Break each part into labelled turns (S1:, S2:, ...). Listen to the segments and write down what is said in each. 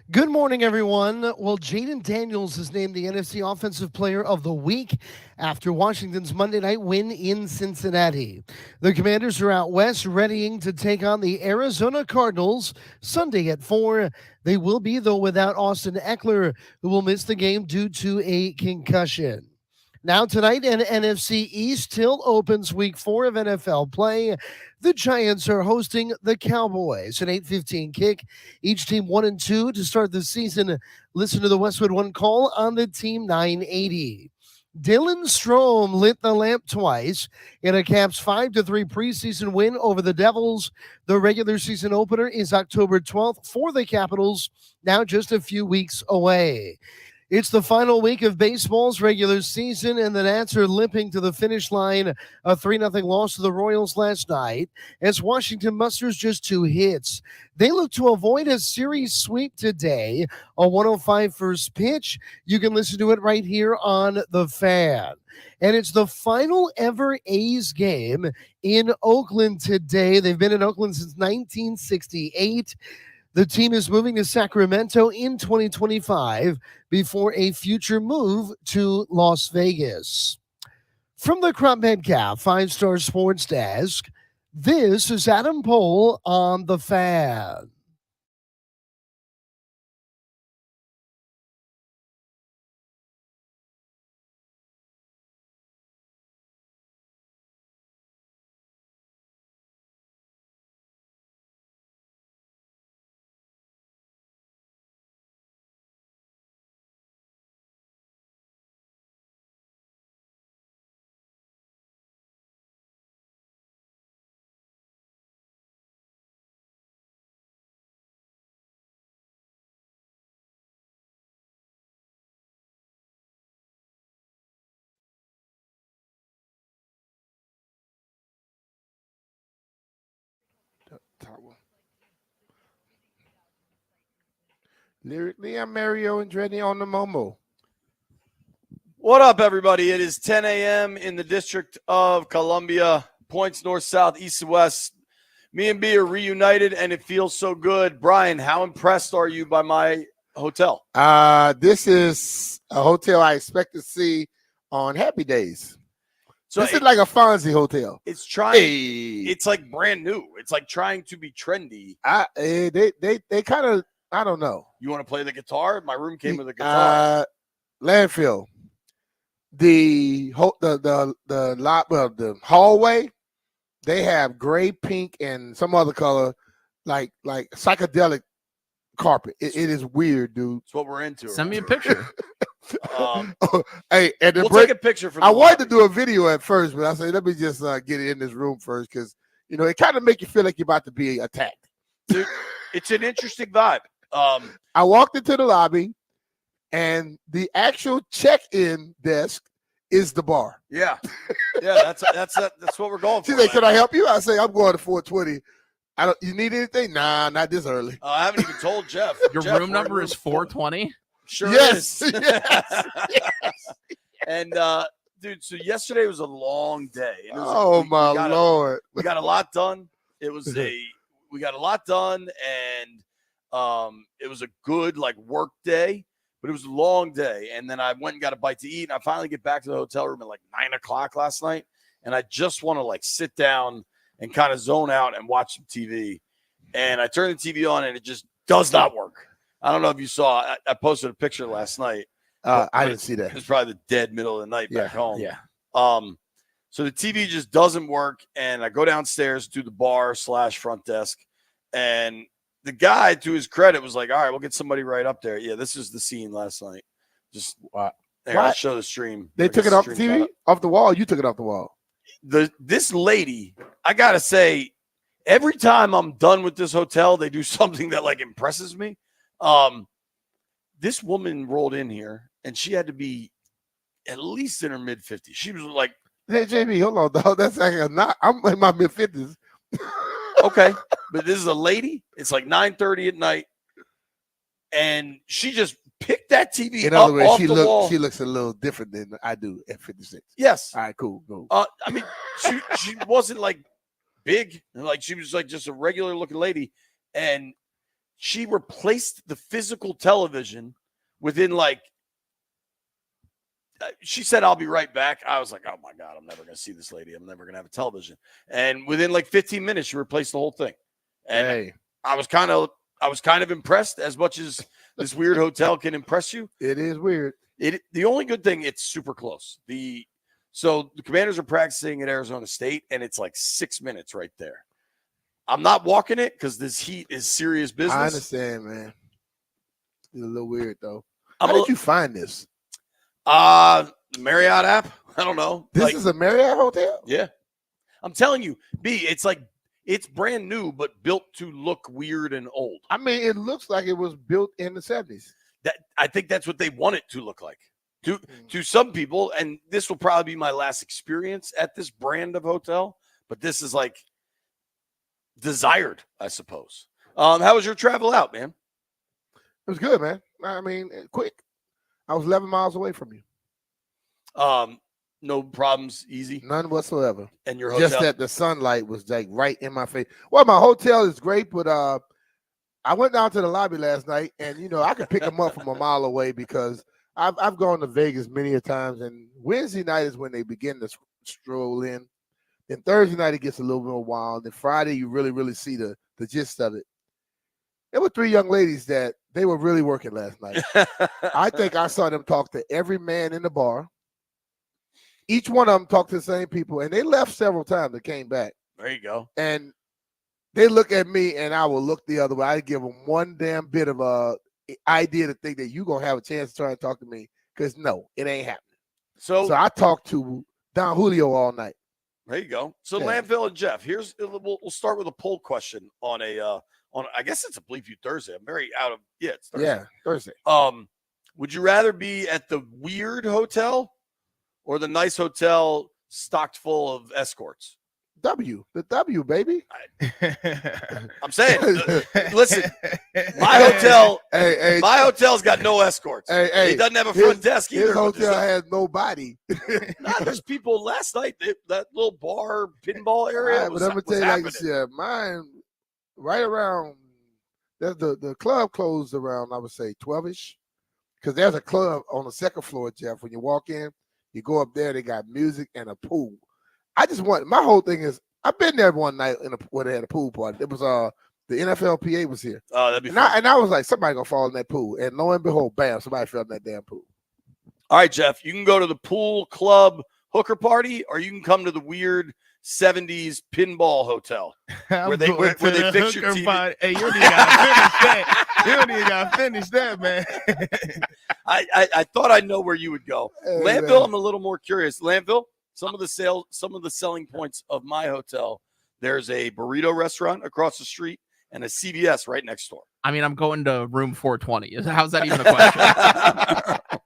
S1: Good morning, everyone. Well, Jayden Daniels is named the NFC Offensive Player of the Week after Washington's Monday night win in Cincinnati. The Commanders are out west, readying to take on the Arizona Cardinals Sunday at 4. They will be, though, without Austin Eckler, who will miss the game due to a concussion. Now, tonight, an NFC East still opens week 4 of NFL play. The Giants are hosting the Cowboys, an 8:15 kick. Each team 1 and 2 to start the season. Listen to the Westwood One call on the Team 980. Dylan Strom lit the lamp twice in a Caps 5-3 preseason win over the Devils. The regular season opener is October 12th for the Capitals, now just a few weeks away. It's the final week of baseball's regular season, and the Nats are limping to the finish line. A 3-0 loss to the Royals last night as Washington musters just 2 hits. They look to avoid a series sweep today. A 105 first pitch. You can listen to it right here on The Fan. And it's the final ever A's game in Oakland today. They've been in Oakland since 1968. The team is moving to Sacramento in 2025 before a future move to Las Vegas. From the Crump Metcalf 5-Star Sports Desk, this is Adam Pohl on The Fan.
S2: Top one. Lyrically, I'm Mario Andretti on the Momo.
S3: What up, everybody? It is 10 a.m. in the District of Columbia. Points north, south, east, and west. Me and B are reunited, and it feels so good. Brian, how impressed are you by my hotel?
S2: This is a hotel I expect to see on Happy Days.
S3: So
S2: this is like a Fonzie hotel.
S3: It's trying. It's like brand new. It's like trying to be trendy.
S2: They kind of, I don't know.
S3: You want to play the guitar? My room came with a guitar.
S2: Landfill. The hallway, they have gray, pink, and some other color, like psychedelic carpet. It is weird, dude.
S3: It's what we're into.
S4: Send me a picture.
S2: Hey, and
S3: we'll take a picture from.
S2: I wanted to do a video at first, but I said let me just get it in this room first because it kind of make you feel like you're about to be attacked.
S3: Dude, it's an interesting vibe.
S2: I walked into the lobby, and the actual check-in desk is the bar.
S3: Yeah, that's what we're going for.
S2: She said, "Can I help you?" I say, "I'm going to 420." You need anything? Nah, not this early.
S3: I haven't even told Jeff.
S4: Your
S3: Jeff,
S4: room number is 420?
S3: Sure
S2: yes.
S3: is.
S2: Yes.
S3: And dude, so yesterday was a long day.
S2: My Lord.
S3: We got a lot done. We got a lot done, and it was a good work day, but it was a long day. And then I went and got a bite to eat, and I finally get back to the hotel room at 9:00 last night, and I just want to sit down and kind of zone out and watch some TV. And I turned the TV on, and it just does not work. I don't know if you saw. I posted a picture last night.
S2: I didn't see that.
S3: It's probably the dead middle of the night back home.
S2: Yeah.
S3: So the TV just doesn't work, and I go downstairs to the bar / front desk, and the guy, to his credit, was like, "All right, we'll get somebody right up there." Yeah, this is the scene last night. Just here, I'll show the stream.
S2: They took it off the TV, off the wall. You took it off the wall.
S3: This lady, I gotta say, every time I'm done with this hotel, they do something that impresses me. This woman rolled in here, and she had to be at least in her mid-50s. She was like,
S2: "Hey, JB, hold on, dog. That's actually not. I'm in my mid-50s."
S3: Okay, but this is a lady. It's 9:30 at night, and she just picked that TV
S2: in
S3: up
S2: other words,
S3: off the wall.
S2: She looks a little different than I do at 56.
S3: Yes.
S2: All right, cool. Go.
S3: I mean, she wasn't big. She was just a regular looking lady, and she replaced the physical television within like, she said, I'll be right back. I was like, oh my God, I'm never going to see this lady. I'm never going to have a television. And within like 15 minutes, she replaced the whole thing. And
S2: Hey,
S3: I was kind of impressed, as much as this weird hotel can impress you.
S2: it is weird.
S3: The only good thing, it's super close. So the Commanders are practicing at Arizona State, and it's like 6 minutes right there. I'm not walking it because this heat is serious business.
S2: I understand, man. It's a little weird though. How did you find this?
S3: Marriott app. I don't know.
S2: This is a Marriott hotel?
S3: Yeah. I'm telling you, it's like, it's brand new, but built to look weird and old.
S2: I mean, it looks like it was built in the 70s.
S3: I think that's what they want it to look like to some people. And this will probably be my last experience at this brand of hotel, but this is like desired, I suppose. How was your travel out, man?
S2: It was good, man. I mean, quick. I was 11 miles away from you.
S3: No problems, easy.
S2: None whatsoever.
S3: And your hotel?
S2: Just that the sunlight was like right in my face. Well, my hotel is great, but I went down to the lobby last night, and I could pick them up from a mile away because I've gone to Vegas many a times, and Wednesday night is when they begin to stroll in. Then Thursday night it gets a little more wild. Then Friday you really see the gist of it. There were 3 young ladies that they were really working last night. I think I saw them talk to every man in the bar. Each one of them talked to the same people, and they left several times and came back.
S3: There you go.
S2: And they look at me, and I will look the other way. I give them one damn bit of a idea to think that you're going to have a chance to try and talk to me, because no, it ain't happening. So I talked to Don Julio all night.
S3: There you go. So
S2: Yeah.
S3: Landfill and Jeff, we'll start with a poll question on I guess it's a Bleep You Thursday. I'm very out of it's Thursday.
S2: Yeah, Thursday.
S3: Would you rather be at the weird hotel or the nice hotel stocked full of escorts?
S2: The W, baby.
S3: I'm saying, listen, my hotel's got no escorts.
S2: Hey,
S3: he doesn't have a front desk either.
S2: His hotel has nobody.
S3: There's people last night. That little bar pinball area.
S2: But I'm gonna tell you like this, yeah, mine right around. The club closed around, I would say 12ish, because there's a club on the second floor, Jeff. When you walk in, you go up there. They got music and a pool. My whole thing is, I've been there one night where they had a pool party. It was the NFLPA was here.
S3: Oh, that'd be fun.
S2: And I was like, somebody gonna fall in that pool. And lo and behold, bam, somebody fell in that damn pool.
S3: All right, Jeff, you can go to the pool club hooker party, or you can come to the weird 70s pinball hotel where they fix your TV.
S4: Party. Hey, you don't even gotta finish that. You don't even gotta finish that, man.
S3: I thought I know where you would go.
S2: Hey,
S3: Landville,
S2: man.
S3: I'm a little more curious. Landville, some of the selling points of my hotel. There's a burrito restaurant across the street and a CVS right next door.
S4: I mean, I'm going to room 420. How's that even a question?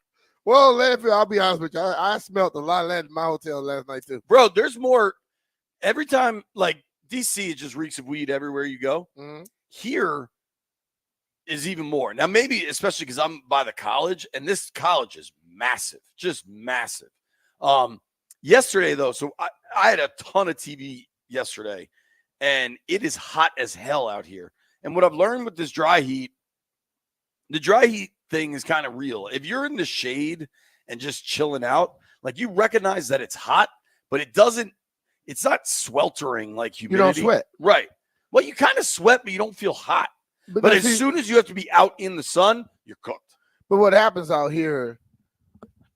S2: Well, Landfill, I'll be honest with you. I smelled a lot of that in my hotel last night too.
S3: Bro, there's more. Every time, like DC, it just reeks of weed everywhere you go.
S2: Mm-hmm.
S3: Here is even more. Now, maybe especially because I'm by the college, and this college is massive, just massive. Yesterday, though, so I had a ton of TV yesterday, and it is hot as hell out here. And what I've learned with this dry heat, the dry heat thing is kind of real. If you're in the shade and just chilling out, like you recognize that it's hot, but it's not sweltering like humidity.
S2: You don't sweat.
S3: Right. Well, you kind of sweat, but you don't feel hot. But as soon as you have to be out in the sun, you're cooked.
S2: But what happens out here,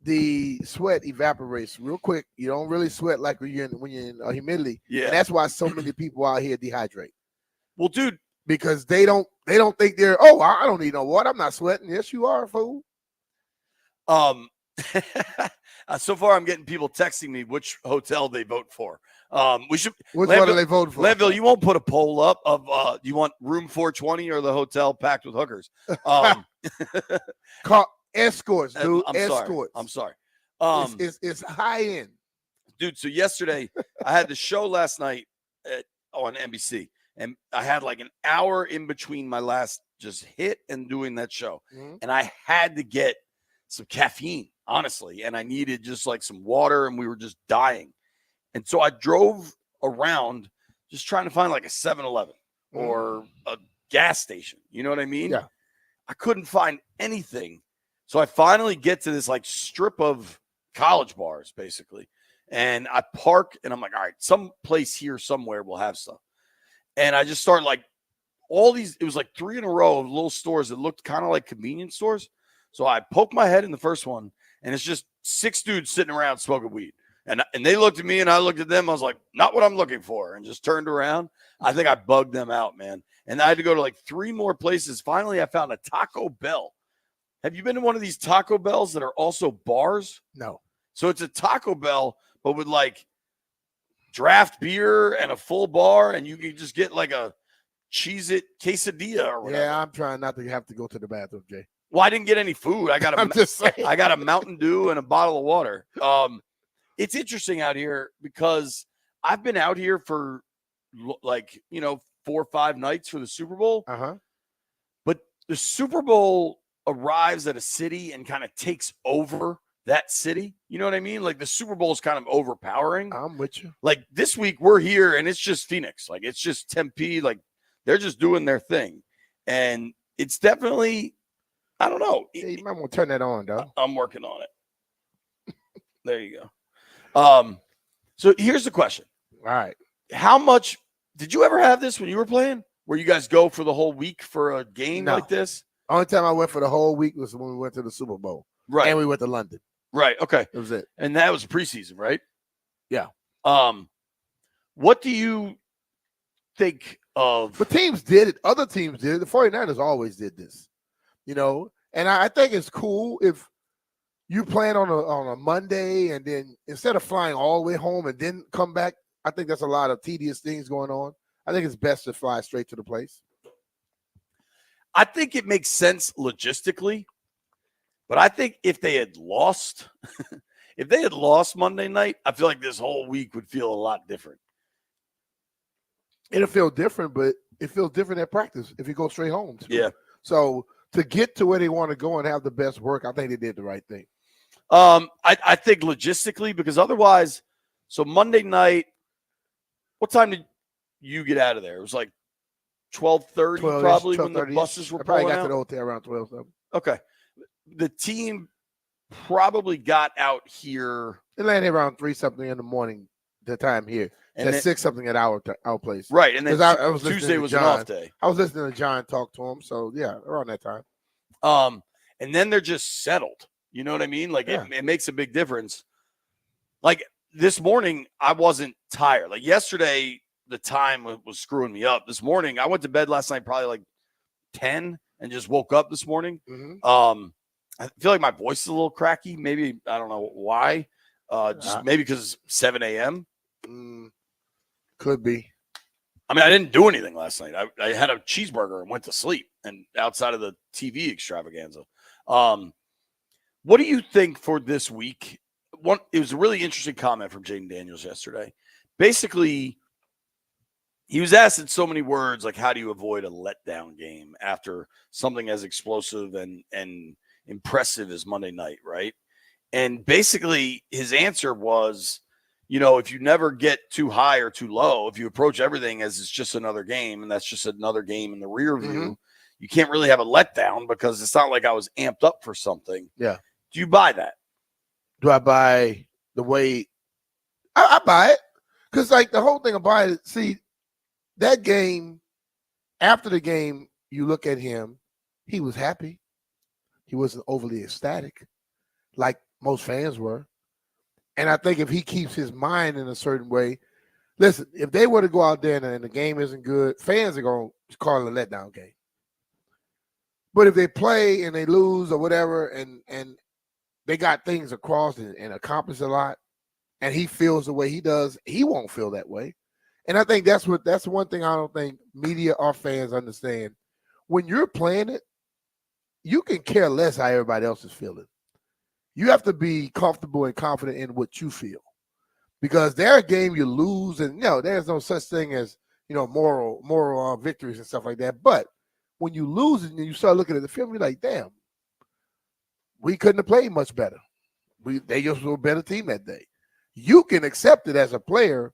S2: the sweat evaporates real quick. You don't really sweat like when you're in humidity.
S3: Yeah.
S2: And that's why so many people out here dehydrate.
S3: Well, dude,
S2: because they don't think I don't need no water. I'm not sweating. Yes, you are, fool.
S3: So far, I'm getting people texting me which hotel they vote for.
S2: Which one do they vote for?
S3: Landville, you won't put a poll up of you want room 420 or the hotel packed with hookers.
S2: Call escorts, dude.
S3: Escorts. I'm sorry.
S2: It's high end,
S3: dude. So yesterday, I had the show last night on NBC, and I had like an hour in between my last just hit and doing that show, and I had to get some caffeine, honestly, and I needed just like some water, and we were just dying. And so I drove around just trying to find like a 7-Eleven or a gas station. You know what I mean?
S2: Yeah.
S3: I couldn't find anything. So I finally get to this like strip of college bars, basically. And I park and I'm like, all right, some place here somewhere will have stuff. And I just start like all these, it was like 3 in a row of little stores that looked kind of like convenience stores. So I poked my head in the first one, and it's just 6 dudes sitting around smoking weed. And they looked at me and I looked at them. I was like, not what I'm looking for. And just turned around. I think I bugged them out, man. And I had to go to like 3 more places. Finally, I found a Taco Bell. Have you been to one of these Taco Bells that are also bars?
S2: No.
S3: So it's a Taco Bell, but with like draft beer and a full bar, and you can just get like a Cheez-It quesadilla or whatever.
S2: Yeah, I'm trying not to have to go to the bathroom, Jay.
S3: Well, I didn't get any food. I got
S2: I'm just saying.
S3: I got a Mountain Dew and a bottle of water. It's interesting out here because I've been out here for like, 4 or 5 nights for the Super Bowl.
S2: Uh-huh.
S3: But the Super Bowl arrives at a city and kind of takes over that city. You know what I mean? Like the Super Bowl is kind of overpowering.
S2: I'm with you.
S3: Like this week we're here and it's just Phoenix. Like it's just Tempe. Like they're just doing their thing. And it's definitely, I don't know.
S2: Yeah, you might want to turn that on, though.
S3: I'm working on it. There you go. So here's the question.
S2: All right.
S3: How much did you ever have this when you were playing? Where you guys go for the whole week for a game like this?
S2: Only time I went for the whole week was when we went to the Super Bowl.
S3: Right.
S2: And we went to London.
S3: Right. Okay.
S2: That was it.
S3: And that was preseason, right?
S2: Yeah.
S3: What do you think of?
S2: But teams did it. Other teams did it. The 49ers always did this, And I think it's cool if you plan on a Monday and then instead of flying all the way home and then come back, I think that's a lot of tedious things going on. I think it's best to fly straight to the place.
S3: I think it makes sense logistically, but I think if they had lost, Monday night, I feel like this whole week would feel a lot different.
S2: It'll feel different, but it feels different at practice if you go straight home. Too.
S3: Yeah.
S2: So to get to where they want to go and have the best work, I think they did the right thing.
S3: I think logistically, because otherwise, so Monday night, what time did you get out of there? It was like 12:30 probably when the buses were
S2: probably
S3: pulling
S2: got
S3: out.
S2: to the hotel around 12.
S3: Okay. The team probably got out here.
S2: It landed around 3-something in the morning, the time here.
S3: And
S2: at 6-something at our place.
S3: Right. And then
S2: I was
S3: Tuesday was an
S2: John.
S3: off day.
S2: I was listening to John talk to him. So, yeah, around that time.
S3: And then they're just settled. You know what I mean? Like
S2: Yeah.
S3: it makes a big difference. Like this morning, I wasn't tired. Like yesterday, the time was screwing me up. This morning, I went to bed last night probably like 10 and just woke up this morning.
S2: Mm-hmm.
S3: I feel like my voice is a little cracky. Maybe, I don't know why. Just maybe because it's 7 a.m.
S2: Could be.
S3: I mean, I didn't do anything last night. I had a cheeseburger and went to sleep and outside of the TV extravaganza. What do you think for this week? It was a really interesting comment from Jayden Daniels yesterday. Basically, he was asked in so many words, like, how do you avoid a letdown game after something as explosive and impressive as Monday night, right? And basically, his answer was, if you never get too high or too low, if you approach everything as it's just another game and that's just another game in the rear view, you can't really have a letdown because it's not like I was amped up for something.
S2: Yeah.
S3: Do you buy that?
S2: Do I buy the way I buy it? Because, like, the whole thing about it, see, that game, after the game, you look at him, he was happy. He wasn't overly ecstatic like most fans were. And I think if he keeps his mind in a certain way, listen, if they were to go out there and the game isn't good, fans are going to call it a letdown game. But if they play and they lose or whatever, and they got things across and accomplish a lot, and he feels the way he does, he won't feel that way. And I think that's one thing I don't think media or fans understand. When you're playing it, you can care less how everybody else is feeling. You have to be comfortable and confident in what you feel. Because there's a game you lose, and there's no such thing as moral victories and stuff like that. But when you lose and you start looking at the film, you're like, damn, we couldn't have played much better. They just were a better team that day. You can accept it as a player.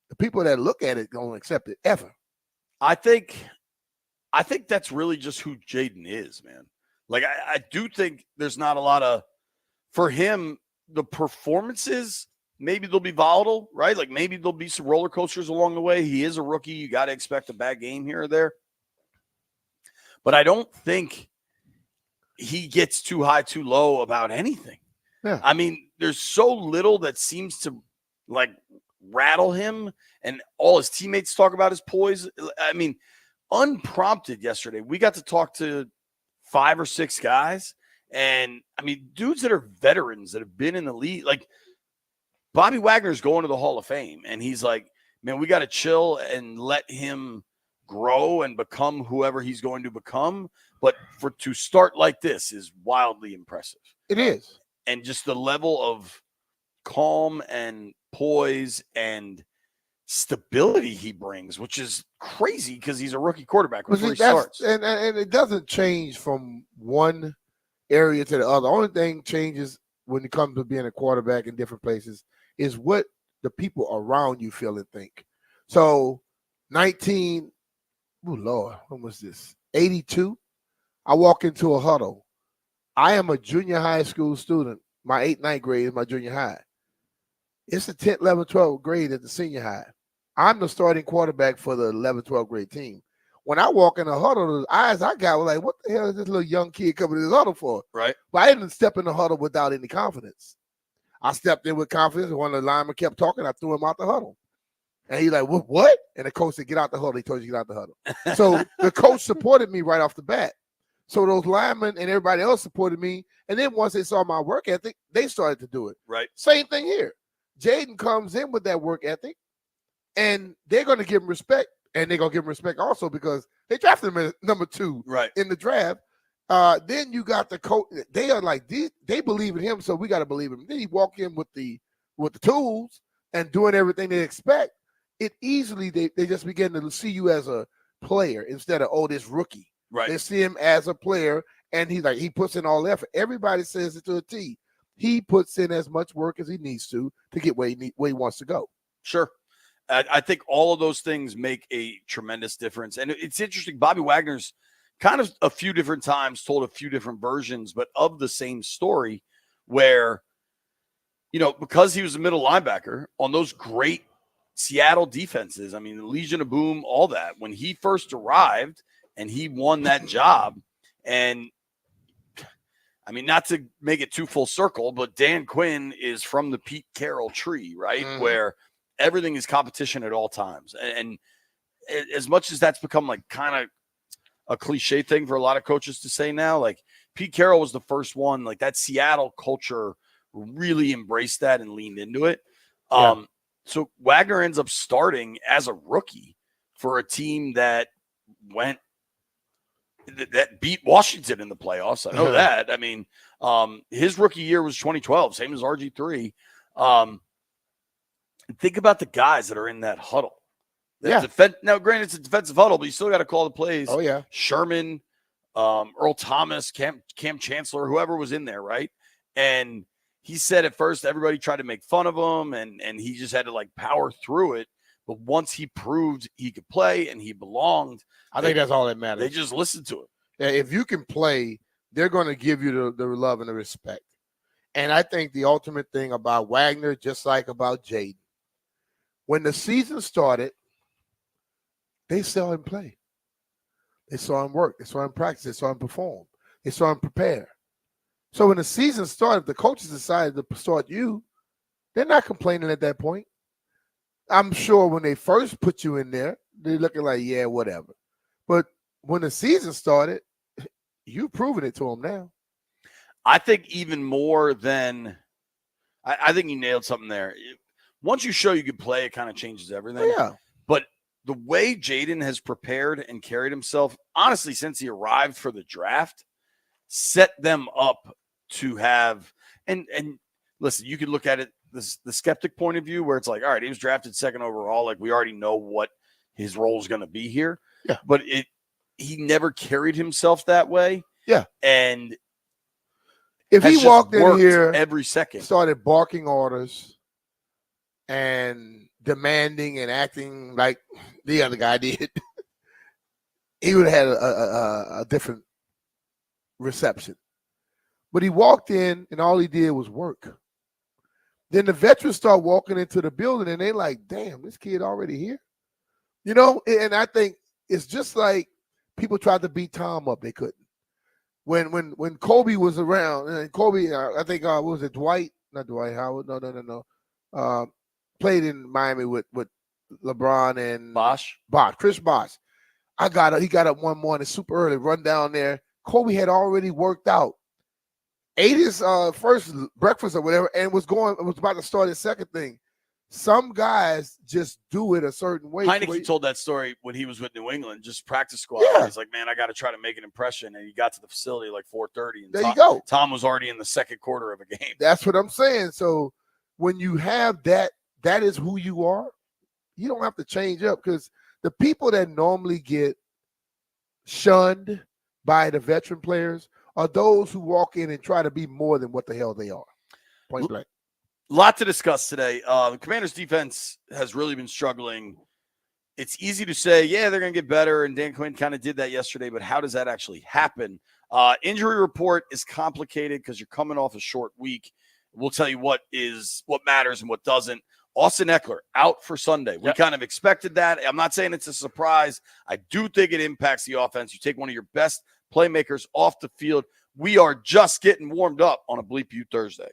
S2: The people that look at it don't accept it ever.
S3: I think I think that's really just who Jayden is, man. Like, I do think there's not a lot of, for him, the performances, maybe they'll be volatile, right? Like maybe there'll be some roller coasters along the way. He is a rookie. You got to expect a bad game here or there. But I don't think he gets too high, too low about anything.
S2: Yeah.
S3: I mean, there's so little that seems to like rattle him, and all his teammates talk about his poise. I mean, unprompted yesterday, we got to talk to 5 or 6 guys, and I mean, dudes that are veterans that have been in the league. Like Bobby Wagner's going to the Hall of Fame, and he's like, man, we got to chill and let him grow and become whoever he's going to become. But to start like this is wildly impressive.
S2: It is.
S3: And just the level of calm and poise and stability he brings, which is crazy because he's a rookie quarterback before he starts.
S2: And it doesn't change from one area to the other. The only thing changes when it comes to being a quarterback in different places is what the people around you feel and think. So 19, oh Lord, when was this? 82. I walk into a huddle. I am a junior high school student. My 8th, 9th grade is my junior high. It's the 10th, 11th, 12th grade at the senior high. I'm the starting quarterback for the 11th, 12th grade team. When I walk in the huddle, the eyes I got were like, what the hell is this little young kid coming to this huddle for?
S3: Right.
S2: But I didn't step in the huddle without any confidence. I stepped in with confidence, and one of the linemen kept talking. I threw him out the huddle. And he's like, what? And the coach said, get out the huddle. He told you to get out the huddle. So the coach supported me right off the bat. So those linemen and everybody else supported me. And then once they saw my work ethic, they started to do it.
S3: Right.
S2: Same thing here. Jayden comes in with that work ethic, and they're going to give him respect. And they're going to give him respect also because they drafted him at number 2 in the draft. Then you got the coach. They are like, they believe in him, so we got to believe him. Then he walk in with the tools and doing everything they expect. It easily, they just begin to see you as a player instead of, this rookie.
S3: Right.
S2: They see him as a player, and he puts in all effort. Everybody says it to a T. He puts in as much work as he needs to get where he wants to go.
S3: Sure. I think all of those things make a tremendous difference. And it's interesting. Bobby Wagner's kind of a few different times told a few different versions, but of the same story where, because he was a middle linebacker on those great Seattle defenses, I mean, the Legion of Boom, all that, when he first arrived and he won that job. And I mean, not to make it too full circle, but Dan Quinn is from the Pete Carroll tree, right?
S2: Mm-hmm.
S3: Where everything is competition at all times. And as much as that's become like kind of a cliche thing for a lot of coaches to say now, like Pete Carroll was the first one, like that Seattle culture really embraced that and leaned into it.
S2: Yeah.
S3: So Wagner ends up starting as a rookie for a team that beat Washington in the playoffs. I know that. I mean, his rookie year was 2012, same as RG3. Think about the guys that are in that huddle.
S2: Yeah.
S3: Now, granted, it's a defensive huddle, but you still got to call the plays.
S2: Oh, yeah.
S3: Sherman, Earl Thomas, Cam Chancellor, whoever was in there, right? And he said at first everybody tried to make fun of him, and he just had to like power through it. But once he proved he could play and he belonged,
S2: I think that's all that matters.
S3: They just listened to him.
S2: Yeah, if you can play, they're going to give you the love and the respect. And I think the ultimate thing about Wagner, just like about Jayden, when the season started, they saw him play. They saw him work. They saw him practice. They saw him perform. They saw him prepare. So when the season started, the coaches decided to start you, they're not complaining at that point. I'm sure when they first put you in there, they're looking like, yeah, whatever. But when the season started, you've proven it to them now.
S3: I think even more than I think you nailed something there. Once you show you can play, it kind of changes everything.
S2: Oh, yeah.
S3: But the way Jayden has prepared and carried himself, honestly, since he arrived for the draft, set them up to have and listen, you could look at it the skeptic point of view where it's like, all right, he was drafted 2nd overall. Like we already know what his role is going to be here.
S2: Yeah.
S3: But he never carried himself that way.
S2: Yeah.
S3: And
S2: if he walked in here
S3: every second,
S2: started barking orders and demanding and acting like the other guy did, he would have had a different reception. But he walked in, and all he did was work. Then the veterans start walking into the building, and they like, damn, this kid already here? You know, and I think it's just like people tried to beat Tom up. They couldn't. When Kobe was around, and Kobe, I think, what was it, Dwight? Not Dwight Howard. No. Played in Miami with LeBron and Chris Bosh. He got up one morning super early, run down there. Kobe had already worked out, ate his first breakfast or whatever, and was about to start his second thing. Some guys just do it a certain way.
S3: Heineke told that story when he was with New England, just practice squad.
S2: Yeah.
S3: He's like, man, I got to try to make an impression. And he got to the facility like 4:30. And
S2: there you go.
S3: Tom was already in the second quarter of a game.
S2: That's what I'm saying. So when you have that is who you are. You don't have to change up, because the people that normally get shunned by the veteran players are those who walk in and try to be more than what the hell they are. Point blank.
S3: A lot to discuss today. The Commanders' defense has really been struggling. It's easy to say, yeah, they're going to get better, and Dan Quinn kind of did that yesterday, but how does that actually happen? Injury report is complicated because you're coming off a short week. We'll tell you what matters and what doesn't. Austin Eckler out for Sunday. We kind of expected that. I'm not saying it's a surprise. I do think it impacts the offense. You take one of your best playmakers off the field. We are just getting warmed up on a Bleep You Thursday.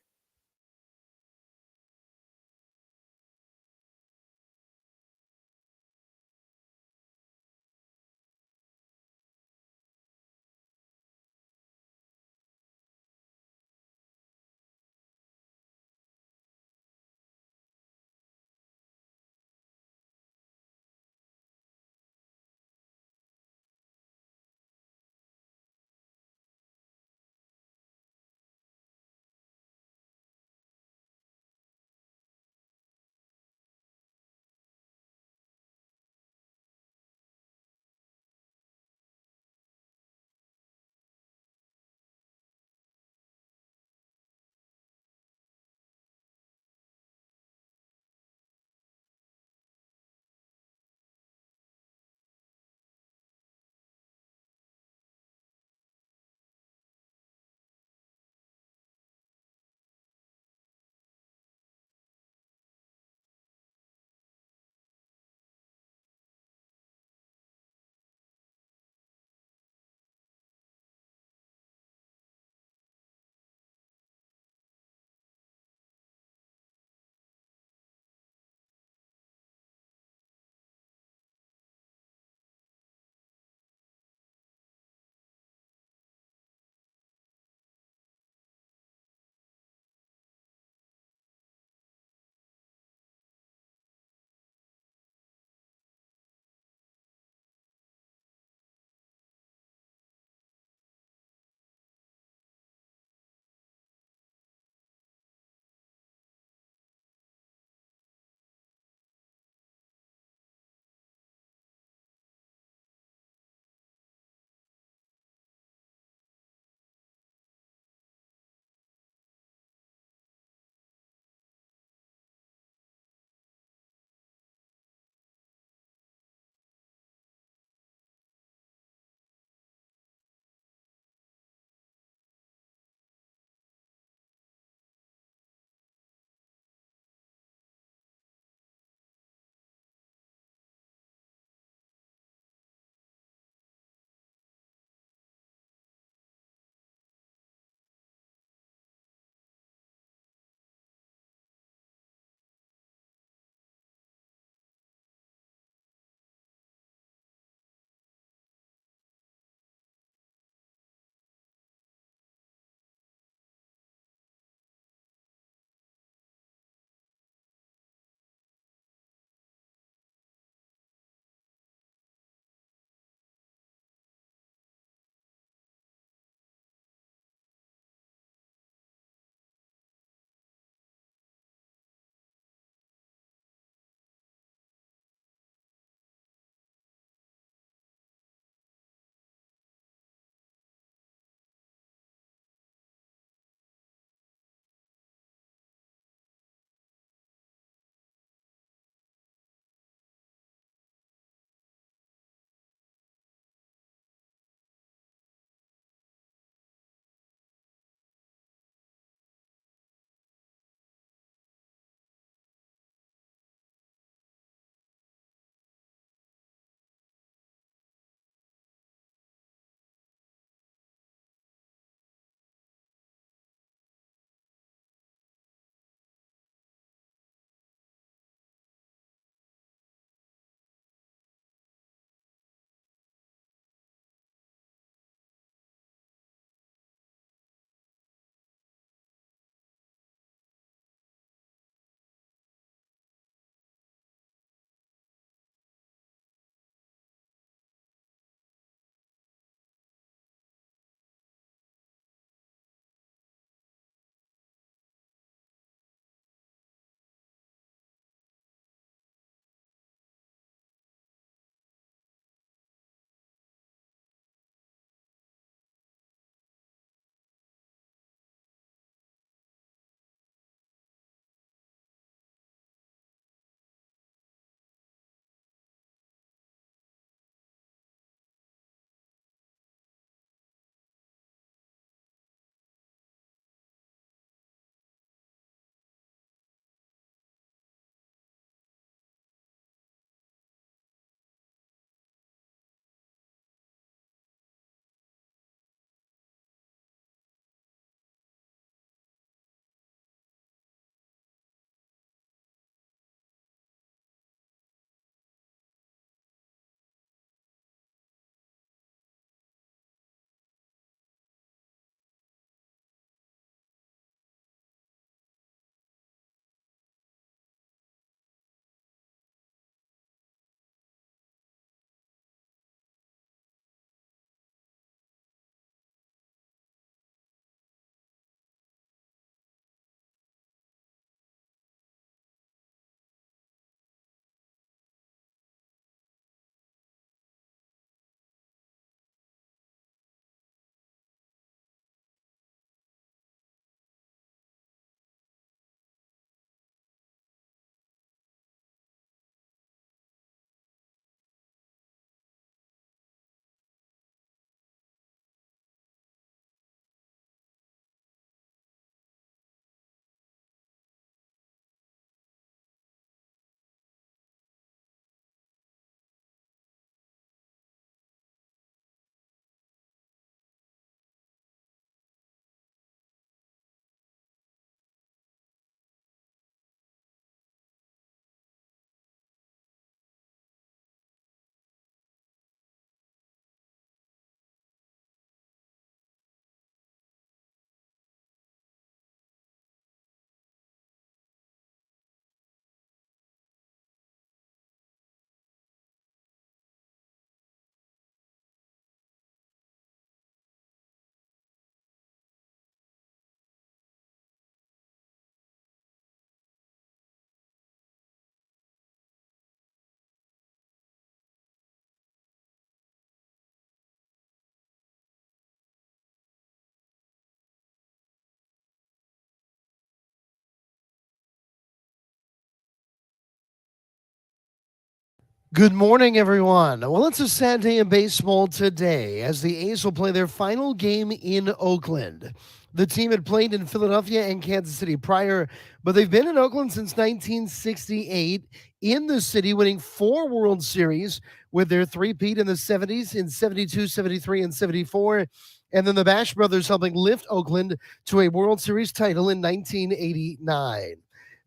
S1: Good morning, everyone. Well, it's a sad day in baseball today as the A's will play their final game in Oakland. The team had played in Philadelphia and Kansas City prior, but they've been in Oakland since 1968 in the city, winning 4 World Series with their three-peat in the 70s in 72, 73, and 74. And then the Bash brothers helping lift Oakland to a World Series title in 1989.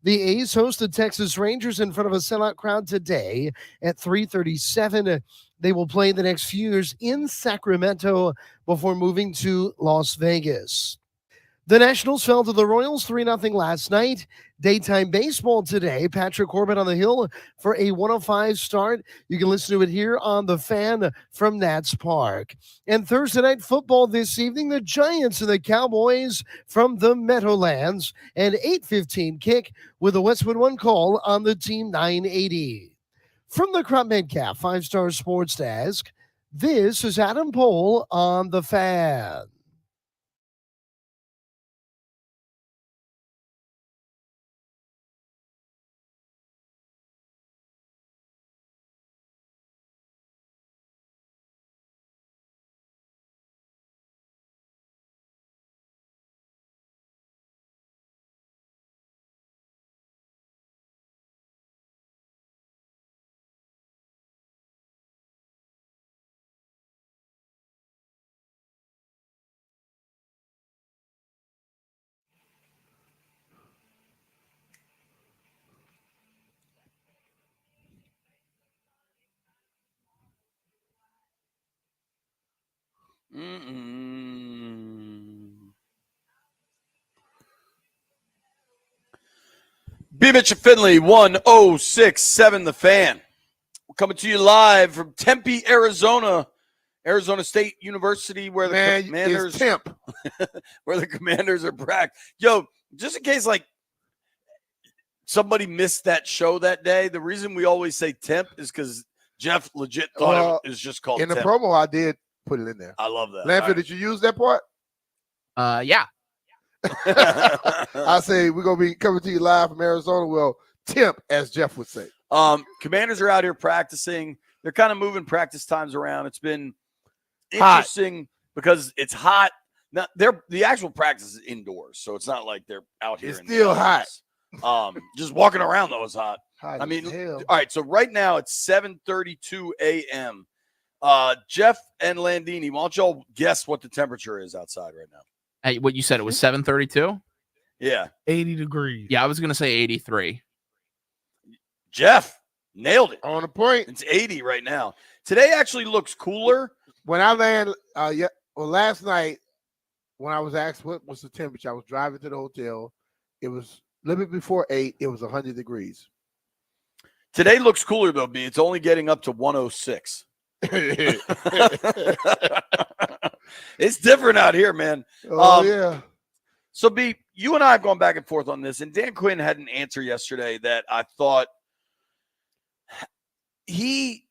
S1: The A's host the Texas Rangers in front of a sellout crowd today at 3:37. They will play the next few years in Sacramento before moving to Las Vegas. The Nationals fell to the Royals 3-0 last night. Daytime baseball today. Patrick Corbin on the hill for a 105 start. You can listen to it here on The Fan from Nats Park. And Thursday night football this evening, the Giants and the Cowboys from the Meadowlands. An 8:15 kick with a Westwood One call on the Team 980. From the Crop Metcalf 5-Star Sports Desk, this is Adam Pohl on The Fan.
S3: BMitch and Finlay, 1067 The Fan. We're coming to you live from Tempe, Arizona State University, where the Commanders
S2: Temp.
S3: where the Commanders are practicing. Yo, just in case like somebody missed that show that day, the reason we always say Temp is because Jeff legit thought it was just called
S2: in
S3: Temp.
S2: the promo. I did put it in there.
S3: I love that.
S2: Lanford, did you use that part?
S4: Yeah.
S2: I say we're gonna be coming to you live from Arizona. Well, Temp, as Jeff would say.
S3: Commanders are out here practicing. They're kind of moving practice times around. It's been interesting because it's hot. Now, the actual practice is indoors, so it's not like they're out here.
S2: It's still hot.
S3: Just walking around though is hot.
S2: Hot
S3: I mean,
S2: hell.
S3: all right. So right now it's 7:32 a.m. Jeff and Landini, why don't y'all guess what the temperature is outside right now?
S4: Hey, what you said, it was 7:32?
S3: Yeah.
S1: 80 degrees.
S4: Yeah, I was going to say 83.
S3: Jeff nailed it.
S2: On the point.
S3: It's 80 right now. Today actually looks cooler.
S2: When I land, last night when I was asked what was the temperature, I was driving to the hotel. It was a little bit before 8. It was 100 degrees.
S3: Today looks cooler though, B. It's only getting up to 106. It's different out here, man.
S2: Yeah.
S3: So, B, you and I have gone back and forth on this, and Dan Quinn had an answer yesterday that I thought he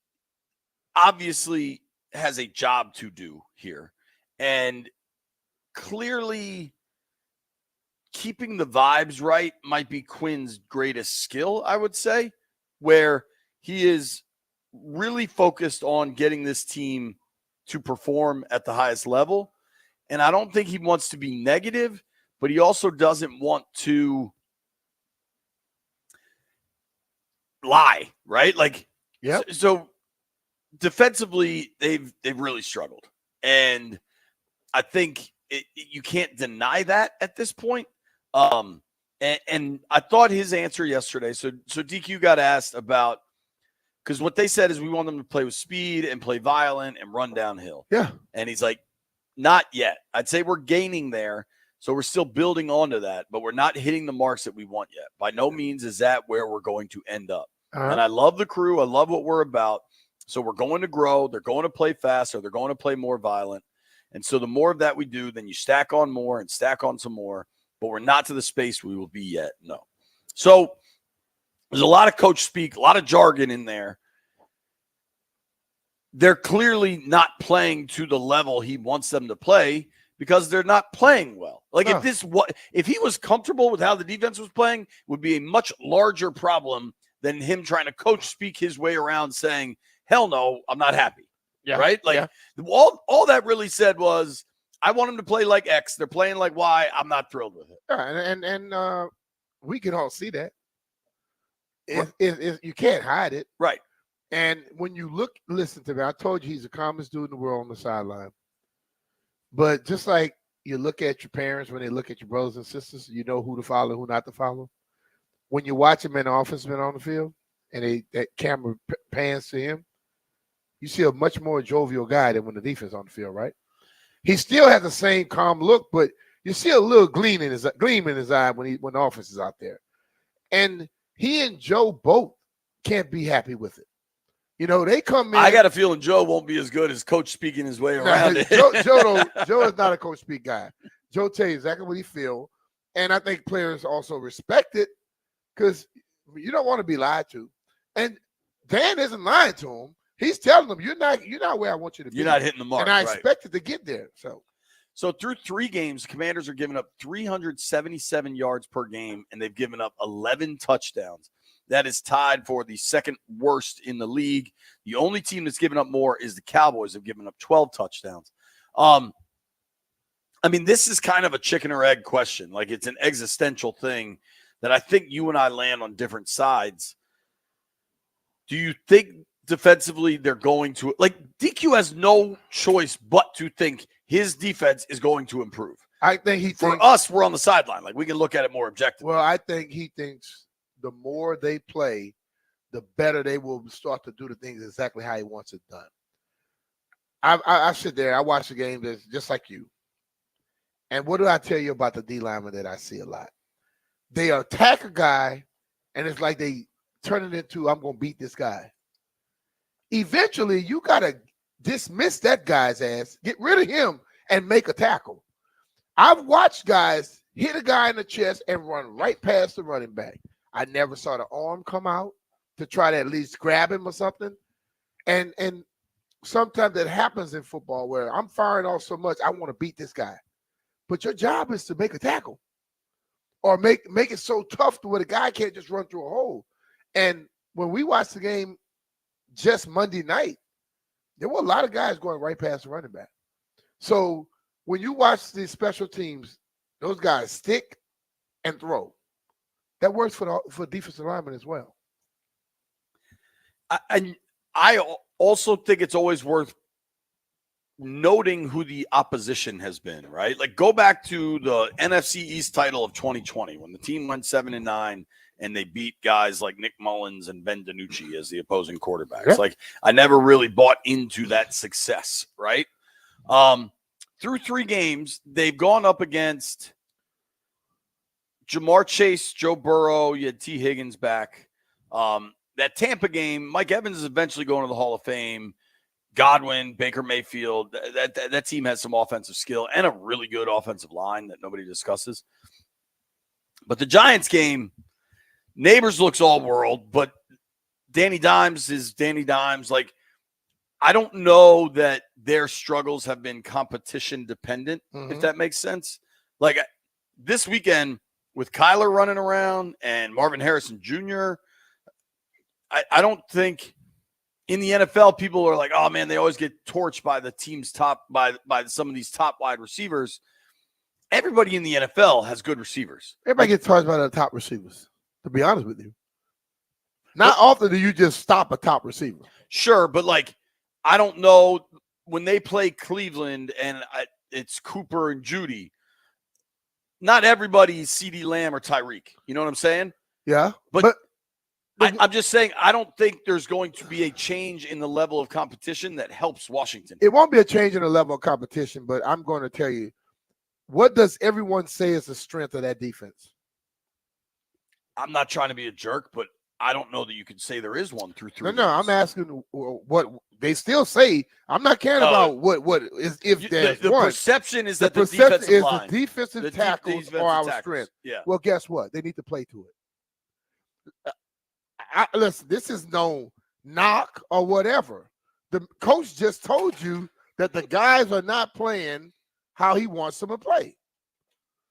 S3: obviously has a job to do here, and clearly keeping the vibes right might be Quinn's greatest skill, I would say, where he is really focused on getting this team to perform at the highest level. And I don't think he wants to be negative, but he also doesn't want to lie, right? Like,
S2: yeah.
S3: So defensively, they've really struggled. And I think you can't deny that at this point. And I thought his answer yesterday, so DQ got asked about, because what they said is we want them to play with speed and play violent and run downhill.
S2: Yeah.
S3: And he's like, not yet. I'd say we're gaining there. So we're still building onto that, but we're not hitting the marks that we want yet. By no means is that where we're going to end up. And I love the crew. I love what we're about. So we're going to grow. They're going to play faster. They're going to play more violent. And so the more of that we do, then you stack on more and stack on some more. But we're not to the space we will be yet. No. So there's a lot of coach speak, a lot of jargon in there. They're clearly not playing to the level he wants them to play because they're not playing well. Like if he was comfortable with how the defense was playing, it would be a much larger problem than him trying to coach speak his way around saying, hell no, I'm not happy.
S2: Yeah.
S3: Right? Like all that really said was, I want them to play like X. They're playing like Y. I'm not thrilled with it.
S2: Yeah, and we can all see that. You can't hide it.
S3: Right.
S2: And when you listen to me, I told you he's the calmest dude in the world on the sideline. But just like you look at your parents when they look at your brothers and sisters, you know who to follow, who not to follow. When you watch him in the offenseman on the field and that camera pans to him, you see a much more jovial guy than when the defense on the field, right? He still has the same calm look, but you see a little gleam in his eye when the offense is out there. And he and Joe both can't be happy with it. You know, they come in.
S3: I got a feeling Joe won't be as good as coach speaking his way around it.
S2: Joe is not a coach speak guy. Joe tells you exactly what he feels. And I think players also respect it because you don't want to be lied to. And Dan isn't lying to him. He's telling them, you're not where I want you to be.
S3: You're not hitting the mark.
S2: And I expected to get there.
S3: So through 3 games, the Commanders are giving up 377 yards per game, and they've given up 11 touchdowns. That is tied for the second worst in the league. The only team that's given up more is the Cowboys. Have given up 12 touchdowns. I mean, this is kind of a chicken or egg question. Like, it's an existential thing that I think you and I land on different sides. Do you think defensively they're going to – like, DQ has no choice but to think his defense is going to improve.
S2: I think
S3: for us, we're on the sideline. Like, we can look at it more objectively.
S2: Well, I think he thinks the more they play, the better they will start to do the things exactly how he wants it done. I sit there, I watch the game that's just like you. And what do I tell you about the D lineman that I see a lot? They attack a guy, and it's like they turn it into, I'm going to beat this guy. Eventually, you got to dismiss that guy's ass, get rid of him, and make a tackle. I've watched guys hit a guy in the chest and run right past the running back. I never saw the arm come out to try to at least grab him or something. And sometimes that happens in football where I'm firing off so much, I want to beat this guy. But your job is to make a tackle or make it so tough to where the guy can't just run through a hole. And when we watched the game just Monday night, there were a lot of guys going right past the running back. So when you watch these special teams, those guys stick and throw. That works for defensive linemen as well.
S3: I also think it's always worth noting who the opposition has been, right? Like, go back to the NFC East title of 2020 when the team went 7-9 and they beat guys like Nick Mullins and Ben DiNucci as the opposing quarterbacks.
S2: Yeah.
S3: Like, I never really bought into that success, right? Through 3 games, they've gone up against Jamar Chase, Joe Burrow, you had T. Higgins back. That Tampa game, Mike Evans is eventually going to the Hall of Fame. Godwin, Baker Mayfield, that team has some offensive skill and a really good offensive line that nobody discusses. But the Giants game, Neighbors looks all world, but Danny Dimes is Danny Dimes. Like, I don't know that their struggles have been competition dependent, if that makes sense. Like, this weekend with Kyler running around and Marvin Harrison Jr., I don't think in the NFL people are like, oh man, they always get torched by the team's top by some of these top wide receivers. Everybody in the NFL has good receivers.
S2: Everybody gets torched by the top receivers, to be honest with you. Not often do you just stop a top receiver.
S3: Sure, but like, I don't know when they play Cleveland and it's Cooper and Judy. Not everybody's CeeDee Lamb or Tyreek. You know what I'm saying?
S2: Yeah,
S3: but I'm just saying, I don't think there's going to be a change in the level of competition that helps Washington.
S2: It won't be a change in the level of competition, but I'm going to tell you, what does everyone say is the strength of that defense?
S3: I'm not trying to be a jerk, but I don't know that you could say there is one through 3
S2: No,
S3: games.
S2: I'm asking what they still say. I'm not caring about what is if there's
S3: the
S2: one.
S3: perception is
S2: The
S3: that the
S2: perception
S3: defensive
S2: is
S3: line,
S2: the defensive
S3: the
S2: tackles
S3: defensive
S2: are our
S3: tackles.
S2: strength.
S3: Yeah.
S2: Well, guess what? They need to play to it. Listen, this is no knock or whatever. The coach just told you that the guys are not playing how he wants them to play.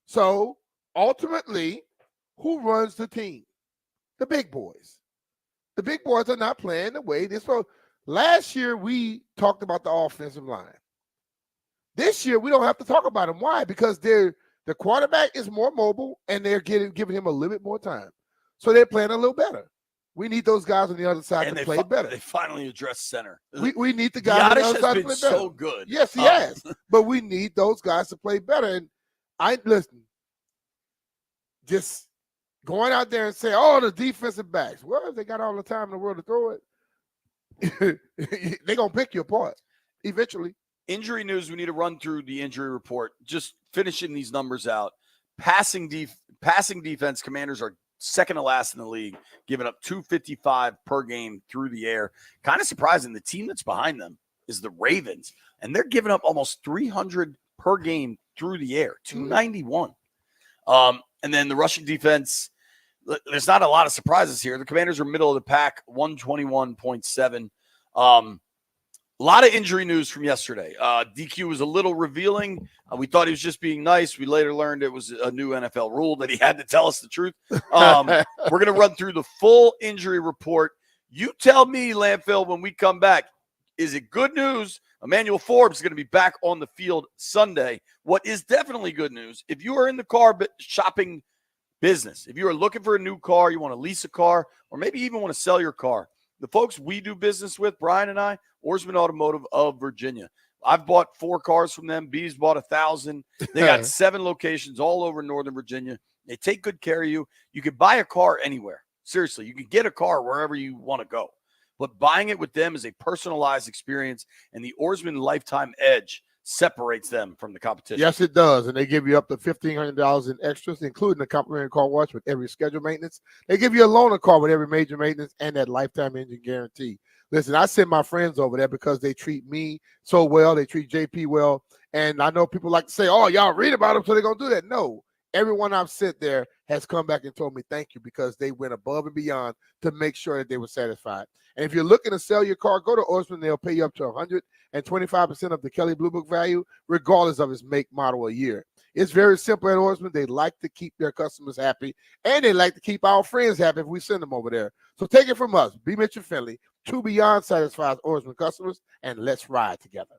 S2: So ultimately, who runs the team? The big boys. The big boys are not playing the way they're supposed. Last year, we talked about the offensive line. This year, we don't have to talk about them. Why? Because the quarterback is more mobile, and they're giving him a little bit more time. So they're playing a little better. We need those guys on the other side to play better.
S3: They finally addressed center.
S2: We need the guys on the other side to play better.
S3: So good.
S2: Yes, he has. But we need those guys to play better. And listen, just going out there and say, oh, the defensive backs. Well, they got all the time in the world to throw it. They're going to pick you apart eventually.
S3: Injury news, we need to run through the injury report. Just finishing these numbers out. Passing defense, Commanders are second to last in the league, giving up 255 per game through the air. Kind of surprising. The team that's behind them is the Ravens, and they're giving up almost 300 per game through the air, 291. And then the rushing defense, there's not a lot of surprises here. The Commanders are middle of the pack, 121.7. A lot of injury news from yesterday. DQ was a little revealing. We thought he was just being nice. We later learned it was a new NFL rule that he had to tell us the truth. We're going to run through the full injury report. You tell me, Landfill, when we come back, is it good news? Emmanuel Forbes is going to be back on the field Sunday. What is definitely good news, if you are in the car shopping business, if you are looking for a new car, you want to lease a car, or maybe even want to sell your car, the folks we do business with, Brian and I, Oarsman Automotive of Virginia. I've bought 4 cars from them. B's bought 1,000. They got 7 locations all over Northern Virginia. They take good care of you. You could buy a car anywhere. Seriously, you could get a car wherever you want to go. But buying it with them is a personalized experience, and the Oarsman Lifetime Edge separates them from the competition.
S2: Yes, it does. And they give you up to $1,500 in extras, including a complimentary car wash with every scheduled maintenance. They give you a loaner car with every major maintenance and that lifetime engine guarantee. Listen, I send my friends over there because they treat me so well. They treat JP well. And I know people like to say, oh, y'all read about them, so they're going to do that. No, everyone I've sent there has come back and told me thank you because they went above and beyond to make sure that they were satisfied. And if you're looking to sell your car, go to Oarsman. They'll pay you up to 125% of the Kelley Blue Book value, regardless of its make, model, or year. It's very simple at Oarsman. They like to keep their customers happy, and they like to keep our friends happy if we send them over there. So take it from us, BMitch and Finlay, 2 Beyond satisfies Oarsman customers, and let's ride together.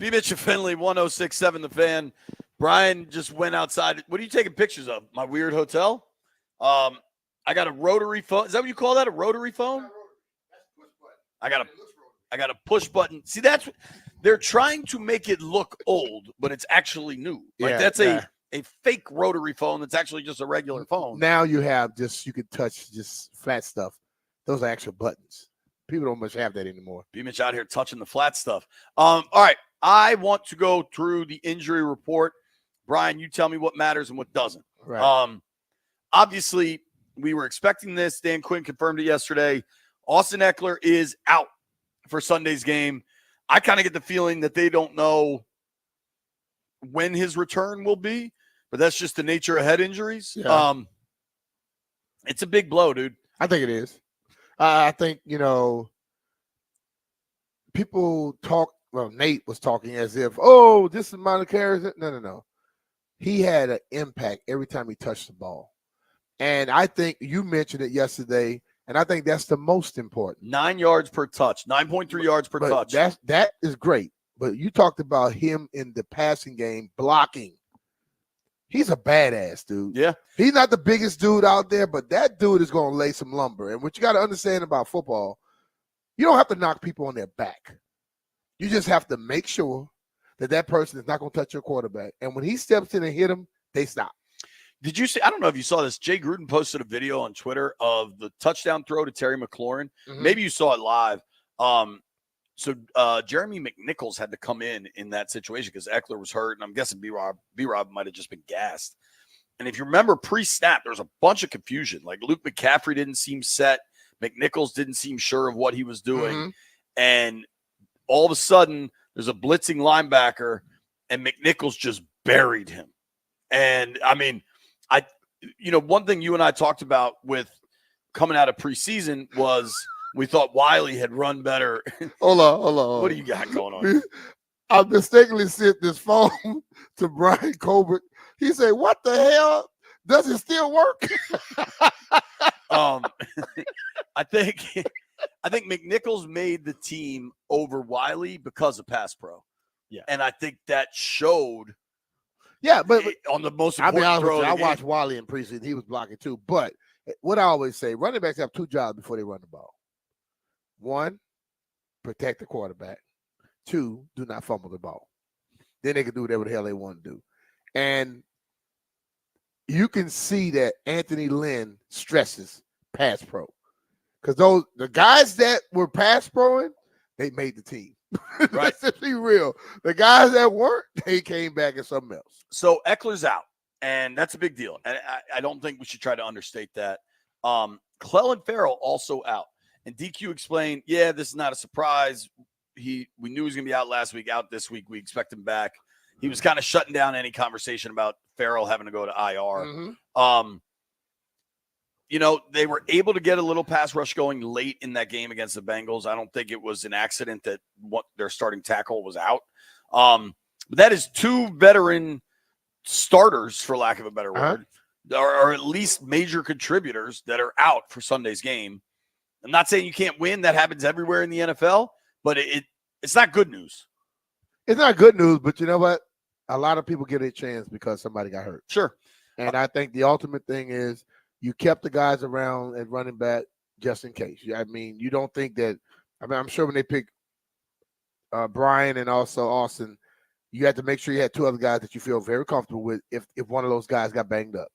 S3: BMitch and Finlay, 1067 The Fan. Brian just went outside. What are you taking pictures of? My weird hotel? I got a rotary phone. Is that what you call that? A rotary phone? I got a push button. See, they're trying to make it look old, but it's actually new. Like that's a fake rotary phone that's actually just a regular phone.
S2: Now you can touch just flat stuff. Those are actual buttons. People don't much have that anymore.
S3: BMitch out here touching the flat stuff. All right. I want to go through the injury report. Brian, you tell me what matters and what doesn't.
S2: Right.
S3: Obviously, we were expecting this. Dan Quinn confirmed it yesterday. Austin Eckler is out for Sunday's game. I kind of get the feeling that they don't know when his return will be, but that's just the nature of head injuries.
S2: Yeah.
S3: It's a big blow, dude.
S2: I think it is. I think, people talk. Well, Nate was talking as if, this amount of carries. No. He had an impact every time he touched the ball. And I think you mentioned it yesterday, and I think that's the most important.
S3: 9 yards per touch, 9.3 yards per touch.
S2: That is great. But you talked about him in the passing game blocking. He's a badass, dude.
S3: Yeah.
S2: He's not the biggest dude out there, but that dude is going to lay some lumber. And what you got to understand about football, you don't have to knock people on their back. You just have to make sure that person is not going to touch your quarterback. And when he steps in and hit him, they stop.
S3: Did you see? I don't know if you saw this. Jay Gruden posted a video on Twitter of the touchdown throw to Terry McLaurin. Mm-hmm. Maybe you saw it live. So Jeremy McNichols had to come in that situation because Eckler was hurt, and I'm guessing B-Rob might have just been gassed. And if you remember pre-snap, there was a bunch of confusion. Like Luke McCaffrey didn't seem set. McNichols didn't seem sure of what he was doing. Mm-hmm. And all of a sudden, there's a blitzing linebacker, and McNichols just buried him. And, I mean, one thing you and I talked about with coming out of preseason was we thought Wiley had run better.
S2: Hold on.
S3: What do you got going on?
S2: I mistakenly sent this phone to Brian Colbert. He said, "What the hell? Does it still work?"
S3: I think McNichols made the team over Wiley because of pass pro. Yeah, and I think that showed.
S2: Yeah, but
S3: on the most important throw,
S2: I watched Wiley in preseason. He was blocking too. But what I always say, running backs have two jobs before they run the ball. One, protect the quarterback. Two, do not fumble the ball. Then they can do whatever the hell they want to do. And you can see that Anthony Lynn stresses pass pro. Because the guys that were pass proing, they made the team. Right. Let's be real. The guys that weren't, they came back as something else.
S3: So Eckler's out, and that's a big deal. And I don't think we should try to understate that. Clelin Ferrell also out. And DQ explained, this is not a surprise. We knew he was going to be out last week, out this week. We expect him back. He was kind of shutting down any conversation about Ferrell having to go to IR. Mm-hmm. They were able to get a little pass rush going late in that game against the Bengals. I don't think it was an accident that their starting tackle was out. But that is two veteran starters, for lack of a better word, or at least major contributors that are out for Sunday's game. I'm not saying you can't win. That happens everywhere in the NFL, but it's not good news.
S2: It's not good news, but you know what? A lot of people get a chance because somebody got hurt.
S3: Sure.
S2: And I think the ultimate thing is you kept the guys around at running back just in case. I mean, you don't think that – I'm sure when they pick Brian and also Austin, you had to make sure you had two other guys that you feel very comfortable with if one of those guys got banged up.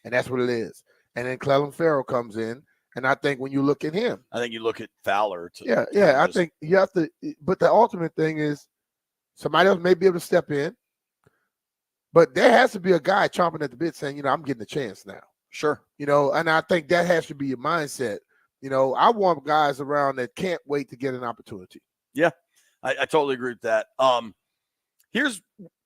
S2: And that's what it is. And then Clelin Ferrell comes in. And I think when you look at him,
S3: I think you look at Fowler.
S2: I think you have to. But the ultimate thing is somebody else may be able to step in, but there has to be a guy chomping at the bit saying, I'm getting a chance now.
S3: Sure.
S2: And I think that has to be your mindset. I want guys around that can't wait to get an opportunity.
S3: Yeah, I totally agree with that. All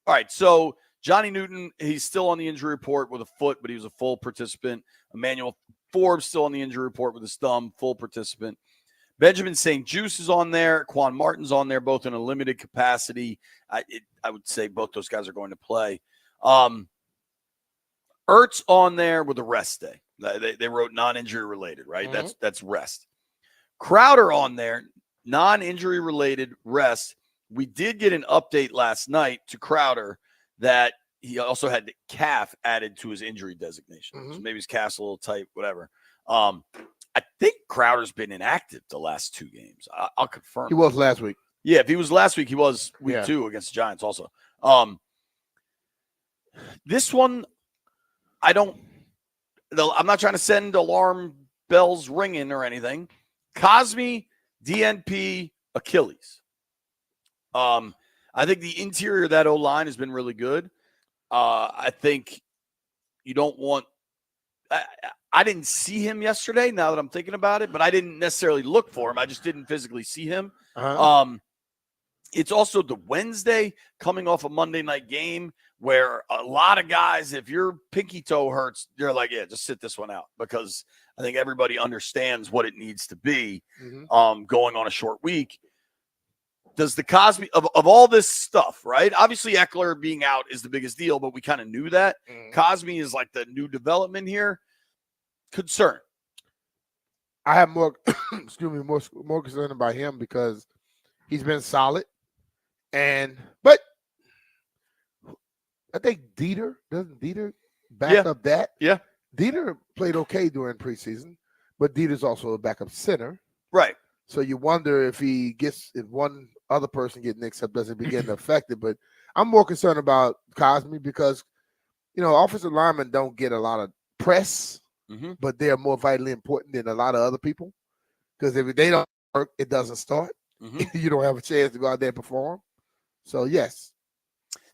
S3: right. So Johnny Newton, he's still on the injury report with a foot, but he was a full participant. Emmanuel Forbes still on the injury report with his thumb, full participant. Benjamin St. Juste is on there. Quan Martin's on there, both in a limited capacity. I would say both those guys are going to play. Ertz on there with a rest day. They wrote non-injury related, right? Mm-hmm. That's rest. Crowder on there, non-injury related rest. we did get an update last night to Crowder that he also had the calf added to his injury designation. So maybe his calf's a little tight, whatever. I think Crowder's been inactive the last 2 games. I'll confirm.
S2: He was last week.
S3: Yeah, if he was last week, he was week 2 against the Giants also. This one, I'm not trying to send alarm bells ringing or anything. Cosme, DNP, Achilles. I think the interior of that O-line has been really good. I think you don't want I didn't see him yesterday, now that I'm thinking about it, but I didn't necessarily look for him. I just didn't physically see him. It's also the Wednesday coming off a Monday night game where a lot of guys, if your pinky toe hurts, they're like, yeah, just sit this one out, because I think everybody understands what it needs to be going on a short week. Does the Cosme of all this stuff, right? Obviously, Eckler being out is the biggest deal, but we kind of knew that. Cosme is like the new development here. Concern.
S2: I have more, more concern about him because he's been solid, but I think doesn't Dieter back up that?
S3: Yeah,
S2: Dieter played okay during preseason, but Dieter's also a backup center,
S3: right?
S2: So you wonder if one other person gets mixed up, does it begin to affect it? But I'm more concerned about Cosme because, offensive linemen don't get a lot of press, but they're more vitally important than a lot of other people. Because if they don't work, it doesn't start. You don't have a chance to go out there and perform. So, yes.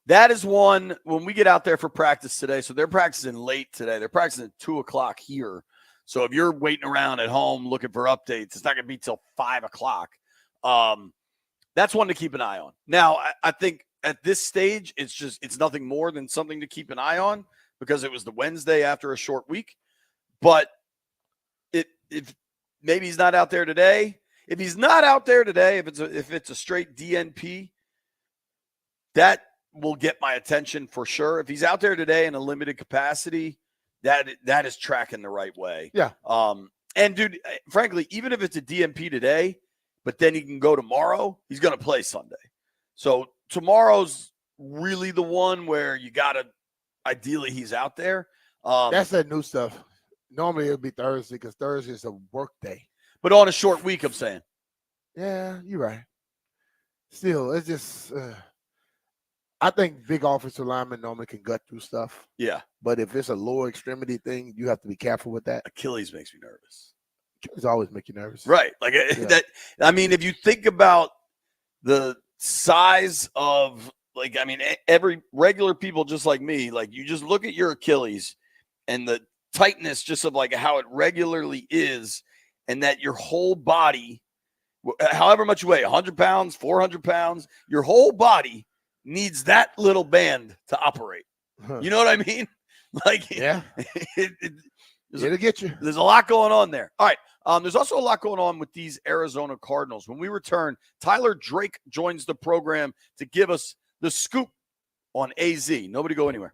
S3: That is one when we get out there for practice today. So they're practicing late today. They're practicing at 2:00 here. So if you're waiting around at home looking for updates, it's not going to be till 5:00. That's one to keep an eye on. Now, I think at this stage, it's nothing more than something to keep an eye on because it was the Wednesday after a short week. But if maybe he's not out there today, if he's not out there today, if it's a straight DNP, that will get my attention for sure. If he's out there today in a limited capacity, that is tracking the right way.
S2: Yeah.
S3: And dude, frankly, even if it's a DNP today, but then he can go tomorrow, he's going to play Sunday. So tomorrow's really the one where you got to, ideally he's out there.
S2: That's that new stuff. Normally it'll be Thursday because Thursday is a work day.
S3: But on a short week, I'm saying.
S2: Yeah, you're right. Still, it's just I think big offensive linemen normally can gut through stuff.
S3: Yeah.
S2: But if it's a lower extremity thing, you have to be careful with that.
S3: Achilles makes me nervous.
S2: Achilles always make you nervous.
S3: Right. Like that. I mean, if you think about the size of, like, I mean, every regular people just like me, like you just look at your Achilles and the tightness just of like how it regularly is, and that your whole body, however much you weigh, 100 pounds, 400 pounds, your whole body needs that little band to operate. You know what I mean? Like,
S2: yeah, it'll get you.
S3: There's a lot going on there. All right. There's also a lot going on with these Arizona Cardinals. When we return, Tyler Drake joins the program to give us the scoop on AZ. Nobody go anywhere.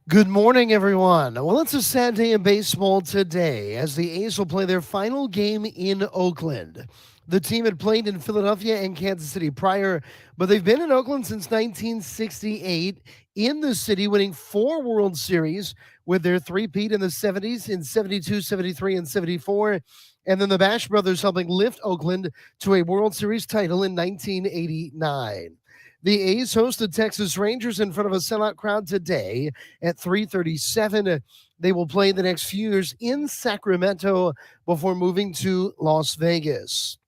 S1: Good morning, everyone. Well, it's a sad day in baseball today as the A's will play their final game in Oakland. The team had played in Philadelphia and Kansas City prior, but they've been in Oakland since 1968 in the city, winning 4 World Series with their three-peat in the 70s in 72, 73, and 74. And then the Bash Brothers helping lift Oakland to a World Series title in 1989. The A's host the Texas Rangers in front of a sellout crowd today at 3:37. They will play the next few years in Sacramento before moving to Las Vegas.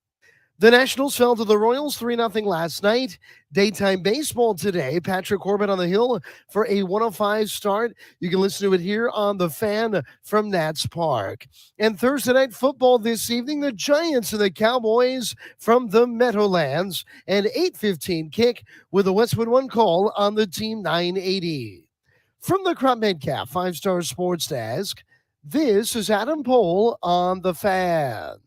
S1: The Nationals fell to the Royals 3-0 last night. Daytime baseball today. Patrick Corbin on the hill for a 105 start. You can listen to it here on The Fan from Nats Park. And Thursday night football this evening, the Giants and the Cowboys from the Meadowlands. An 8:15 kick with a Westwood One call on the Team 980. From the Crop Metcalf 5-Star Sports Desk, this is Adam Pohl on The Fan.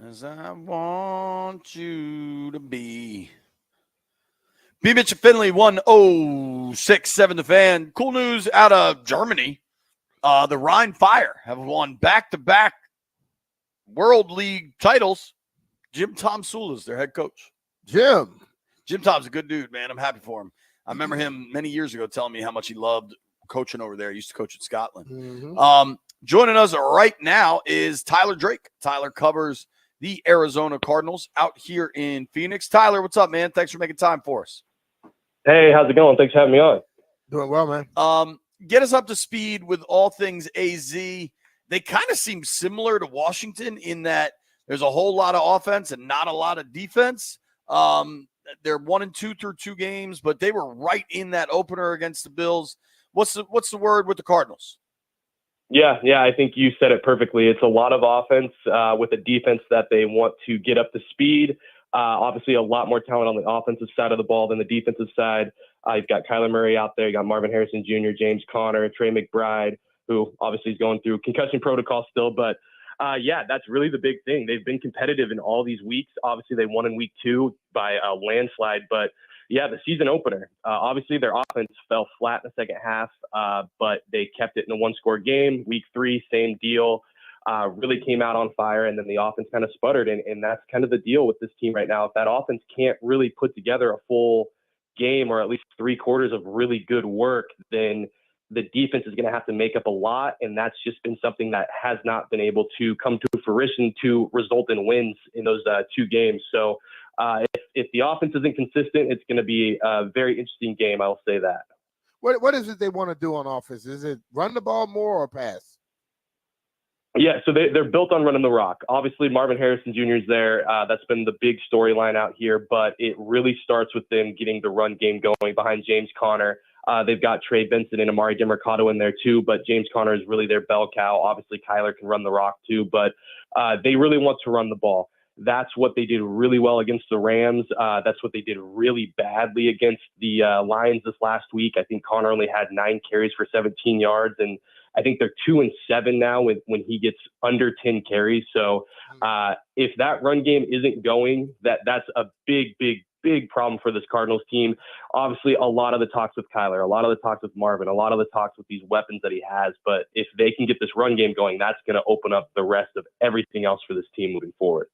S3: As I want you to be. BMitch and Finlay 1067 The Fan. Cool news out of Germany. The Rhine Fire have won back-to-back World League titles. Jim Tom Sula is their head coach.
S2: Jim
S3: Tom's a good dude, man. I'm happy for him. I remember him many years ago telling me how much he loved coaching over there. He used to coach at Scotland.
S2: Mm-hmm.
S3: Joining us right now is Tyler Drake. Tyler covers the Arizona Cardinals out here in Phoenix. Tyler, what's up, man? Thanks for making time for us.
S5: Hey, how's it going? Thanks for having me on.
S2: Doing well, man.
S3: Get us up to speed with all things AZ. They kind of seem similar to Washington in that there's a whole lot of offense and not a lot of defense. They're 1-2 through 2 games, but they were right in that opener against the Bills. What's the word with the Cardinals?
S5: Yeah, I think you said it perfectly. It's a lot of offense with a defense that they want to get up to speed. Obviously, a lot more talent on the offensive side of the ball than the defensive side. You've got Kyler Murray out there. You got Marvin Harrison Jr., James Conner, Trey McBride, who obviously is going through concussion protocol still. But, that's really the big thing. They've been competitive in all these weeks. Obviously, they won in week 2 by a landslide. But, the season opener, obviously their offense fell flat in the second half, but they kept it in a 1-score game. Week 3, same deal. Really came out on fire, and then the offense kind of sputtered, and that's kind of the deal with this team right now. If that offense can't really put together a full game or at least 3 quarters of really good work, then the defense is going to have to make up a lot, and that's just been something that has not been able to come to fruition to result in wins in those 2 games. So if the offense isn't consistent, it's going to be a very interesting game, I'll say that.
S2: What is it they want to do on offense? Is it run the ball more or pass?
S5: Yeah, so they're built on running the rock. Obviously, Marvin Harrison Jr. is there. That's been the big storyline out here, but it really starts with them getting the run game going behind James Conner. They've got Trey Benson and Amari DeMercado in there too, but James Conner is really their bell cow. Obviously, Kyler can run the rock too, but they really want to run the ball. That's what they did really well against the Rams. That's what they did really badly against the Lions this last week. I think Conner only had 9 carries for 17 yards, and I think they're 2-7 now when he gets under 10 carries. So if that run game isn't going, that's a big problem for this Cardinals team. Obviously, a lot of the talks with Kyler, a lot of the talks with Marvin, a lot of the talks with these weapons that he has. But if they can get this run game going, that's going to open up the rest of everything else for this team moving forward.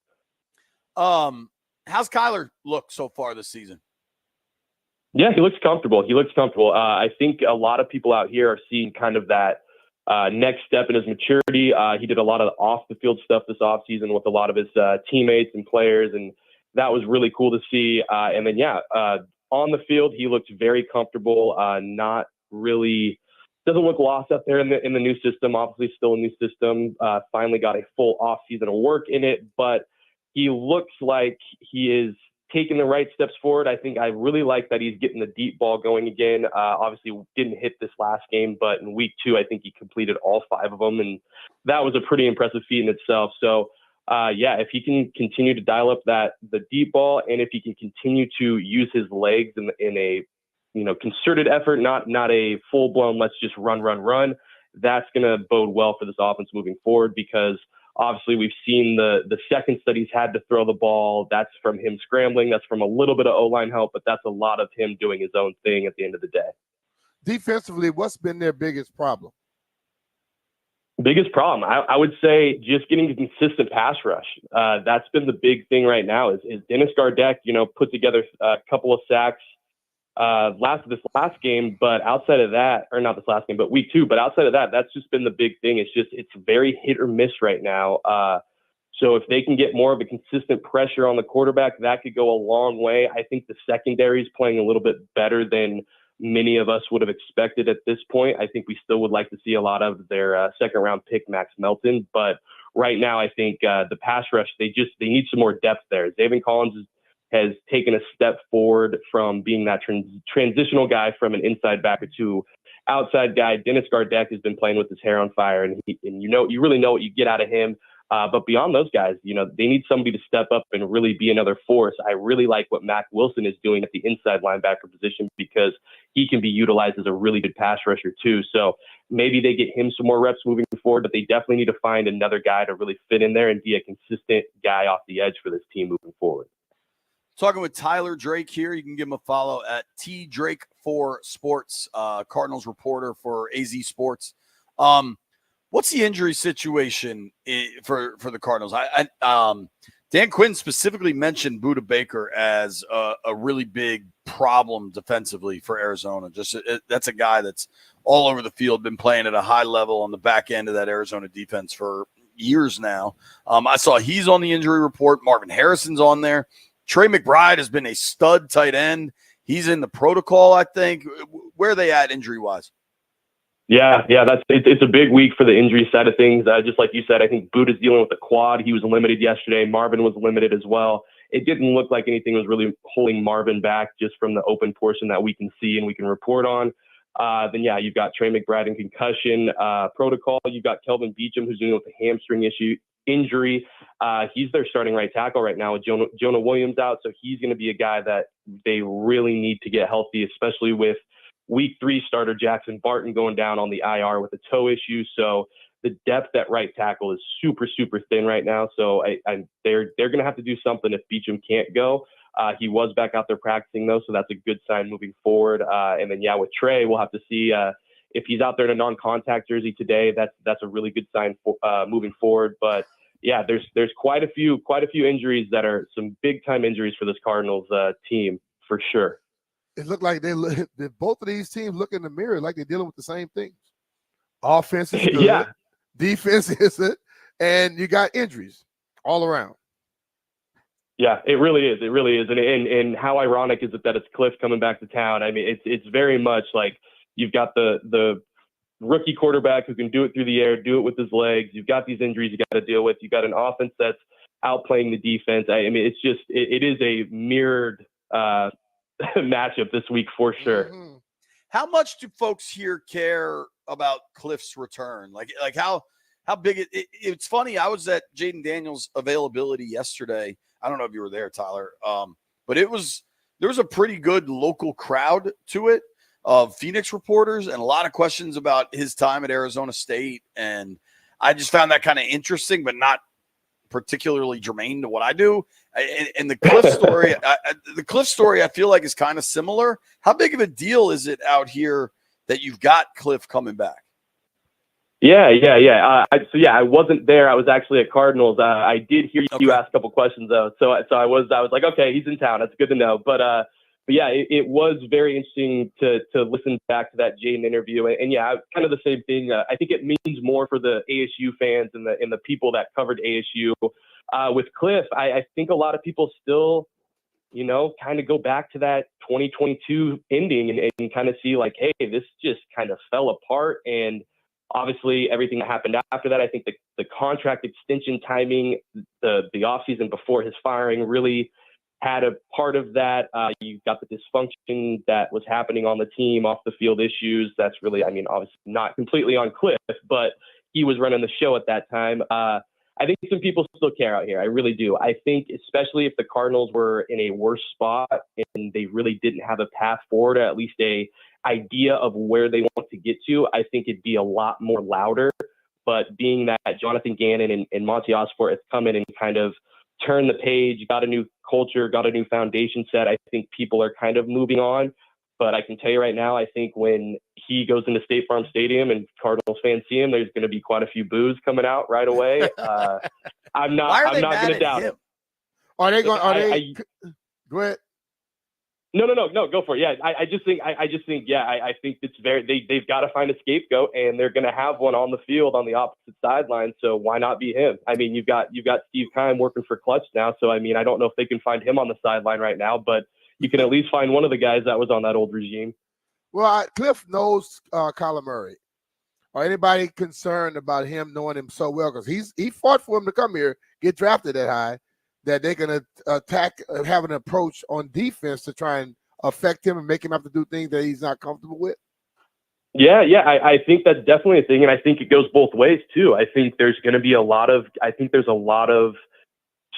S3: How's Kyler look so far this season?
S5: Yeah, he looks comfortable. I think a lot of people out here are seeing kind of that next step in his maturity. He did a lot of off-the-field stuff this offseason with a lot of his teammates and players, and that was really cool to see. And then, on the field, he looked very comfortable, not really – doesn't look lost out there in the new system. Obviously, still a new system. Finally got a full off-season of work in it, but he looks like he is taking the right steps forward. I think I really like that he's getting the deep ball going again. Obviously didn't hit this last game, but in week 2, I think he completed all 5 of them. And that was a pretty impressive feat in itself. So if he can continue to dial up the deep ball, and if he can continue to use his legs in a concerted effort, not a full blown let's just run, that's going to bode well for this offense moving forward, because obviously we've seen the seconds that he's had to throw the ball. That's from him scrambling. That's from a little bit of O-line help, but that's a lot of him doing his own thing at the end of the day.
S2: Defensively, what's been their biggest problem?
S5: Biggest problem, I would say, just getting a consistent pass rush. That's been the big thing right now. Is Dennis Gardeck, put together a couple of sacks this last game, but outside of that, or not this last game, but week 2. But outside of that, that's just been the big thing. It's very hit or miss right now. So if they can get more of a consistent pressure on the quarterback, that could go a long way. I think the secondary is playing a little bit better than many of us would have expected at this point. I think we still would like to see a lot of their second-round pick, Max Melton. But right now, I think the pass rush, they need some more depth there. Zaven Collins has taken a step forward from being that transitional guy from an inside backer to outside guy. Dennis Gardeck has been playing with his hair on fire, and you really know what you get out of him. But beyond those guys, they need somebody to step up and really be another force. I really like what Mac Wilson is doing at the inside linebacker position, because he can be utilized as a really good pass rusher too. So maybe they get him some more reps moving forward, but they definitely need to find another guy to really fit in there and be a consistent guy off the edge for this team moving forward.
S3: Talking with Tyler Drake here. You can give him a follow at TDrake4Sports, Cardinals reporter for AZ Sports. What's the injury situation for the Cardinals? Dan Quinn specifically mentioned Budda Baker as a really big problem defensively for Arizona. That's a guy that's all over the field, been playing at a high level on the back end of that Arizona defense for years now. I saw he's on the injury report. Marvin Harrison's on there. Trey McBride has been a stud tight end. He's in the protocol, I think. Where are they at injury-wise?
S5: Yeah, it's a big week for the injury side of things. Just like you said, I think Budda's dealing with the quad. He was limited yesterday. Marvin was limited as well. It didn't look like anything was really holding Marvin back, just from the open portion that we can see and we can report on. You've got Trey McBride in concussion protocol. You've got Kelvin Beachum, who's dealing with a hamstring injury. He's their starting right tackle right now with Jonah Williams out. So he's going to be a guy that they really need to get healthy, especially with week 3 starter Jackson Barton going down on the IR with a toe issue. So the depth at right tackle is super, super thin right now. So they're going to have to do something if Beachum can't go. He was back out there practicing though, so that's a good sign moving forward. With Trey, we'll have to see if he's out there in a non-contact jersey today. That's a really good sign for moving forward. But yeah, there's quite a few injuries that are some big time injuries for this Cardinals team for sure.
S2: It looked like both of these teams look in the mirror like they're dealing with the same things. Offense is good,
S5: yeah.
S2: Defense isn't, and you got injuries all around.
S5: Yeah, it really is. It really is. And how ironic is it that it's Cliff coming back to town? I mean, it's very much like you've got the rookie quarterback who can do it through the air, do it with his legs. You've got these injuries you got to deal with. You've got an offense that's outplaying the defense. I mean, it's just it is a mirrored matchup this week for sure.
S2: Mm-hmm.
S3: How much do folks here care about Cliff's return? Like how big it's funny. I was at Jayden Daniels' availability yesterday. I don't know if you were there, Tyler. But there was a pretty good local crowd to it of Phoenix reporters and a lot of questions about his time at Arizona State. And I just found that kind of interesting, but not particularly germane to what I do. And the Cliff story, I feel like is kind of similar. How big of a deal is it out here that you've got Cliff coming back?
S5: Yeah. I wasn't there. I was actually at Cardinals. I did hear you ask a couple questions though. So I was like, okay, he's in town. That's good to know. But yeah, it was very interesting to listen back to that Jayden interview. And yeah, kind of the same thing. I think it means more for the ASU fans and the people that covered ASU. With Cliff, I think a lot of people still, kind of go back to that 2022 ending and kind of see like, hey, this just kind of fell apart. And obviously everything that happened after that, I think the contract extension timing, the offseason before his firing really had a part of that. You got the dysfunction that was happening on the team, off the field issues. That's really, I mean, obviously not completely on Cliff, but he was running the show at that time. I think some people still care out here. I really do. I think especially if the Cardinals were in a worse spot and they really didn't have a path forward, or at least a idea of where they want to get to, I think it'd be a lot more louder. But being that Jonathan Gannon and Monty Osborne has come in and kind of turned the page, got a new culture, got a new foundation set, I think people are kind of moving on. But I can tell you right now, I think when he goes into State Farm Stadium and Cardinals fans see him, there's going to be quite a few boos coming out right away. I'm not going to doubt it.
S2: Are they going? Go ahead.
S5: No, go for it. Yeah, I just think it's they've got to find a scapegoat, and they're going to have one on the field on the opposite sideline. So why not be him? I mean, you've got Steve Keim working for Clutch now. So I mean, I don't know if they can find him on the sideline right now, but you can at least find one of the guys that was on that old regime.
S2: Well, Cliff knows Kyler Murray. Or anybody concerned about him knowing him so well, because he fought for him to come here, get drafted that high, that they're going to attack, have an approach on defense to try and affect him and make him have to do things that he's not comfortable with?
S5: Yeah, I think that's definitely a thing, and I think it goes both ways too. I think there's going to be a lot of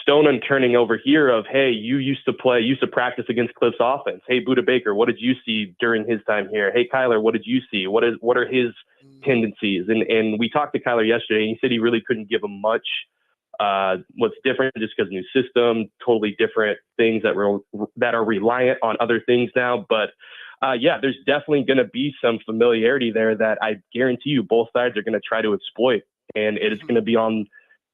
S5: stone unturning over here of, hey, you used to practice against Cliff's offense. Hey, Budda Baker, what did you see during his time here? Hey, Kyler, what did you see? What are his tendencies? And we talked to Kyler yesterday, and he said he really couldn't give him much. What's different just because new system, totally different things that are reliant on other things now. But yeah, there's definitely going to be some familiarity there that I guarantee you both sides are going to try to exploit, and it's going to be on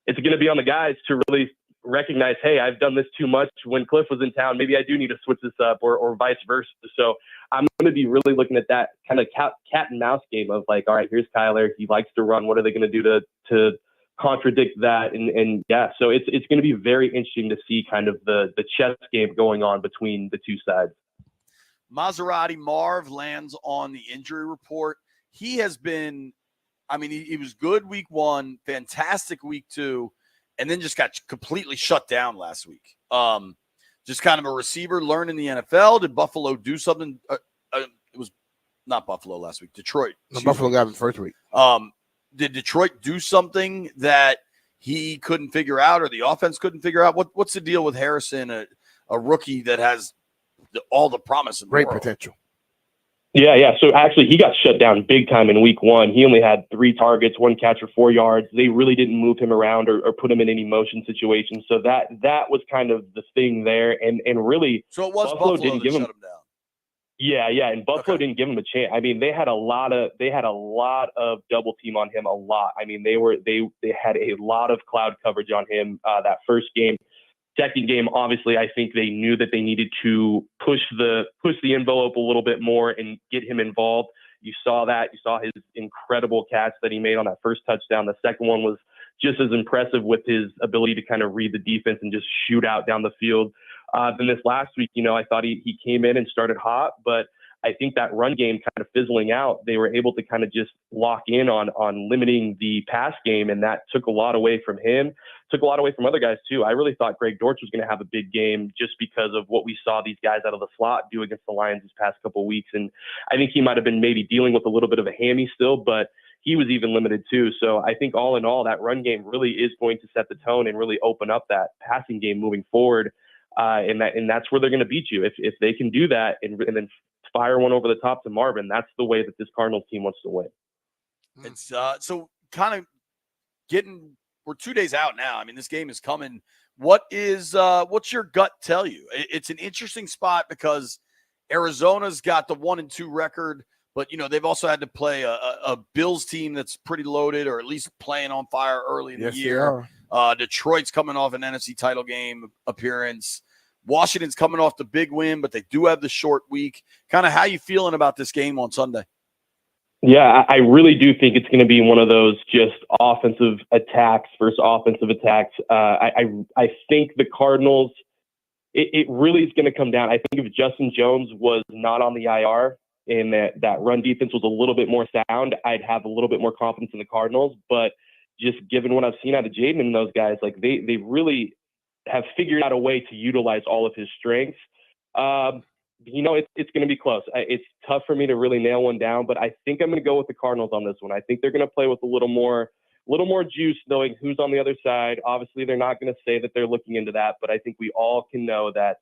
S5: the guys to really recognize, hey, I've done this too much when Cliff was in town. Maybe I do need to switch this up, or vice versa. So I'm going to be really looking at that kind of cat and mouse game of like, all right, here's Kyler. He likes to run. What are they going to do to contradict that? And yeah, so it's going to be very interesting to see kind of the chess game going on between the two sides.
S3: Maserati Marv lands on the injury report. He has been, I mean, he was good week 1, fantastic week 2, and then just got completely shut down last week. Just kind of a receiver learning the NFL. Did Buffalo do something? It was not Buffalo last week. Detroit.
S2: No, Buffalo got him first week.
S3: Did Detroit do something that he couldn't figure out, or the offense couldn't figure out? What's the deal with Harrison, a rookie that has all the promise in the
S2: great
S3: world?
S2: potential?
S5: Yeah. So actually, he got shut down big time in week 1. He only had 3 targets, 1 catch for 4 yards. They really didn't move him around or put him in any motion situations. So that was kind of the thing there. And really,
S3: so it was Buffalo
S5: didn't give him
S3: shut him down.
S5: Yeah, and Buffalo didn't give him a chance. I mean, they had a lot of double team on him a lot. I mean, they had a lot of cloud coverage on him that first game. Second game, obviously, I think they knew that they needed to push the envelope a little bit more and get him involved. You saw that. You saw his incredible catch that he made on that first touchdown. The second one was just as impressive with his ability to kind of read the defense and just shoot out down the field. Then this last week, I thought he came in and started hot, but I think that run game kind of fizzling out, they were able to kind of just lock in on limiting the pass game, and that took a lot away from him, took a lot away from other guys too. I really thought Greg Dortch was going to have a big game just because of what we saw these guys out of the slot do against the Lions this past couple of weeks, and I think he might have been maybe dealing with a little bit of a hammy still, but he was even limited too. So I think all in all, that run game really is going to set the tone and really open up that passing game moving forward. And that's where they're going to beat you. If they can do that and then fire one over the top to Marvin, that's the way that this Cardinals team wants to win.
S3: It's so kind of we're 2 days out now. I mean, this game is coming. What's your gut tell you? It's an interesting spot because Arizona's got the 1-2 record, but they've also had to play a Bills team that's pretty loaded, or at least playing on fire early in the year. Detroit's coming off an NFC title game appearance. Washington's coming off the big win, but they do have the short week. Kind of how you feeling about this game on Sunday?
S5: Yeah, I really do think it's going to be one of those just offensive attacks versus offensive attacks. I think the Cardinals, it really is going to come down. I think if Justin Jones was not on the IR and that run defense was a little bit more sound, I'd have a little bit more confidence in the Cardinals. But just given what I've seen out of Jayden and those guys, like they really have figured out a way to utilize all of his strengths. It's going to be close. It's tough for me to really nail one down, but I think I'm going to go with the Cardinals on this one. I think they're going to play with a little more juice, knowing who's on the other side. Obviously, they're not going to say that they're looking into that, but I think we all can know that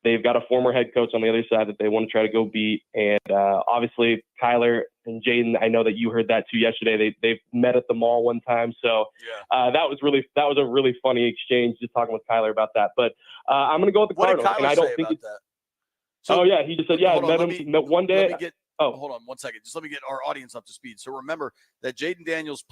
S5: they've got a former head coach on the other side that they want to try to go beat. And obviously, Kyler and Jayden, I know that you heard that too yesterday. They've met at the mall one time, so that was a really funny exchange, just talking with Kyler about that. But I'm going to go with the Cardinals.
S3: What did Kyler
S5: and I don't
S3: say
S5: think
S3: about
S5: it's
S3: that?
S5: So, he just said, I met him one day.
S3: Hold on 1 second. Just let me get our audience up to speed. So remember that Jayden Daniels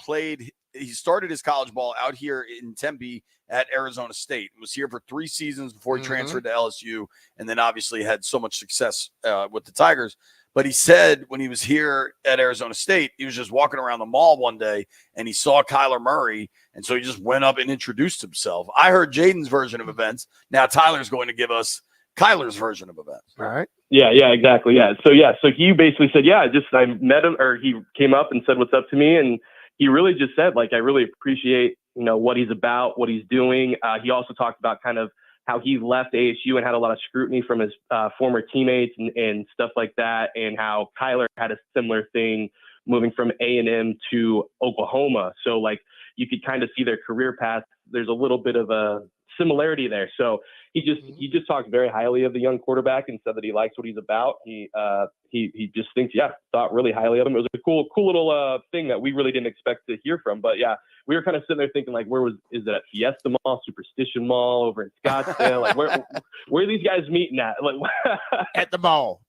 S3: he started his college ball out here in Tempe at Arizona State. Was here for 3 seasons before he transferred to LSU, and then obviously had so much success with the Tigers. But he said when he was here at Arizona State, he was just walking around the mall one day and he saw Kyler Murray. And so he just went up and introduced himself. I heard Jayden's version of events. Now Tyler's going to give us Kyler's version of events.
S2: All right.
S5: Yeah, exactly. Yeah. So he basically said, I met him, or he came up and said, what's up to me. And he really just said, like, I really appreciate, what he's about, what he's doing. He also talked about kind of how he left ASU and had a lot of scrutiny from his former teammates and stuff like that. And how Kyler had a similar thing moving from A&M to Oklahoma. So like you could kind of see their career path. There's a little bit of a similarity there. So he just talked very highly of the young quarterback and said that he likes what he's about. He just thinks, thought really highly of him. It was a cool little thing that we really didn't expect to hear from. But we were kind of sitting there thinking, like, is it at Fiesta Mall, Superstition Mall over in Scottsdale? Like, where are these guys meeting at? Like,
S2: at the mall.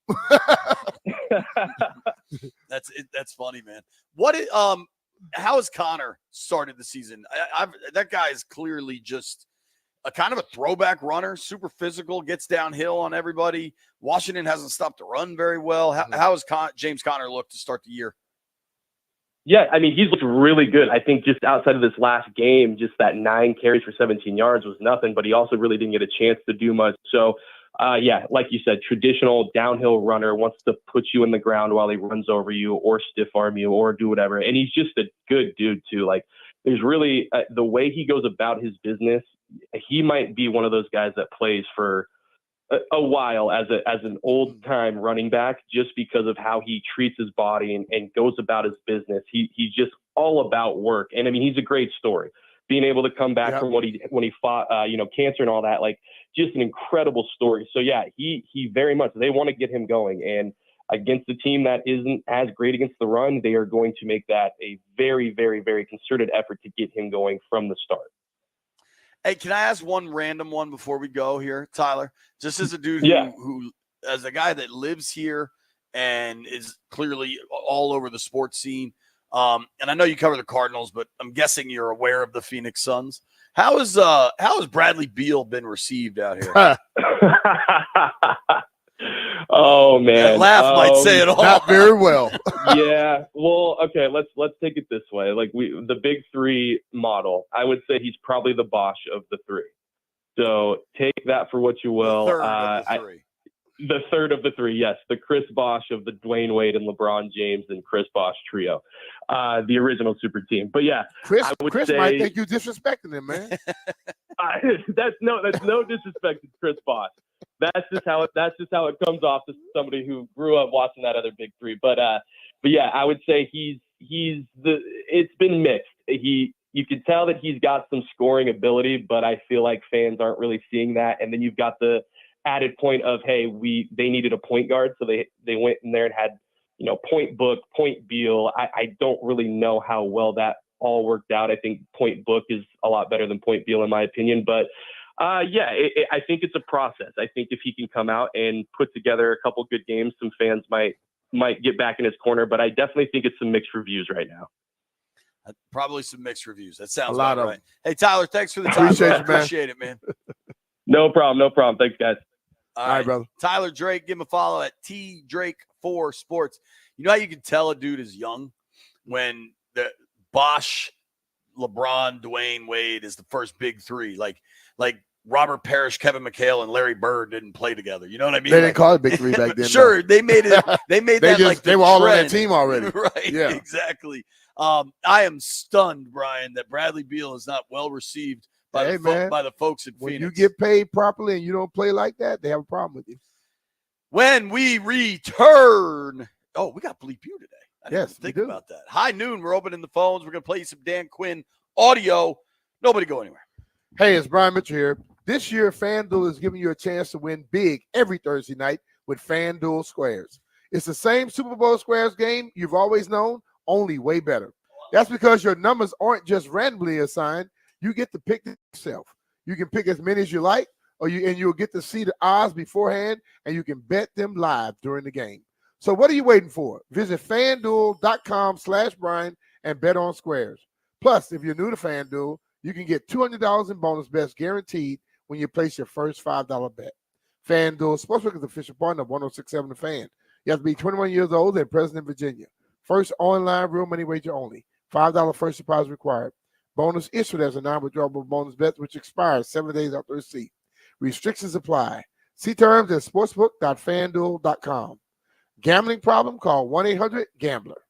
S3: That's funny, man. How has Connor started the season? That guy is clearly just a kind of a throwback runner, super physical, gets downhill on everybody. Washington hasn't stopped to run very well. How has James Conner looked to start the year?
S5: Yeah, I mean, he's looked really good. I think just outside of this last game, just that 9 carries for 17 yards was nothing, but he also really didn't get a chance to do much. So, like you said, traditional downhill runner, wants to put you in the ground while he runs over you or stiff arm you or do whatever. And he's just a good dude too. Like, there's really the way he goes about his business. He might be one of those guys that plays for a while as an old time running back, just because of how he treats his body and goes about his business. He's just all about work. And I mean, he's a great story, being able to come back from when he fought, cancer and all that, like just an incredible story. So he very much, they want to get him going, and against a team that isn't as great against the run, they are going to make that a very, very, very concerted effort to get him going from the start.
S3: Hey, can I ask one random one before we go here, Tyler? Just as a dude who, as a guy that lives here and is clearly all over the sports scene, and I know you cover the Cardinals, but I'm guessing you're aware of the Phoenix Suns. How has Bradley Beal been received out here?
S5: Oh man,
S3: that laugh might say it all.
S2: Not very well.
S5: Yeah. Well, okay. Let's take it this way. Like the big 3 model, I would say he's probably the Bosch of the 3. So take that for what you will.
S3: The third of the 3.
S5: The third of the 3, yes. The Chris Bosh of the Dwayne Wade and LeBron James and Chris Bosh trio, the original super team. But
S2: Chris might think you disrespecting him, man.
S5: That's no disrespect to Chris Bosh. That's just how it comes off to somebody who grew up watching that other big 3. But I would say it's been mixed. You can tell that he's got some scoring ability, but I feel like fans aren't really seeing that. And then you've got the added point of, hey, they needed a point guard, so they went in there and had, Point Book, Point Beal. I don't really know how well that all worked out. I think Point Book is a lot better than Point Beal in my opinion, but I think it's a process. I think if he can come out and put together a couple good games, some fans might get back in his corner, but I definitely think it's some mixed reviews right now.
S3: Probably some mixed reviews. That sounds
S2: a lot
S3: right. Hey, Tyler, thanks for the time. Appreciate it, man.
S5: No problem. Thanks, guys.
S3: All right, brother. Tyler Drake, give him a follow at TDrake4Sports. You know how you can tell a dude is young? When the Bosh, LeBron, Dwayne Wade is the first big 3. Like Robert Parrish, Kevin McHale, and Larry Bird didn't play together. You know what I mean?
S2: They didn't call it big 3 back then.
S3: Sure, they made it. They made that
S2: they were all on that team already.
S3: Right,
S2: yeah.
S3: Exactly. I am stunned, Brian, that Bradley Beal is not well received
S2: Hey, man.
S3: by the folks in
S2: When
S3: Phoenix.
S2: you get paid properly and you don't play like that, they have a problem with you.
S3: When we return, we got Bleep You today. I didn't
S2: Yes,
S3: even
S2: we
S3: think
S2: do.
S3: about that. High noon, we're opening the phones. We're going to play you some Dan Quinn audio. Nobody go anywhere.
S2: Hey, it's BMitch here. This year, FanDuel is giving you a chance to win big every Thursday night with FanDuel Squares. It's the same Super Bowl Squares game you've always known, only way better. That's because your numbers aren't just randomly assigned. You get to pick them yourself. You can pick as many as you like, and you'll get to see the odds beforehand, and you can bet them live during the game. So what are you waiting for? Visit FanDuel.com/Brian and bet on Squares. Plus, if you're new to FanDuel, you can get $200 in bonus bets guaranteed when you place your first $5 bet. FanDuel Sportsbook is the official partner of 106.7 The Fan. You have to be 21 years old and present in Virginia. First online real money wager only. $5 first deposit required. Bonus issued as a non-withdrawable bonus bet, which expires 7 days after receipt. Restrictions apply. See terms at sportsbook.fanduel.com. Gambling problem? Call 1-800-GAMBLER.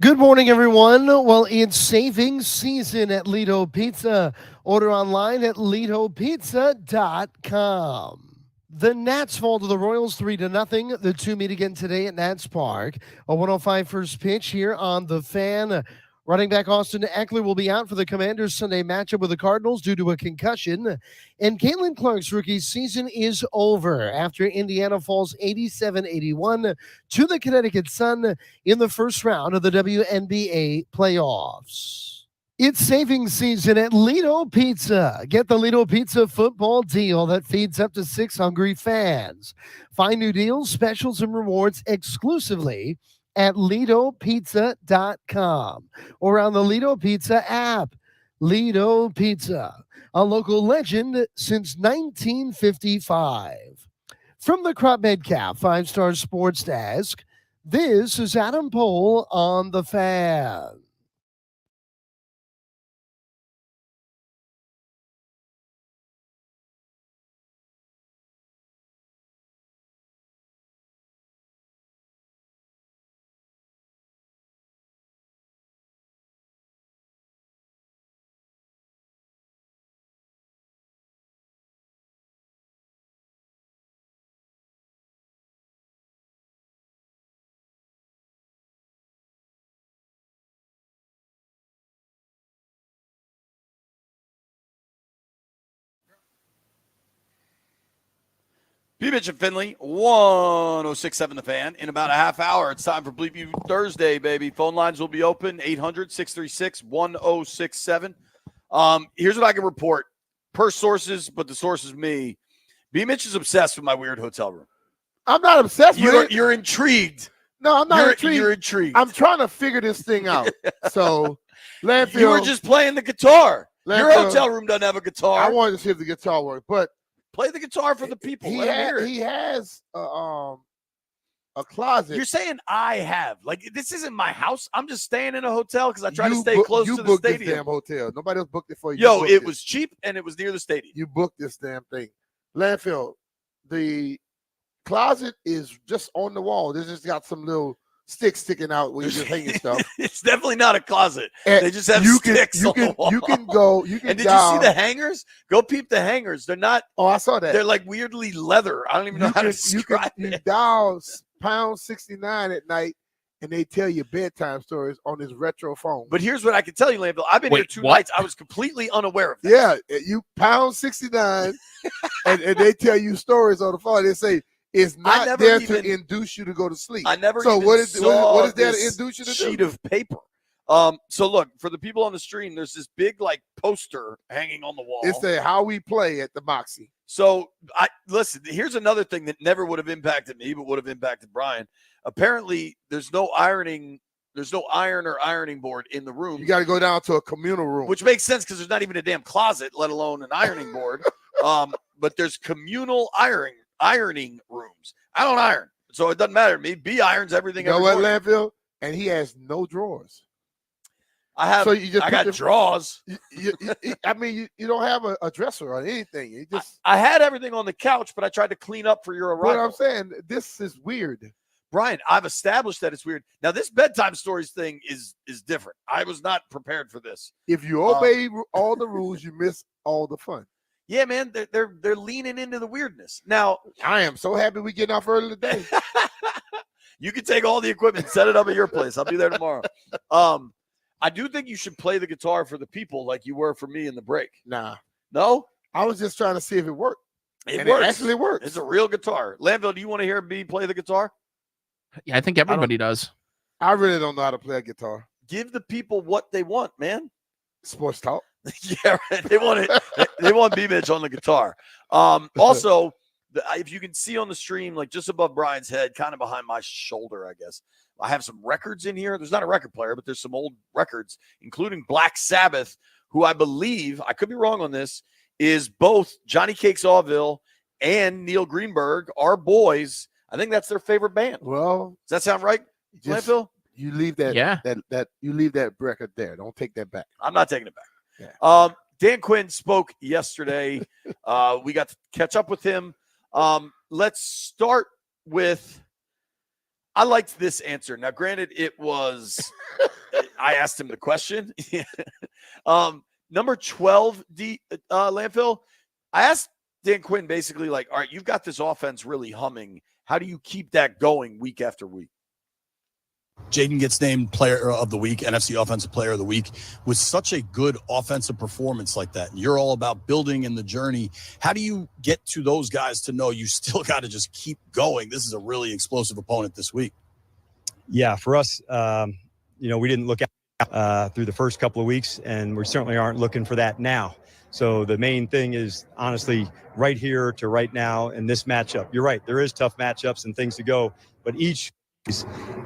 S1: Good morning, everyone. Well, it's savings season at Lido Pizza. Order online at lidopizza.com. The Nats fall to the Royals 3-0. The two meet again today at Nats Park. A 105 first pitch here on the Fan. Running back Austin Eckler will be out for the Commanders' Sunday matchup with the Cardinals due to a concussion. And Caitlin Clark's rookie season is over after Indiana falls 87-81 to the Connecticut Sun in the first round of the WNBA playoffs. It's savings season at Lido Pizza. Get the Lido Pizza football deal that feeds up to 6 hungry fans. Find new deals, specials, and rewards exclusively at lidopizza.com or on the Lido Pizza app. Lido Pizza, a local legend since 1955. From the Crop Medcalf 5-Star Sports Desk, this is Adam Pohl on the Fan.
S3: BMitch and Finlay, 106.7 The Fan. In about a half hour, it's time for Bleep You Thursday, baby. Phone lines will be open, 800-636-1067. Here's what I can report. Per sources, but the source is me. BMitch is obsessed with my weird hotel room.
S2: I'm not obsessed with it.
S3: You're intrigued.
S2: No, I'm not intrigued.
S3: You're intrigued.
S2: I'm trying to figure this thing out. So, Landfill.
S3: You were just playing the guitar. Your
S2: Landfill,
S3: hotel room doesn't have a guitar.
S2: I wanted to see if the guitar worked, but
S3: play the guitar for the people. Let them hear it.
S2: He has a closet.
S3: You're saying I have. Like, this isn't my house. I'm just staying in a hotel because I try to stay close to the
S2: booked
S3: stadium.
S2: This damn hotel. Nobody else booked it for you.
S3: Yo, it was cheap and it was near the stadium.
S2: You booked this damn thing. Landfill, the closet is just on the wall. This just got some little sticks sticking out where you're just hanging stuff.
S3: It's definitely not a closet.
S2: And
S3: they just have sticks on the wall.
S2: You can go. You can.
S3: And did you see the hangers? Go peep the hangers. They're not.
S2: Oh, I saw that.
S3: They're like weirdly leather. I don't even know how to describe it.
S2: You dial pound 69 at night, and they tell you bedtime stories on this retro phone.
S3: But here's what I can tell you, Landfill. I've been here 2 nights. I was completely unaware of that.
S2: Yeah, you pound 69, and they tell you stories on the phone. They say it's not there to induce you to go to sleep.
S3: I never.
S2: So
S3: even
S2: what is
S3: saw
S2: there to induce you to
S3: sheet
S2: do?
S3: of paper. So look, for the people on the stream, there's this big like poster hanging on the wall.
S2: It's the how we play at the Moxie.
S3: So listen, here's another thing that never would have impacted me, but would have impacted Brian. Apparently, there's no iron or ironing board in the room.
S2: You got to go down to a communal room.
S3: Which makes sense because there's not even a damn closet, let alone an ironing board. But there's communal ironing rooms. I don't iron, so it doesn't matter to me. B irons everything.
S2: You know what,
S3: morning.
S2: Landfill? And he has no drawers.
S3: I have.
S2: So I
S3: got drawers.
S2: I mean, you don't have a dresser or anything. You just.
S3: I had everything on the couch, but I tried to clean up for your arrival.
S2: What I'm saying, this is weird.
S3: Brian, I've established that it's weird. Now, this bedtime stories thing is different. I was not prepared for this.
S2: If you obey all the rules, you miss all the fun.
S3: Yeah, man, they're leaning into the weirdness. Now,
S2: I am so happy we getting off early today.
S3: You can take all the equipment, set it up at your place. I'll be there tomorrow. I do think you should play the guitar for the people like you were for me in the break.
S2: Nah.
S3: No?
S2: I was just trying to see if it worked.
S3: It works.
S2: It actually works.
S3: It's a real guitar. Landville, do you want to hear me play the guitar?
S4: Yeah, I think everybody does.
S2: I really don't know how to play a guitar.
S3: Give the people what they want, man.
S2: Sports talk.
S3: Yeah, right. They want it. They want BMitch on the guitar. Also, if you can see on the stream, like just above Brian's head, kind of behind my shoulder, I guess, I have some records in here. There's not a record player, but there's some old records, including Black Sabbath, who I believe, I could be wrong on this, is both Johnny Cakes Awville and Neil Greenberg, our boys. I think that's their favorite band.
S2: Well,
S3: does that sound right, Landfill?
S2: You leave that, that you leave that record there. Don't take that back.
S3: I'm not taking it back.
S2: Yeah.
S3: Dan Quinn spoke yesterday. We got to catch up with him. Let's start with I liked this answer. Now, granted, it was I asked him the question. Number 12, Landfill. I asked Dan Quinn basically like, all right, you've got this offense really humming. How do you keep that going week after week?
S6: Jayden gets named player of the week, NFC offensive player of the week, with such a good offensive performance like that. And you're all about building in the journey. How do you get to those guys to know you still got to just keep going? This is a really explosive opponent this week.
S7: Yeah, for us, we didn't look at through the first couple of weeks, and we certainly aren't looking for that now. So the main thing is honestly right here to right now in this matchup. You're right. There is tough matchups and things to go, but each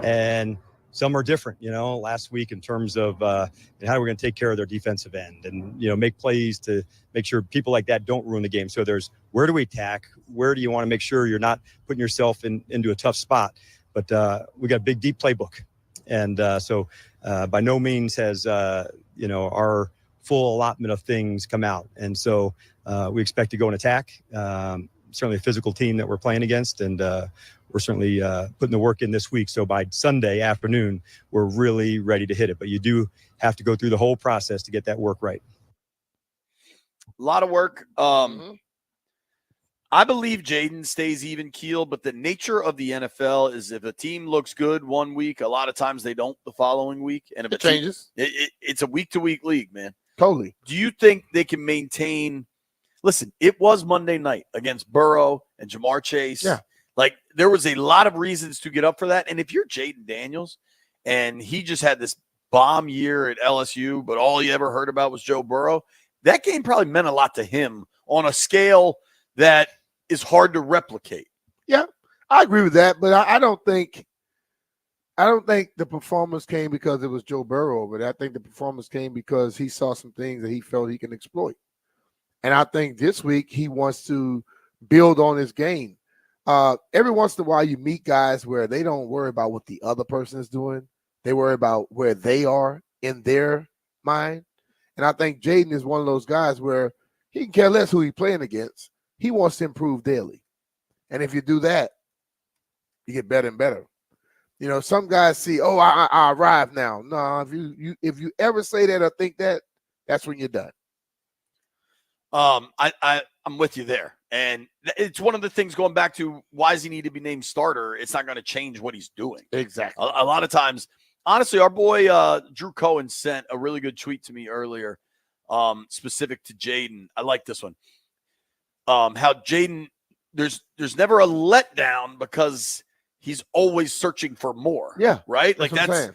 S7: and some are different, last week in terms of how we're going to take care of their defensive end and, make plays to make sure people like that don't ruin the game. So there's where do we attack? Where do you want to make sure you're not putting yourself into a tough spot? But we got a big, deep playbook. And so by no means has, our full allotment of things come out. And so we expect to go and attack. Certainly a physical team that we're playing against. And we're certainly putting the work in this week. So by Sunday afternoon, we're really ready to hit it. But you do have to go through the whole process to get that work right.
S3: A lot of work. I believe Jayden stays even keel, but the nature of the NFL is if a team looks good one week, a lot of times they don't the following week. And if
S2: It changes.
S3: It's a week-to-week league, man.
S2: Totally.
S3: Do you think they can maintain – listen, it was Monday night against Burrow and Jamar Chase.
S2: Yeah.
S3: Like, there was a lot of reasons to get up for that. And if you're Jayden Daniels and he just had this bomb year at LSU, but all he ever heard about was Joe Burrow, that game probably meant a lot to him on a scale that is hard to replicate.
S2: Yeah, I agree with that, but I don't think the performance came because it was Joe Burrow, but I think the performance came because he saw some things that he felt he can exploit. And I think this week he wants to build on his game. Every once in a while you meet guys where they don't worry about what the other person is doing. They worry about where they are in their mind. And I think Jayden is one of those guys where he can care less who he's playing against. He wants to improve daily. And if you do that, you get better and better. Some guys see, I arrived now. No, if you ever say that or think that, that's when you're done.
S3: I'm with you there. And it's one of the things going back to why does he need to be named starter? It's not going to change what he's doing.
S2: Exactly.
S3: A lot of times, honestly, our boy Drew Cohen sent a really good tweet to me earlier, specific to Jayden. I like this one. How Jayden, there's never a letdown because he's always searching for more.
S2: Yeah.
S3: Right?
S2: That's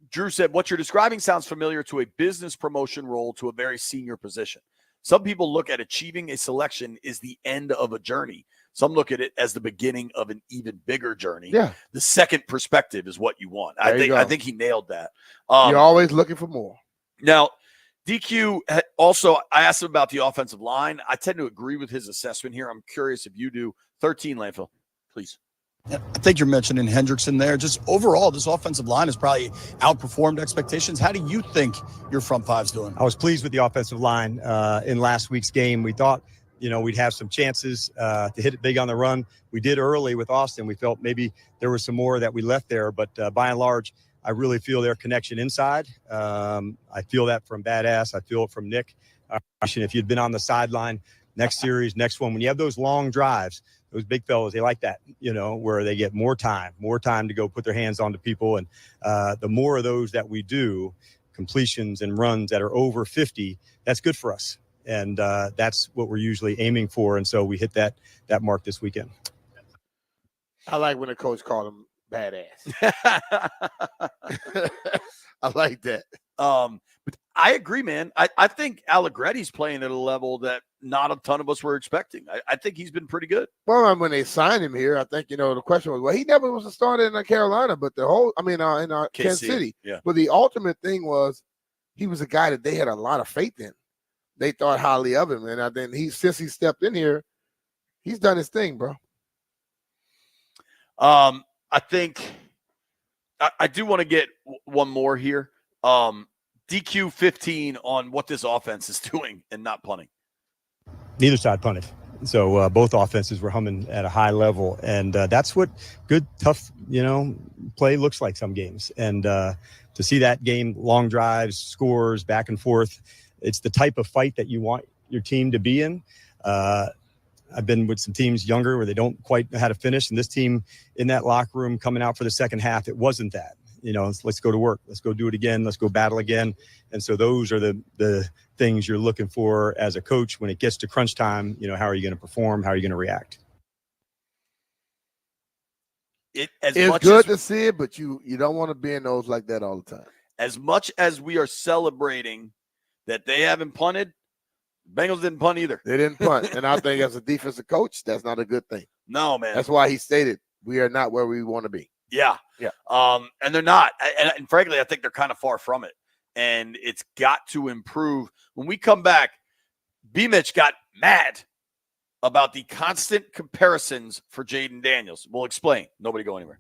S3: Drew said, what you're describing sounds familiar to a business promotion role to a very senior position. Some people look at achieving a selection as the end of a journey. Some look at it as the beginning of an even bigger journey.
S2: Yeah.
S3: The second perspective is what you want. I think he nailed that.
S2: You're always looking for more.
S3: Now, DQ also, I asked him about the offensive line. I tend to agree with his assessment here. I'm curious if you do. 13, Landfill, please.
S6: I think you're mentioning Hendrickson there. Just overall, this offensive line has probably outperformed expectations. How do you think your front five's doing?
S7: I was pleased with the offensive line in last week's game. We thought, we'd have some chances to hit it big on the run. We did early with Austin. We felt maybe there was some more that we left there, but by and large, I really feel their connection inside. I feel that from Badass. I feel it from Nick. If you'd been on the sideline, next series, next one, when you have those long drives, those big fellas, they like that, where they get more time to go put their hands onto people. And the more of those that we do, completions and runs that are over 50, that's good for us. And that's what we're usually aiming for. And so we hit that mark this weekend.
S2: I like when the coach called him Badass. I like that.
S3: But I agree, man. I think Allegretti's playing at a level that not a ton of us were expecting. I think he's been pretty good.
S2: Well, when they signed him here, I think, the question was, well, he never was a starter in Carolina, but in Kansas City.
S3: Yeah.
S2: But the ultimate thing was he was a guy that they had a lot of faith in. They thought highly of him. And then since he stepped in here, he's done his thing, bro.
S3: I think I do want to get one more here. DQ 15 on what this offense is doing and not punting.
S7: Neither side punted. So both offenses were humming at a high level, and that's what good, tough, play looks like some games. And to see that game, long drives, scores, back and forth, it's the type of fight that you want your team to be in. I've been with some teams younger where they don't quite know how to finish, and this team in that locker room coming out for the second half, it wasn't that. Let's go to work. Let's go do it again. Let's go battle again. And so those are the things you're looking for as a coach when it gets to crunch time. How are you going to perform? How are you going to react?
S2: It's good to see it, but you don't want to be in those like that all the time.
S3: As much as we are celebrating that they haven't punted, Bengals didn't punt either.
S2: They didn't punt. And I think as a defensive coach, that's not a good thing.
S3: No, man.
S2: That's why he stated we are not where we want to be.
S3: Yeah. And they're not. And frankly, I think they're kind of far from it. And it's got to improve. When we come back, BMitch got mad about the constant comparisons for Jayden Daniels. We'll explain. Nobody go anywhere.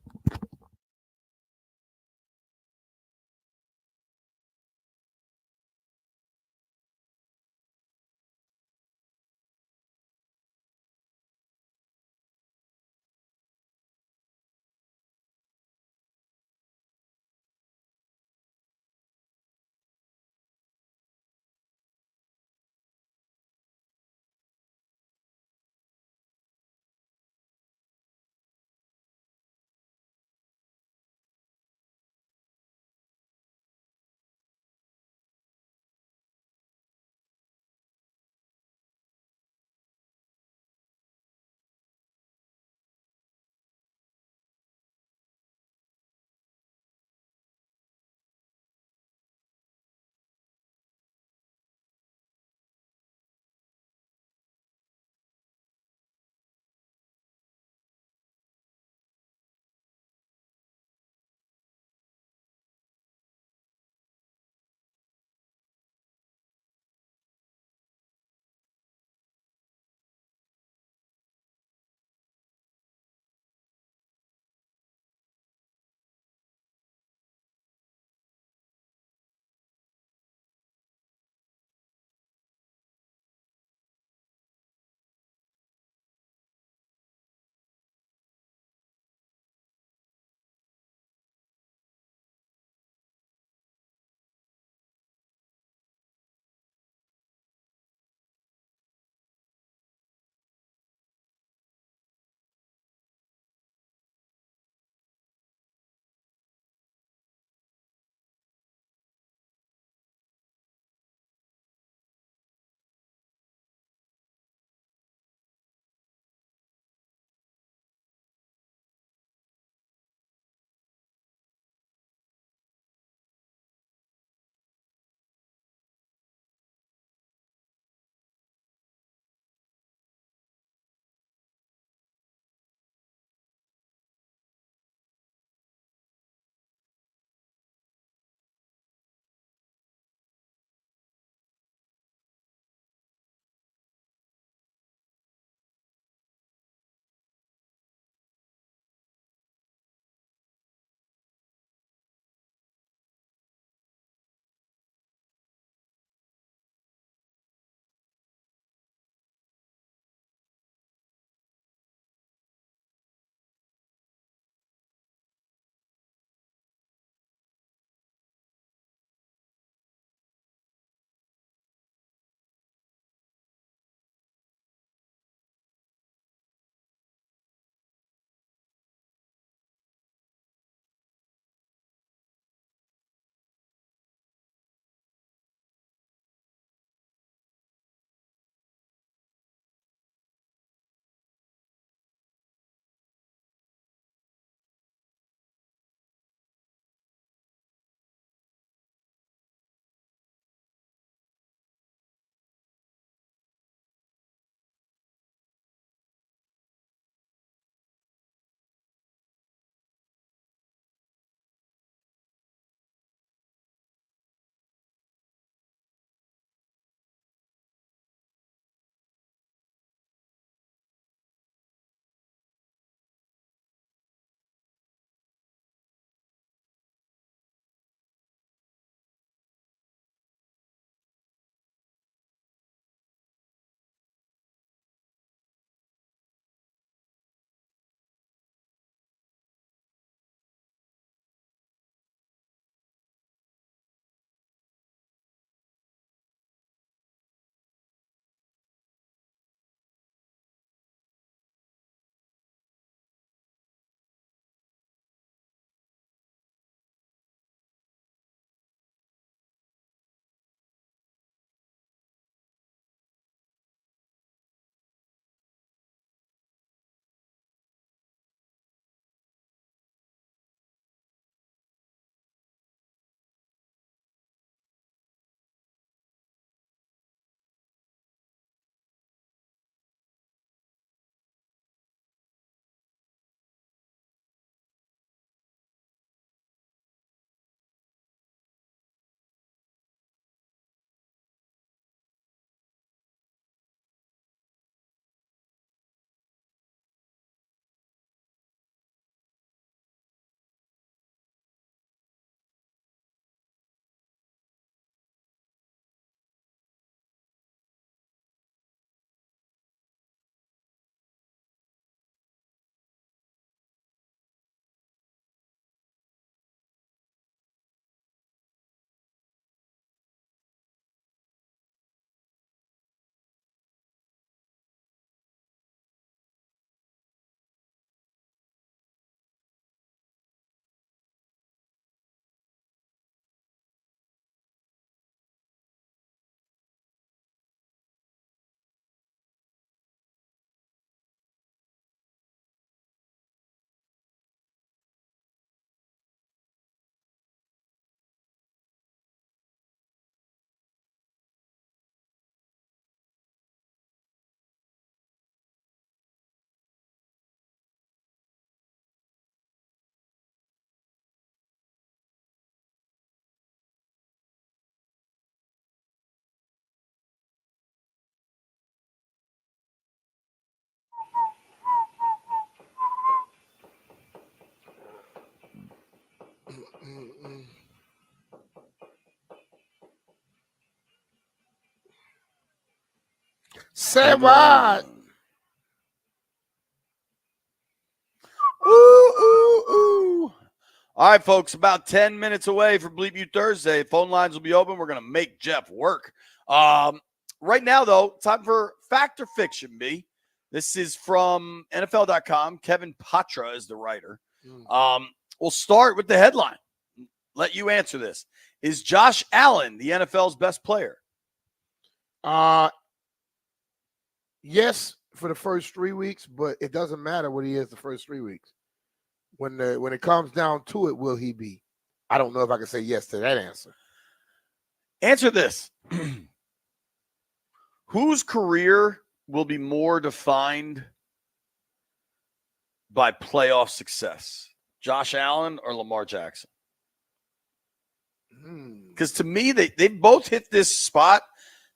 S2: Seven. Ooh, ooh, ooh.
S3: All right, folks, about 10 minutes away from Bleep You Thursday. Phone lines will be open. We're going to make Jeff work. Right now, though, time for Fact or Fiction, B. This is from NFL.com. Kevin Patra is the writer. We'll start with the headline. Let you answer this. Is Josh Allen the NFL's best player?
S2: Yes, for the first 3 weeks, but it doesn't matter what he is the first 3 weeks. When it comes down to it, will he be? I don't know if I can say yes to that answer.
S3: Answer this. Whose career will be more defined by playoff success? Josh Allen or Lamar Jackson? Because to me, they both hit this spot.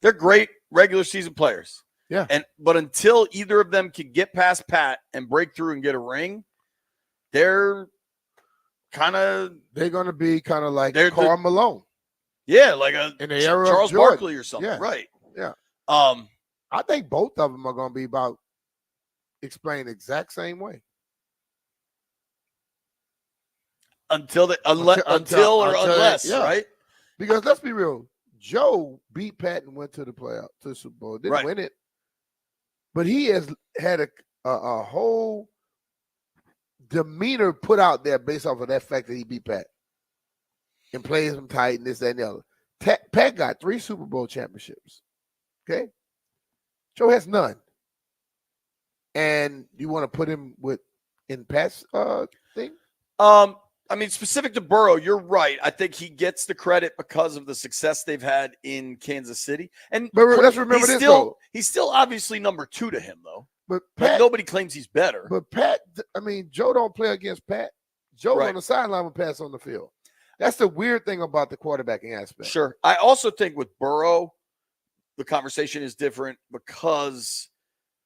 S3: They're great regular season players.
S2: Yeah.
S3: But until either of them can get past Pat and break through and get a ring, they're going
S2: to be kind of like Karl Malone.
S3: Yeah, like
S2: in the era
S3: Charles
S2: of Jordan.
S3: Barkley or something.
S2: Yeah.
S3: Right.
S2: Yeah.
S3: I
S2: think both of them are going to be about explained the exact same way.
S3: Unless,
S2: yeah.
S3: right?
S2: Because let's be real. Joe beat Pat and went to the Super Bowl. Didn't win it. But he has had a whole demeanor put out there based off of that fact that he beat Pat and plays him tight and this, that, and the other. Pat got 3 Super Bowl championships. Okay? Joe has none. And you want to put him in Pat's thing?
S3: I mean, specific to Burrow, you're right. I think he gets the credit because of the success they've had in Kansas City. But
S2: let's remember this, though.
S3: He's still obviously number 2 to him, though.
S2: But Pat,
S3: nobody claims he's better.
S2: But Pat, I mean, Joe don't play against Pat. Joe's on the sideline with Pat's on the field. That's the weird thing about the quarterbacking aspect.
S3: Sure. I also think with Burrow, the conversation is different because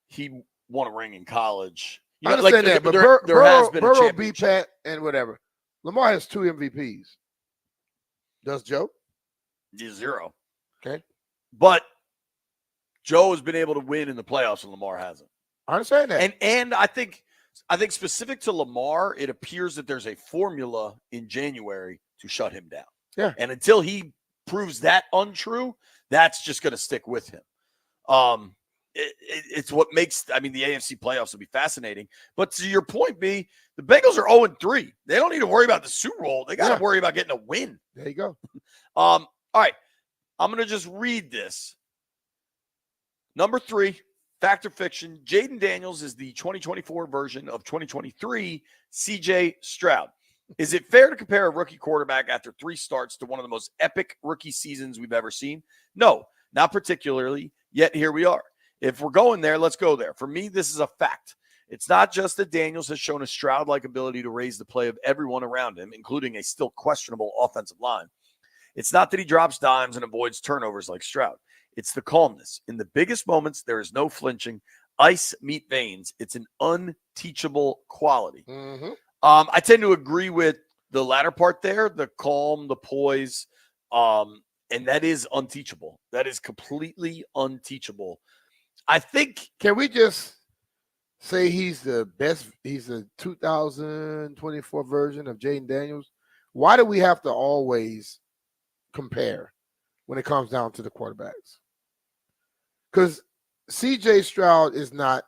S3: he won a ring in college.
S2: I understand that, but there has been Burrow beat Pat and whatever. Lamar has 2 MVPs. Does Joe?
S3: 0.
S2: Okay.
S3: But Joe has been able to win in the playoffs and Lamar hasn't.
S2: I understand that.
S3: And I think specific to Lamar, it appears that there's a formula in January to shut him down.
S2: Yeah.
S3: And until he proves that untrue, that's just going to stick with him. It's what makes, the AFC playoffs will be fascinating. But to your point, B, the Bengals are 0-3. They don't need to worry about the Super Bowl. They got to worry about getting a win.
S2: There you go.
S3: All right. I'm going to just read this. Number 3, fact or fiction. Jayden Daniels is the 2024 version of 2023 CJ Stroud. Is it fair to compare a rookie quarterback after 3 starts to one of the most epic rookie seasons we've ever seen? No, not particularly, yet here we are. If we're going there, let's go there. For me, this is a fact. It's not just that Daniels has shown a Stroud-like ability to raise the play of everyone around him, including a still questionable offensive line. It's not that he drops dimes and avoids turnovers like Stroud. It's the calmness. In the biggest moments, there is no flinching. Ice meet veins. It's an unteachable quality.
S2: Mm-hmm.
S3: I tend to agree with the latter part there, the calm, the poise, and that is unteachable. That is completely unteachable. I think.
S2: Can we just say he's the best? He's the 2024 version of Jayden Daniels. Why do we have to always compare when it comes down to the quarterbacks? Because CJ Stroud is not.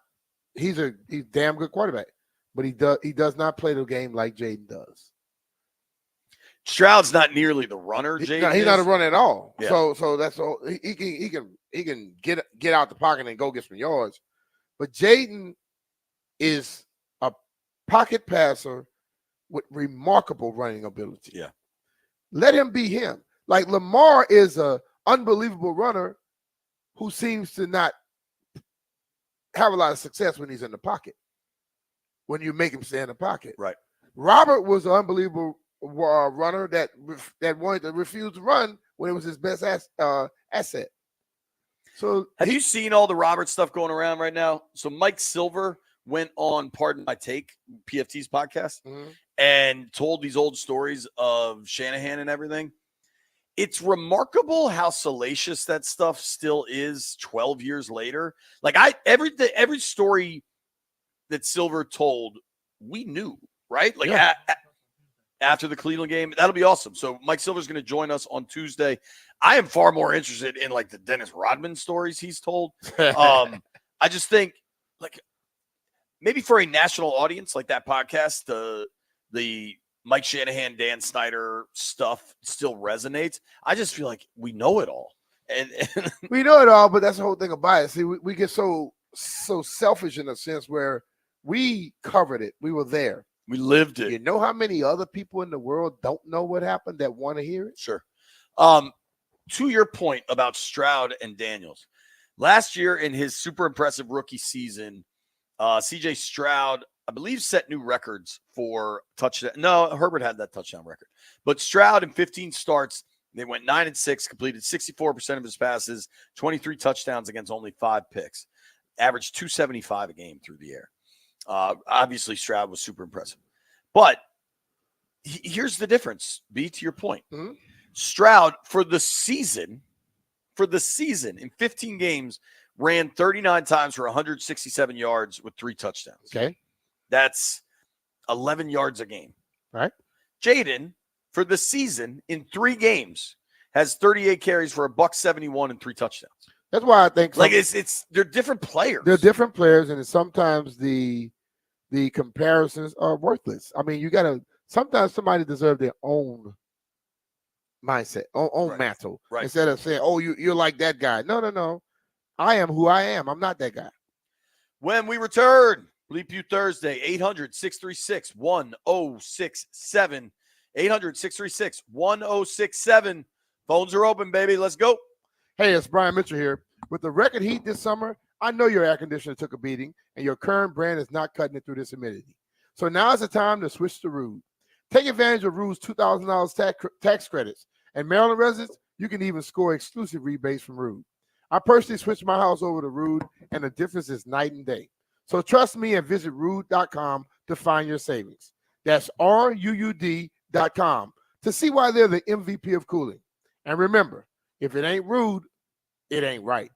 S2: He's a damn good quarterback, but he does not play the game like Jayden does.
S3: Stroud's not nearly the runner. Jayden
S2: he's not a runner at all.
S3: Yeah.
S2: So that's all. He can get out the pocket and go get some yards, but Jayden is a pocket passer with remarkable running ability.
S3: Yeah,
S2: let him be him. Like Lamar is a unbelievable runner who seems to not have a lot of success when he's in the pocket. When you make him stay in the pocket,
S3: right?
S2: Robert was an unbelievable runner that wanted to refuse to run when it was his best asset. So
S3: have you seen all the Robert stuff going around right now? So Mike Silver went on Pardon My Take, PFT's podcast, and told these old stories of Shanahan and everything. it's remarkable how salacious that stuff still is 12 years later. Like every story that Silver told, we knew, right? Like after the Cleveland game, that'll be awesome. So Mike Silver's going to join us on Tuesday. I am far more interested in like the Dennis Rodman stories he's told. I just think like maybe for a national audience like that podcast, the Mike Shanahan, Dan Snyder stuff still resonates. I just feel like we know it all. And
S2: we know it all, but that's the whole thing about it. See, we get so selfish in a sense where we covered it. We were there.
S3: We lived it.
S2: You know how many other people in the world don't know what happened that want to hear it?
S3: Sure. To your point about Stroud and Daniels, last year in his super impressive rookie season, CJ Stroud, I believe, set new records for touchdown. No, Herbert had that touchdown record. But Stroud in 15 starts, they went 9-6, completed 64% of his passes, 23 touchdowns against only 5 picks, averaged 275 a game through the air. Obviously, Stroud was super impressive. But here's the difference, B, to your point.
S2: Mm-hmm.
S3: Stroud, for the season, in 15 games, ran 39 times for 167 yards with 3 touchdowns.
S2: Okay.
S3: That's 11 yards a game.
S2: Right.
S3: Jayden, for the season, in 3 games, has 38 carries for $171 and 3 touchdowns.
S2: That's why I think
S3: like they're different players.
S2: They're different players, and sometimes the comparisons are worthless. I mean, sometimes somebody deserves their own mindset, own mantle.
S3: Right.
S2: Instead of saying, oh, you're like that guy. No. I am who I am. I'm not that guy.
S3: When we return, Bleep You Thursday, 800-636-1067. 800-636-1067. Phones are open, baby. Let's go.
S2: Hey, it's Brian Mitchell here. With the record heat this summer, I know your air conditioner took a beating, and your current brand is not cutting it through this humidity. So now is the time to switch to Rude. Take advantage of Rude's $2,000 tax credits. And Maryland residents, you can even score exclusive rebates from Rude. I personally switched my house over to Rude, and the difference is night and day. So trust me and visit Rude.com to find your savings. That's RUUD.com to see why they're the MVP of cooling. And remember, if it ain't Rude, it ain't right.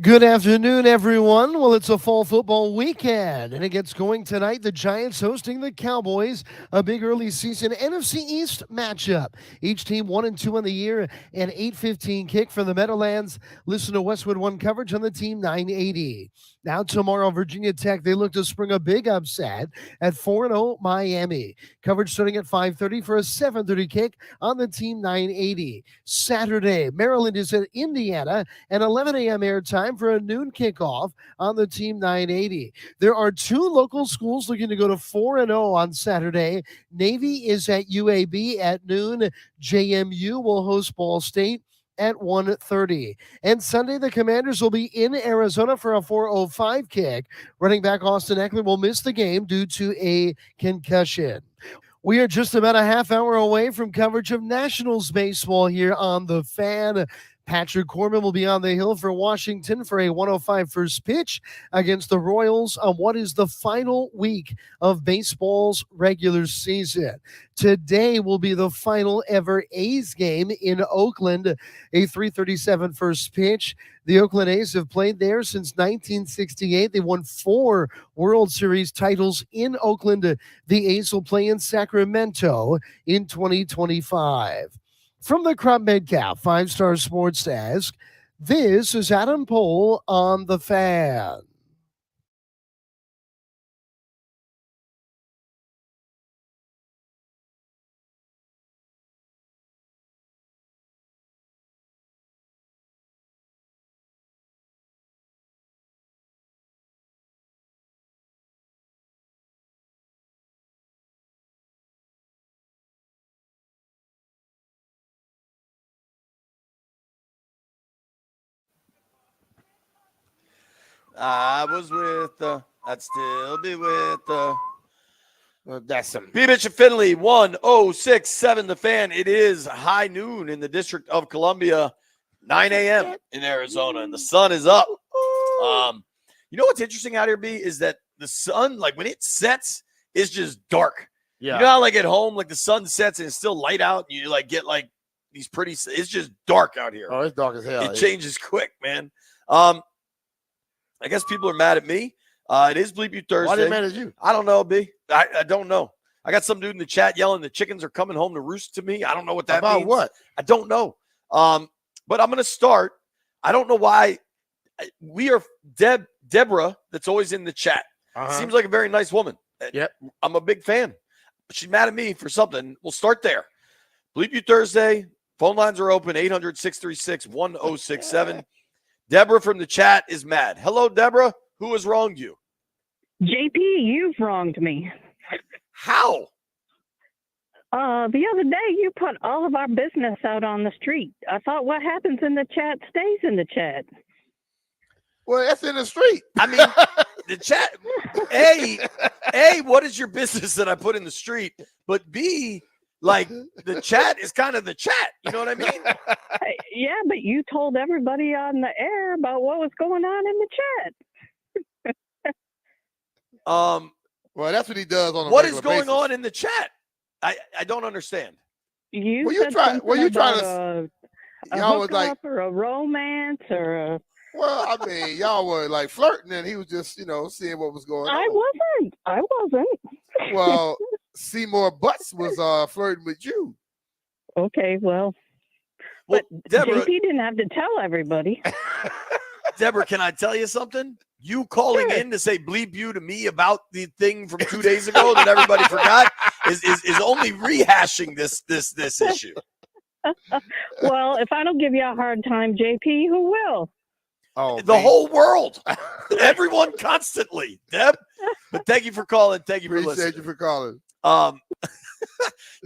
S1: Good afternoon, everyone. Well, it's a fall football weekend, and it gets going tonight. The Giants hosting the Cowboys, a big early season NFC East matchup. Each team 1-2 on the year, and 8:15 kick from the Meadowlands. Listen to Westwood One coverage on the team 980. Now tomorrow, Virginia Tech, they look to spring a big upset at 4-0 Miami. Coverage starting at 5:30 for a 7:30 kick on the team 980. Saturday, Maryland is at Indiana, and 11 a.m. airtime for a noon kickoff on the team 980. There are two local schools looking to go to 4-0 on Saturday. Navy is at UAB at noon. JMU will host Ball State at 1:30. And Sunday, the Commanders will be in Arizona for a 4:05 kick. Running back Austin Eckler will miss the game due to a concussion. We are just about a half hour away from coverage of Nationals baseball here on The Fan. Patrick Corbin will be on the hill for Washington for a 105 first pitch against the Royals on what is the final week of baseball's regular season. Today will be the final ever A's game in Oakland, a 3:37 first pitch. The Oakland A's have played there since 1968. They won 4 World Series titles in Oakland. The A's will play in Sacramento in 2025. From the Crop Medcalf 5-Star Sports Desk, this is Adam Pohl on The Fan.
S3: I was with I'd still be with
S2: That's some.
S3: BMitch and Finlay, 1067 The Fan. It is high noon in the District of Columbia, 9 a.m. in Arizona, and the sun is up. You know what's interesting out here, B, is that the sun, like when it sets, it's just dark.
S2: Yeah.
S3: You know how like at home, like the sun sets and it's still light out, and you like get like these pretty. It's just dark out here.
S2: Oh, it's dark as hell.
S3: It changes quick, man. I guess people are mad at me. It is Bleep You Thursday.
S2: Why they mad at you?
S3: I don't know, B. I don't know. I got some dude in the chat yelling the chickens are coming home to roost to me. I don't know what that
S2: About
S3: means.
S2: what?
S3: I don't know. But I'm going to start. I don't know why. We are Deborah, that's always in the chat. Seems like a very nice woman.
S2: Yep.
S3: I'm a big fan. But she's mad at me for something. We'll start there. Bleep You Thursday. Phone lines are open, 800-636-1067. Deborah from the chat is mad. Hello, Deborah. Who has wronged you?
S8: JP, you've wronged me.
S3: How?
S8: The other day, you put all of our business out on the street. I thought what happens in the chat stays in the chat.
S2: Well, that's in the street.
S3: I mean, the chat. A, what is your business that I put in the street? But B, like the chat is kind of the chat. You know what I mean?
S8: Yeah, but you told everybody on the air about what was going on in the chat.
S2: Well, that's what he does on a
S3: what is
S2: regular
S3: going
S2: basis.
S3: on in the chat? I don't understand.
S8: You
S2: Well, you
S8: said
S2: try-
S8: something
S2: well, you trying
S8: about a
S2: Y'all was
S8: hookup
S2: like,
S8: or a romance or a...
S2: well, I mean, y'all were like flirting, and he was just, seeing what was going
S8: I
S2: on.
S8: wasn't.
S2: Well, Seymour Butts was flirting with you.
S8: Okay, well, but
S3: Deborah,
S8: JP didn't have to tell everybody.
S3: Deborah, can I tell you something? You calling in to say bleep you to me about the thing from 2 days ago that everybody forgot is only rehashing this issue.
S8: Well, if I don't give you a hard time, JP, who will?
S2: Oh,
S3: The whole world, everyone constantly, Deb. But thank you for calling. Thank you for listening.
S2: Appreciate you for calling.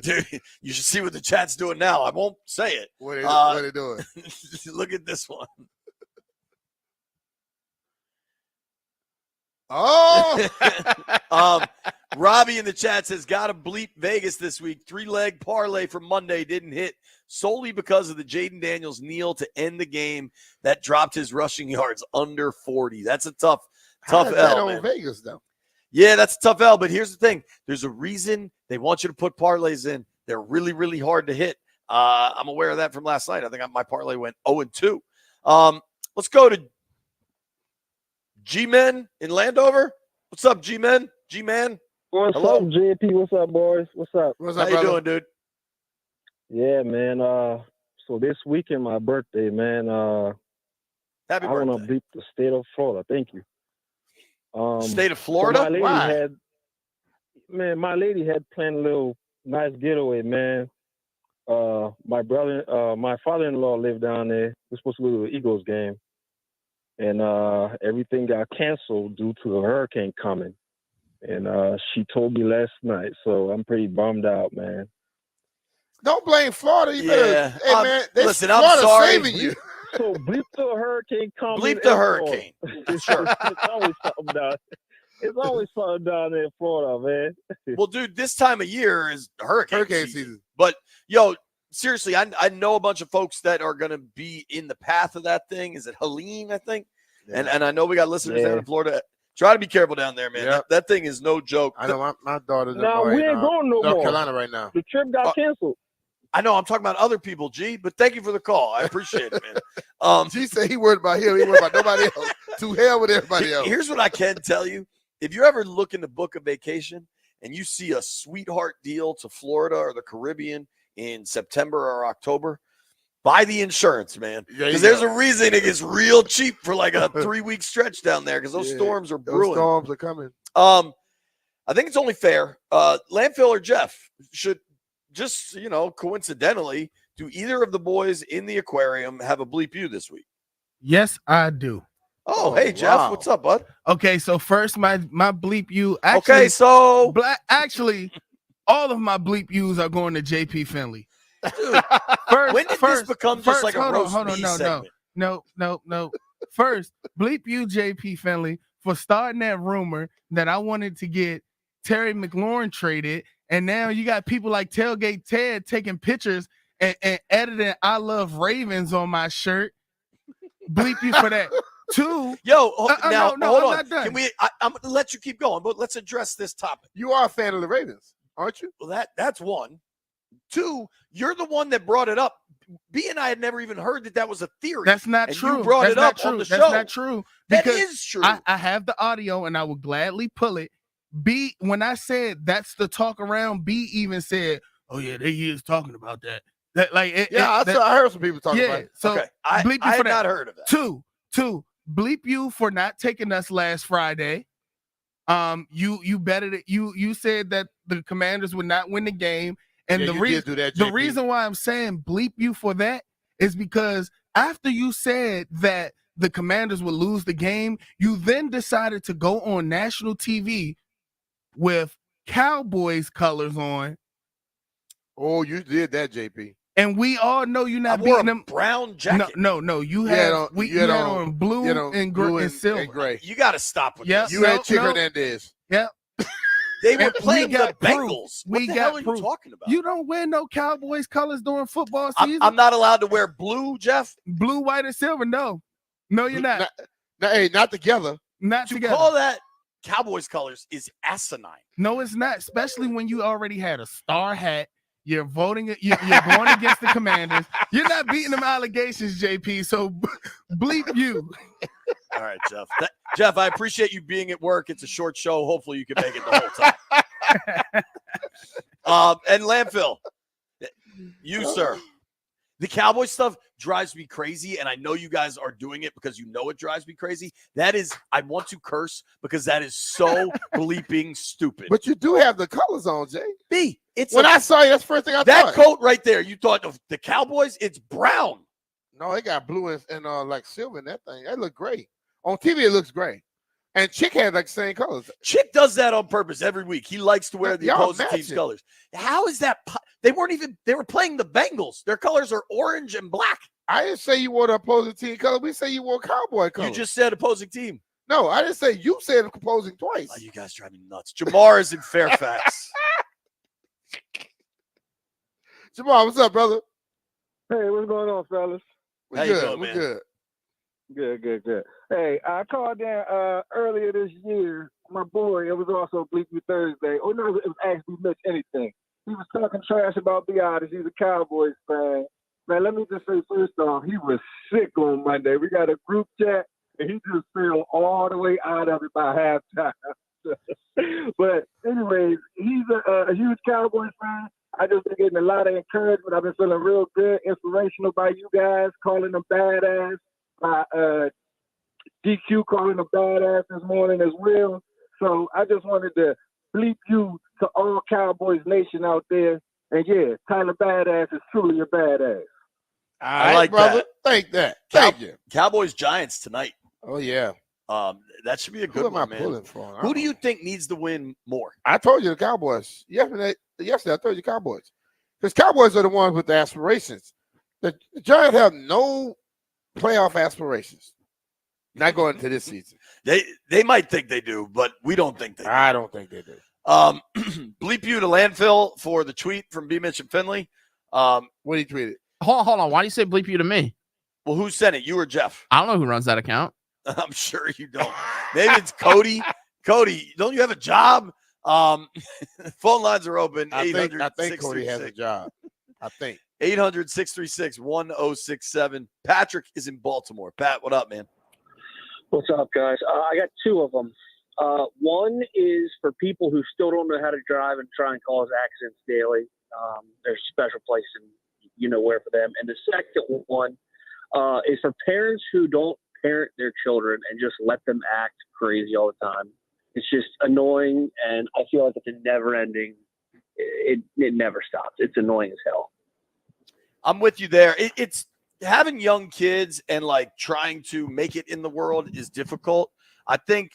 S3: Dude, you should see what the chat's doing now. I won't say it.
S2: What are they doing?
S3: Look at this one.
S2: Oh,
S3: Robbie in the chat says, got to bleep Vegas this week. 3-leg parlay from Monday didn't hit solely because of the Jayden Daniels kneel to end the game that dropped his rushing yards under 40. That's a tough
S2: How is that
S3: L,
S2: on
S3: man.
S2: Vegas though.
S3: Yeah, that's a tough L. But here's the thing. There's a reason they want you to put parlays in. They're really, really hard to hit. I'm aware of that from last night. I think my parlay went 0-2. Let's go to G-Men in Landover. What's up, G-Men? G-Man?
S9: What's
S3: Hello?
S9: up, JP? What's up, boys? What's up?
S2: What's
S3: How
S2: up,
S3: you
S2: brother?
S3: doing, dude?
S9: Yeah, man. So this weekend, my birthday, man.
S3: Happy
S9: I want to
S3: birthday.
S9: beat the state of Florida. Thank you.
S3: State of
S9: So
S3: Florida?
S9: my lady
S2: Why?
S9: my lady had planned a little nice getaway, man. My father-in-law lived down there. We're supposed to go to the Eagles game, and everything got canceled due to a hurricane coming. And she told me last night, so I'm pretty bummed out, man.
S2: Don't blame Florida. You better.
S3: Yeah.
S2: Hey, man.
S3: Listen, I'm
S2: Florida
S3: sorry.
S2: saving you.
S9: So bleep the hurricane coming.
S3: Bleep the
S9: in
S3: hurricane.
S9: Florida.
S3: Sure.
S9: It's always something down. It's always something down there in Florida, man.
S3: Well, dude, this time of year is hurricane
S2: season.
S3: But, yo, seriously, I know a bunch of folks that are going to be in the path of that thing. Is it Helene, I think?
S2: Yeah.
S3: And I know we got listeners
S9: Yeah.
S3: down in Florida. Try to be careful down there, man.
S2: Yep.
S3: That thing is no joke.
S2: I know my daughter's in
S9: No, we ain't going no
S2: North
S9: more.
S2: Carolina right now.
S9: The trip got canceled.
S3: I know I'm talking about other people, G, but thank you for the call. I appreciate it, man.
S2: She said he worried about him. He worried about nobody else. To hell with everybody else.
S3: Here's what I can tell you. If you're ever looking to book a vacation and you see a sweetheart deal to Florida or the Caribbean in September or October, buy the insurance, man. Because there's a reason it gets real cheap for like a 3-week stretch down there because those storms are brewing.
S2: Those storms are coming.
S3: I think it's only fair. Landfill or Jeff should just, coincidentally, do either of the boys in the aquarium have a bleep you this week?
S10: Yes, I do.
S3: Oh, hey, Jeff.
S2: wow.
S3: What's up, bud?
S10: Okay, so first my bleep you.
S3: Okay, so
S10: Actually, all of my bleep yous are going to JP Finlay.
S3: dude,
S10: First,
S3: when did this become just like a roast me segment?
S10: No. First, bleep you, JP Finlay, for starting that rumor that I wanted to get Terry McLaurin traded, and now you got people like Tailgate Ted taking pictures and editing "I love Ravens" on my shirt. Bleep you for that. Two.
S3: Yo,
S10: No,
S3: hold
S10: I'm
S3: on.
S10: not done.
S3: Can we? I'm gonna let you keep going, but let's address this topic.
S2: You are a fan of the Ravens, aren't you?
S3: Well, that's one. Two, you're the one that brought it up. B and I had never even heard that was a theory.
S10: That's not
S3: and
S10: true.
S3: You brought
S10: That's
S3: it
S10: not
S3: up
S10: true.
S3: on the
S10: That's
S3: show.
S10: not true.
S3: That
S10: Because
S3: is true.
S10: I have the audio and I will gladly pull it. B, when I said that's the talk around, B even said, "Oh yeah, they is talking about that." That like
S2: I heard some people talking about
S10: yeah.
S2: it.
S10: So
S3: okay, I
S10: bleep you
S3: had
S10: for that.
S3: not heard of that.
S10: Two, bleep you for not taking us last Friday. You betted it. You said that the Commanders would not win the game, and
S2: Yeah,
S10: the
S2: you did do that,
S10: the
S2: JP.
S10: reason why I'm saying bleep you for that is because after you said that the Commanders would lose the game, you then decided to go on national TV with Cowboys colors on,
S2: Oh, you did that, JP.
S10: and we all know you're
S3: I
S10: not
S3: wore
S10: beating
S3: a
S10: them.
S3: brown jacket.
S10: No. You
S2: You
S10: had
S2: had on-
S10: we
S2: you had
S10: on
S2: on-
S10: blue
S2: You know,
S10: and
S2: blue
S10: and silver.
S2: and gray.
S3: You got to stop with
S10: Yeah.
S3: this.
S2: You had Chick
S10: no.
S2: Hernandez.
S10: Yep.
S3: They were
S10: And we
S3: playing the
S10: got proof.
S3: Bengals. What
S10: We
S3: the
S10: got
S3: hell are
S10: proof.
S3: you talking about?
S10: You don't wear no Cowboys colors during football season.
S3: I'm not allowed to wear blue, Jeff.
S10: Blue, white, and silver. No, you're not.
S2: Not together.
S10: Not
S3: To
S10: together.
S3: call that Cowboys colors is asinine.
S10: No, it's not. Especially when you already had a star hat. You're voting. You're going against the Commanders. You're not beating them allegations, JP. So bleep you.
S3: All right, Jeff. Jeff, I appreciate you being at work. It's a short show. Hopefully, you can make it the whole time. And Landfill, you, sir. The Cowboy stuff drives me crazy, and I know you guys are doing it because you know it drives me crazy. That is, I want to curse because that is so bleeping stupid.
S2: But you do have the colors on, Jay.
S3: B, it's
S2: When I saw you, that's the first thing I
S3: that
S2: thought.
S3: coat right there. You thought of the Cowboys? It's brown.
S2: No, they got blue and like silver in that thing. That look great. On TV, it looks great. And Chick had like the same colors.
S3: Chick does that on purpose every week. He likes to wear the
S2: Y'all
S3: opposing team's
S2: matching.
S3: colors. How is that? They were playing the Bengals. Their colors are orange and black.
S2: I didn't say you wore the opposing team color. We say you wore Cowboy colors.
S3: You just said opposing team.
S2: No, I didn't say you said opposing twice.
S3: Oh, you guys drive me nuts. Jamar is in Fairfax.
S2: Jamal, what's up, brother?
S9: Hey, what's going on, fellas?
S2: We
S3: How you
S2: good.
S3: doing,
S2: We
S3: man?
S2: good.
S9: Good. Hey, I called in earlier this year. My boy, it was also Bleep You Thursday. Oh, no, it was actually BMitch anything. He was talking trash about B. Otis. He's a Cowboys fan. Man, let me just say, first off, he was sick on Monday. We got a group chat. and he just fell all the way out of it by halftime. But anyways, he's a huge Cowboys fan. I just been getting a lot of encouragement. I've been feeling real good, inspirational by you guys, calling them badass, by DQ calling them badass this morning as well. So I just wanted to bleep you to all Cowboys Nation out there. And yeah, Tyler Badass is truly a badass.
S2: I
S3: like
S2: brother.
S3: that.
S2: Thank you.
S3: Cowboys Giants tonight.
S2: Oh yeah.
S3: That should be a
S2: Who
S3: good
S2: am I
S3: one, man.
S2: pulling for?
S3: Who do you think needs to win more?
S2: I told you the Cowboys. Yesterday I told you Cowboys. Because Cowboys are the ones with the aspirations. The Giants have no playoff aspirations. Not going into this season.
S3: They might think they do, but we don't think they do.
S2: I don't think they do.
S3: Bleep you to landfill for the tweet from BMitch and Finlay.
S2: What he tweeted?
S4: Hold on. Why do you say bleep you to me?
S3: Well, who sent it? You or Jeff?
S4: I don't know who runs that account.
S3: I'm sure you don't. Maybe it's Cody. Cody, don't you have a job? Phone lines are open.
S2: I think Cody has a job. I think.
S3: 800-636-1067. Patrick is in Baltimore. Pat, what up, man?
S11: What's up, guys? I got two of them. One is for people who still don't know how to drive and try and cause accidents daily. There's a special place and you know where for them. And the second one is for parents who don't parent their children and just let them act crazy all the time. It's just annoying, and I feel like it's a never-ending. It never stops. It's annoying as hell.
S3: I'm with you there. It's having young kids and like trying to make it in the world is difficult. I think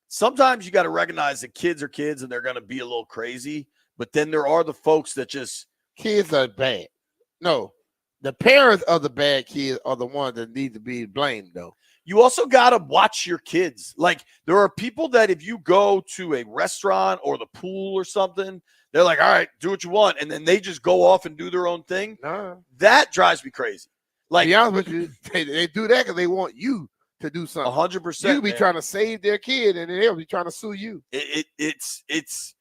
S3: sometimes you got to recognize that kids are kids and they're going to be a little crazy, but then there are the folks that just
S2: kids are bad. No, the parents of the bad kids are the ones that need to be blamed, though.
S3: You also got to watch your kids. Like there are people that if you go to a restaurant or the pool or something, they're like, all right, do what you want. And then they just go off and do their own thing.
S2: Nah.
S3: That drives me crazy. Like,
S2: to be honest with you, they do that because they want you to do something.
S3: 100%.
S2: You be trying to save their kid, and then they'll be trying to sue you.
S3: It's
S2: I see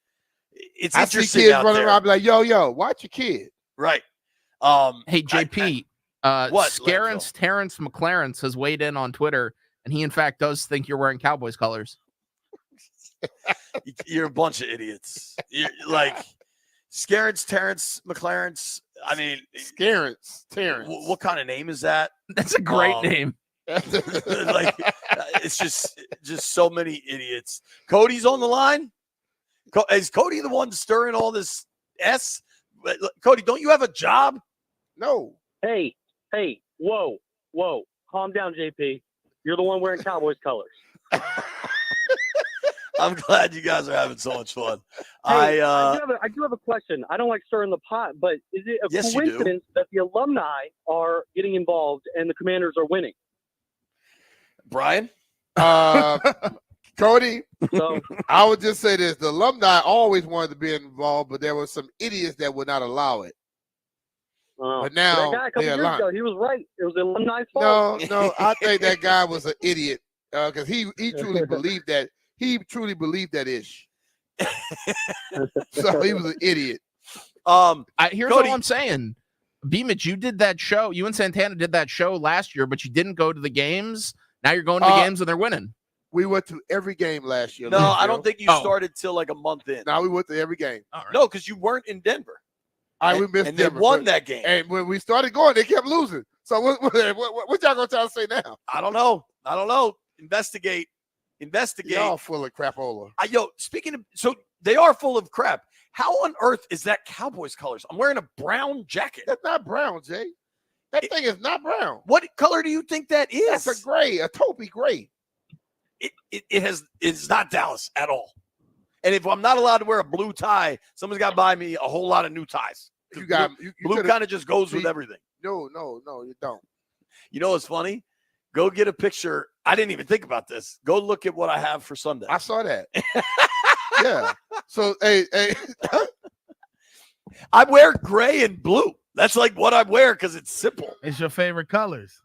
S3: interesting
S2: kids
S3: out
S2: running
S3: there.
S2: around be like, yo, watch your kid.
S3: Right.
S4: Hey, JP,
S3: what,
S4: Scarence Terrence McLaren has weighed in on Twitter, and he, in fact, does think you're wearing Cowboys colors.
S3: You're a bunch of idiots. You're like Scarence Terrence McLaren. I mean,
S2: Scarence Terrence.
S3: What kind of name is that?
S4: That's a great name.
S3: Like, it's just so many idiots. Cody's on the line. Is Cody the one stirring all this S? Cody, don't you have a job?
S2: No.
S11: Hey, whoa. Calm down, JP. You're the one wearing Cowboys colors.
S3: I'm glad you guys are having so much fun.
S11: Hey, I do have a question. I don't like stirring the pot, but is it a
S3: Yes, you do.
S11: coincidence that the alumni are getting involved and the Commanders are winning?
S3: Brian?
S2: Cody,
S11: So,
S2: I would just say this. The alumni always wanted to be involved, but there were some idiots that would not allow it. But now
S11: that guy a couple
S2: they're
S11: years
S2: aligned.
S11: ago, he was right. It was the alumni's fault.
S2: No, I think that guy was an idiot because he truly believed that. He truly believed that ish. So he was an idiot.
S4: Here's
S3: Cody,
S4: all I'm saying. BMitch, you did that show. You and Santana did that show last year, but you didn't go to the games. Now you're going to the games and they're winning.
S2: We went to every game last year.
S3: No,
S2: Linfield.
S3: I don't think you started till like a month in.
S2: No, we went to every game.
S4: All right.
S3: No, because you weren't in Denver.
S2: We missed
S3: and
S2: Denver,
S3: they won
S2: but-
S3: that game.
S2: And when we started going, they kept losing. So what y'all gonna try to say now?
S3: I don't know. Investigate.
S2: Y'all full of crapola.
S3: Speaking of, so they are full of crap. How on earth is that Cowboys colors? I'm wearing a brown jacket.
S2: That's not brown, Jay. That thing is not brown.
S3: What color do you think that is?
S2: That's a gray, a taupey gray.
S3: It's not Dallas at all. And if I'm not allowed to wear a blue tie, someone's got to buy me a whole lot of new ties. Blue kind of just goes with everything.
S2: No, you don't.
S3: You know what's funny? Go get a picture. I didn't even think about this. Go look at what I have for Sunday.
S2: I saw that. Yeah. So, hey.
S3: I wear gray and blue. That's like what I wear because it's simple.
S10: It's your favorite colors.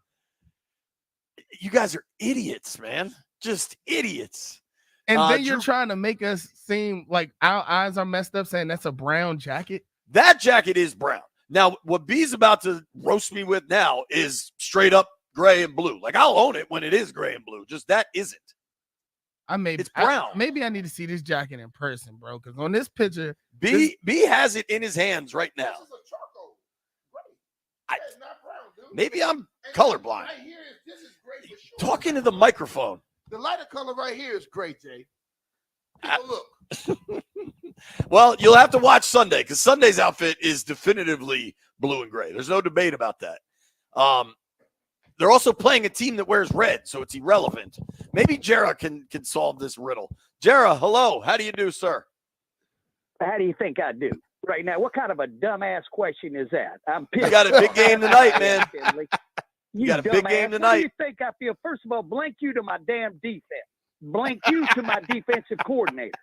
S3: You guys are idiots, man. Just idiots.
S10: And then you're trying to make us seem like our eyes are messed up saying that's a brown jacket.
S3: That jacket is brown. Now, what B's about to roast me with now is straight up gray and blue. Like, I'll own it when it is gray and blue. Just that isn't. It's brown.
S10: Maybe I need to see this jacket in person, bro. Because on this picture,
S3: B has it in his hands right now.
S2: This is a charcoal gray. It's not brown, dude.
S3: Maybe I'm colorblind.
S2: Right here this is gray for sure.
S3: Talking to the microphone.
S2: The lighter color right here is gray, Jay. Take a look.
S3: Well, you'll have to watch Sunday because Sunday's outfit is definitively blue and gray. There's no debate about that. They're also playing a team that wears red, so it's irrelevant. Maybe Jara can solve this riddle. Jara, hello. How do you do, sir?
S12: How do you think I do right now? What kind of a dumbass question is that? I'm pissed.
S3: You got a big game tonight, man.
S12: You
S3: got a big game
S12: How do
S3: tonight.
S12: you think I feel? First of all, blank you to my damn defense. Blank you to my defensive coordinator.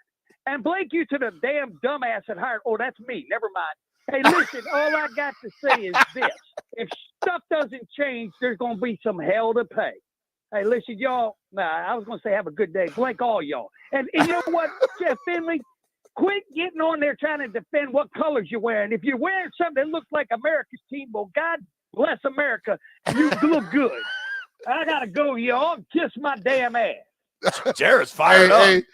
S12: And blank you to the damn dumbass that hired. Oh, that's me. Never mind. Hey, listen, all I got to say is this. If stuff doesn't change, there's going to be some hell to pay. Hey, listen, y'all. I was going to say have a good day. Blank all y'all. And you know what, Jeff Finlay? Quit getting on there trying to defend what colors you're wearing. If you're wearing something that looks like America's team, well, God bless America. You look good. I got to go, y'all. Kiss my damn ass.
S3: Jara's fired up.
S2: Hey,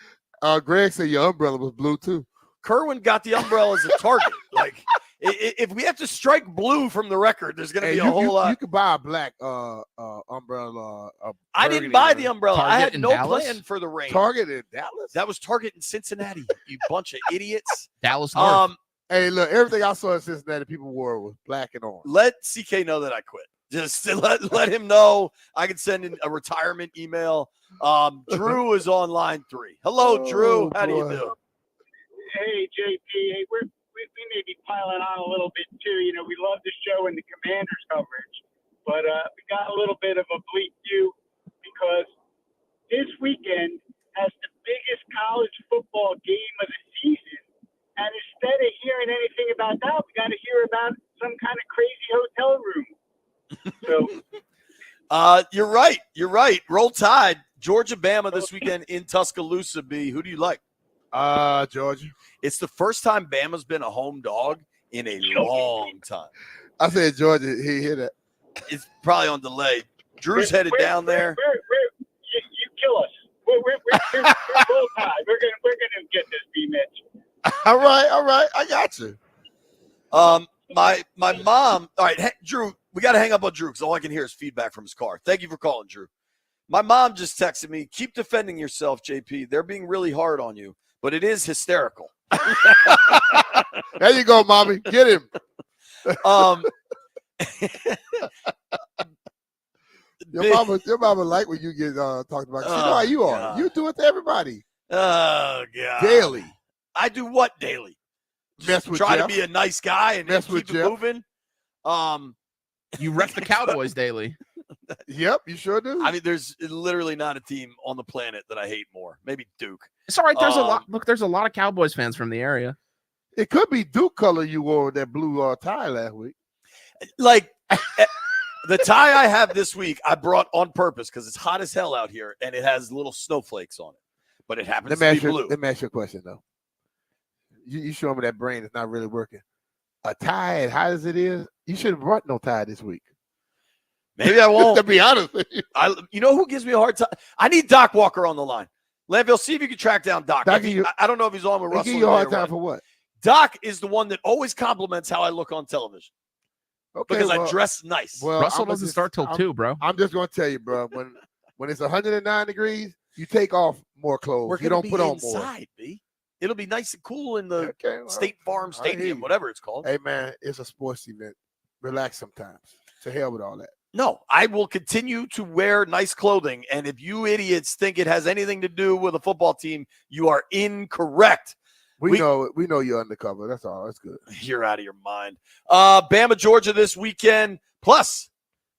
S2: Greg said your umbrella was blue, too.
S3: Kerwin got the umbrella as a target. Like, if we have to strike blue from the record, there's going to be a whole lot.
S2: You could buy a black umbrella.
S3: I didn't buy the umbrella.
S4: Target
S3: I had
S4: in
S3: no
S4: Dallas?
S3: plan for the rain.
S2: Target in Dallas?
S3: That was Target in Cincinnati, you bunch of idiots.
S4: Dallas North.
S2: Hey, look, everything I saw in Cincinnati, people wore was black and orange.
S3: Let CK know that I quit. Just to let him know. I can send in a retirement email. Drew is on line 3. Hello, Drew. How do you do?
S13: Hey, JP. Hey, we may be piling on a little bit too. You know, we love the show and the Commanders coverage, but we got a little bit of a bleak view because this weekend has the biggest college football game of the season, and instead of hearing anything about that, we got to hear about some kind of crazy hotel room. So,
S3: you're right. You're right. Roll Tide. Georgia, Bama this weekend in Tuscaloosa. B. Who do you like?
S2: Georgia.
S3: It's the first time Bama's been a home dog in a long time.
S2: I said Georgia. He hit it.
S3: It's probably on delay. Drew's headed down there.
S13: You kill us. We're Roll Tide. We're gonna get this, BMitch.
S2: All right. I got you.
S3: My mom. All right, Drew. We got to hang up on Drew because all I can hear is feedback from his car. Thank you for calling, Drew. My mom just texted me, keep defending yourself, JP. They're being really hard on you, but it is hysterical.
S2: There you go, mommy. Get him. Your mama like when you get talked about. She know how you are.
S3: God.
S2: You do it to everybody.
S3: Oh, God.
S2: Daily.
S3: I do what daily?
S2: Mess with
S3: try
S2: Jeff.
S3: to be a nice guy and
S2: Mess
S3: keep
S2: with
S3: it
S2: Jeff.
S3: moving.
S4: You ref the Cowboys daily.
S2: Yep, you sure do.
S3: I mean, there's literally not a team on the planet that I hate more. Maybe Duke.
S4: It's all right. There's a lot. Look, there's a lot of Cowboys fans from the area.
S2: It could be Duke color you wore with that blue tie last week.
S3: Like the tie I have this week, I brought on purpose because it's hot as hell out here and it has little snowflakes on it. But it happens to be blue.
S2: Let me ask you a question though. You show me that brain is not really working. A tie as hot as it is, you should have brought no tie this week.
S3: Maybe I won't.
S2: To be honest with you.
S3: You know who gives me a hard time? I need Doc Walker on the line. Landville, see if you can track down Doc.
S2: Doc,
S3: I don't know if he's on with
S2: He
S3: Russell.
S2: give you a hard
S3: today or
S2: time for what?
S3: Doc is the one that always compliments how I look on television.
S2: Okay,
S3: Because
S2: well,
S3: I dress nice.
S2: Well,
S4: Russell doesn't start till 2, bro.
S2: I'm just going to tell you, bro. When it's 109 degrees, you take off more clothes.
S3: We're
S2: You
S3: gonna
S2: don't put on
S3: inside,
S2: more.
S3: B. It'll be nice and cool in the
S2: Okay, well,
S3: State Farm
S2: I hear
S3: Stadium,
S2: you.
S3: whatever it's called.
S2: Hey, man, it's a sports event. Relax sometimes. To hell with all that.
S3: No, I will continue to wear nice clothing. And if you idiots think it has anything to do with a football team, you are incorrect.
S2: We know you're undercover. That's all. That's good.
S3: You're out of your mind. Bama, Georgia this weekend. Plus,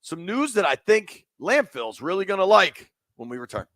S3: some news that I think Landfill's really going to like when we return.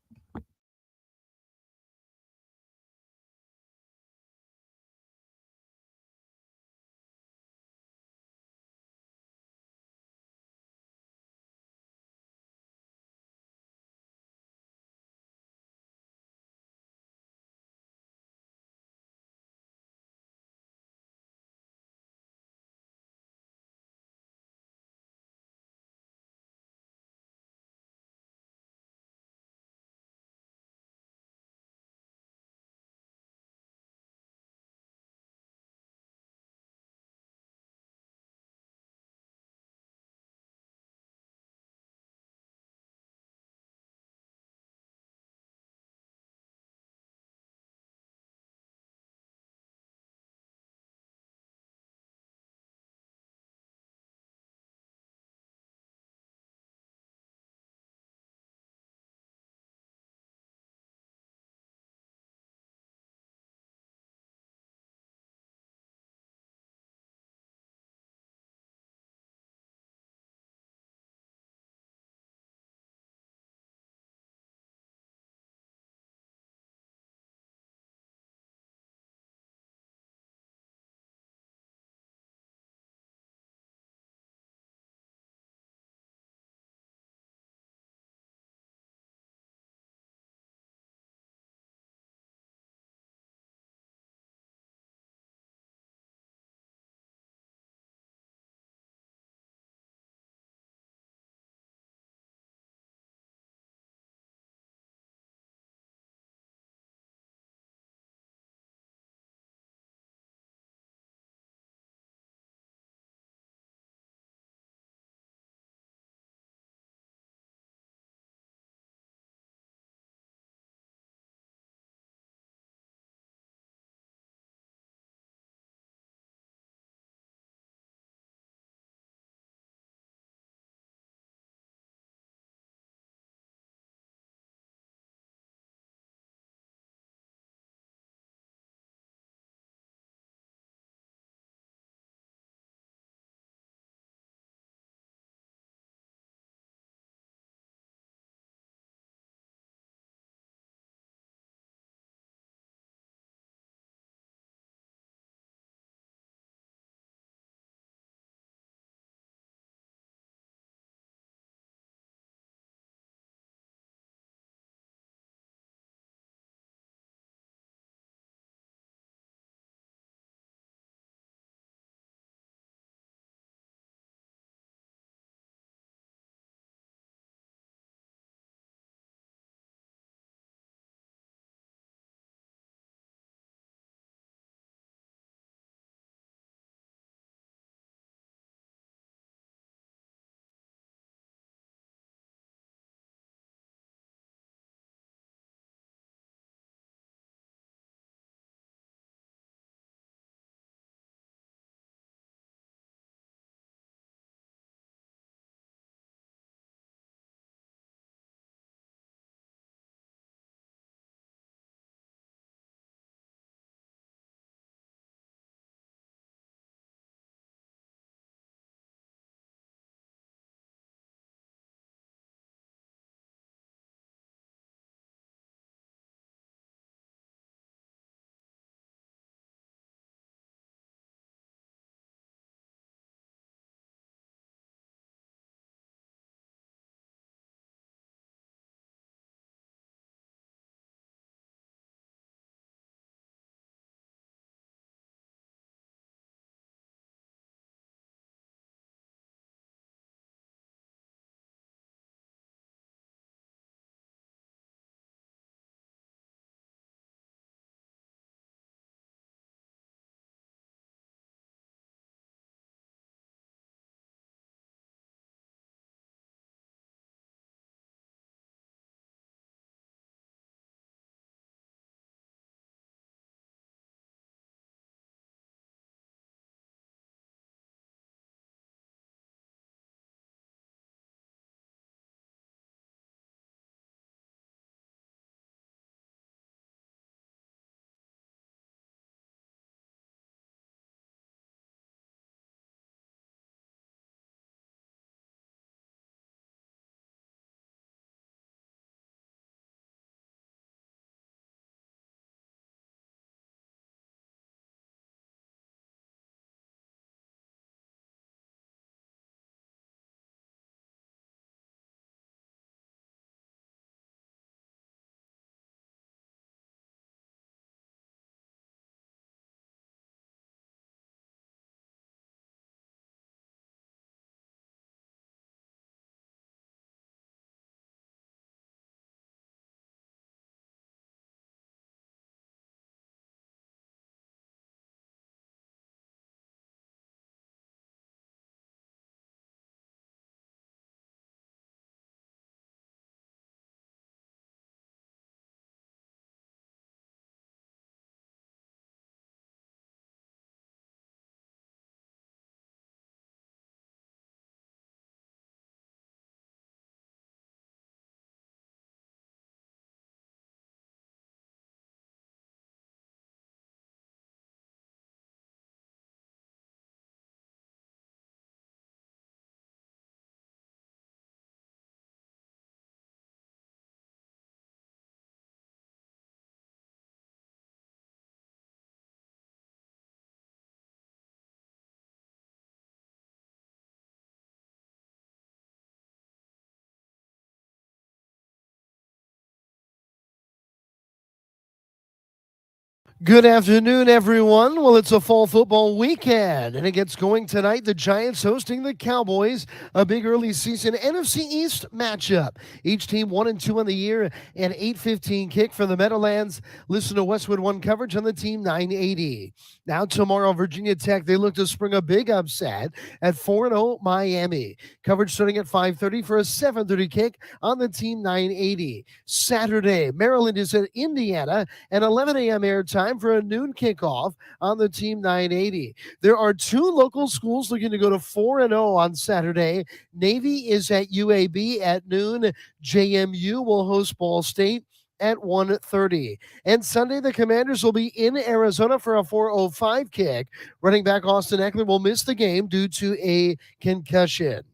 S1: Good afternoon, everyone. Well, it's a fall football weekend, and it gets going tonight. The Giants hosting the Cowboys, a big early season NFC East matchup. Each team 1-2 on the year, and 8:15 kick from the Meadowlands. Listen to Westwood One coverage on the team 980. Now tomorrow, Virginia Tech, they look to spring a big upset at 4-0 Miami. Coverage starting at 5:30 for a 7:30 kick on the team 980. Saturday, Maryland is at Indiana, and 11 a.m. airtime for a noon kickoff on the team 980. There are two local schools looking to go to 4-0 on Saturday. Navy is at UAB at noon. JMU will host Ball State at 1:30. And Sunday, the Commanders will be in Arizona for a 4:05 kick. Running back Austin Eckler will miss the game due to a concussion.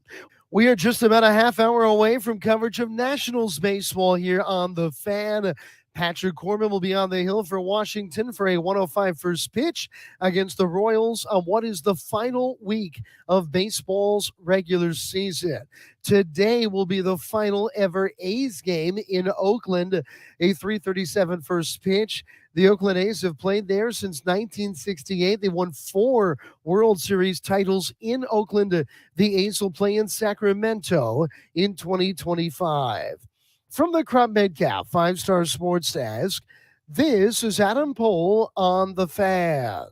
S1: We are just about a half hour away from coverage of Nationals baseball here on The Fan. Patrick Corbin will be on the hill for Washington for a 105 first pitch against the Royals on what is the final week of baseball's regular season. Today will be the final ever A's game in Oakland, a 3:37 first pitch. The Oakland A's have played there since 1968. They won 4 World Series titles in Oakland. The A's will play in Sacramento in 2025. From the Crop Medcalf 5-Star Sports Desk, this is Adam Pohl on The Fan.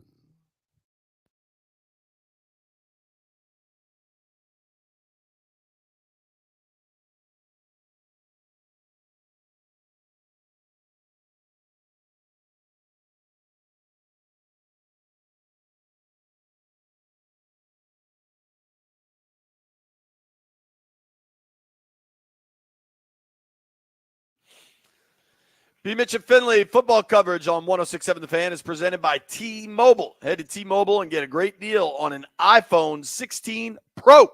S3: BMitch and Finlay football coverage on 106.7 The Fan is presented by T-Mobile. Head to T-Mobile and get a great deal on an iPhone 16 Pro.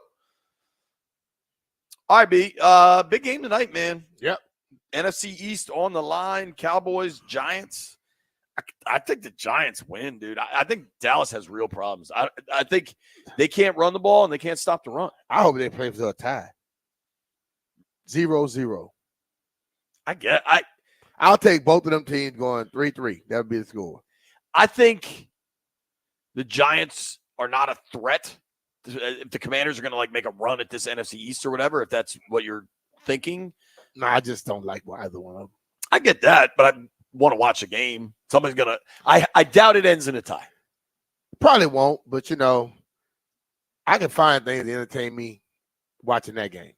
S3: All right, B. Big game tonight, man.
S2: Yep.
S3: NFC East on the line. Cowboys, Giants. I think the Giants win, dude. I think Dallas has real problems. I think they can't run the ball and they can't stop the run.
S2: I hope they play for a tie. 0-0. I'll take both of them teams going 3-3. That would be the score.
S3: I think the Giants are not a threat. If the Commanders are going to make a run at this NFC East or whatever, if that's what you're thinking.
S2: No, I just don't like either one of them.
S3: I get that, but I want to watch a game. Somebody's going to – I doubt it ends in a tie.
S2: Probably won't, but, I can find things to entertain me watching that game.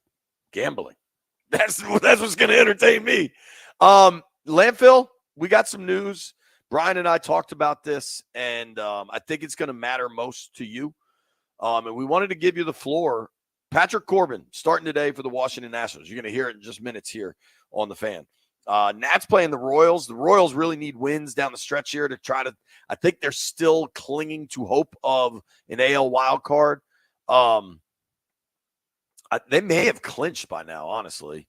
S3: Gambling. That's what's going to entertain me. Landfill, we got some news. Brian and I talked about this, and I think it's going to matter most to you. And we wanted to give you the floor. Patrick Corbin starting today for the Washington Nationals. You're going to hear it in just minutes here on The Fan. Nats playing the Royals. The Royals really need wins down the stretch here to try to – I think they're still clinging to hope of an AL wild card. They may have clinched by now, honestly.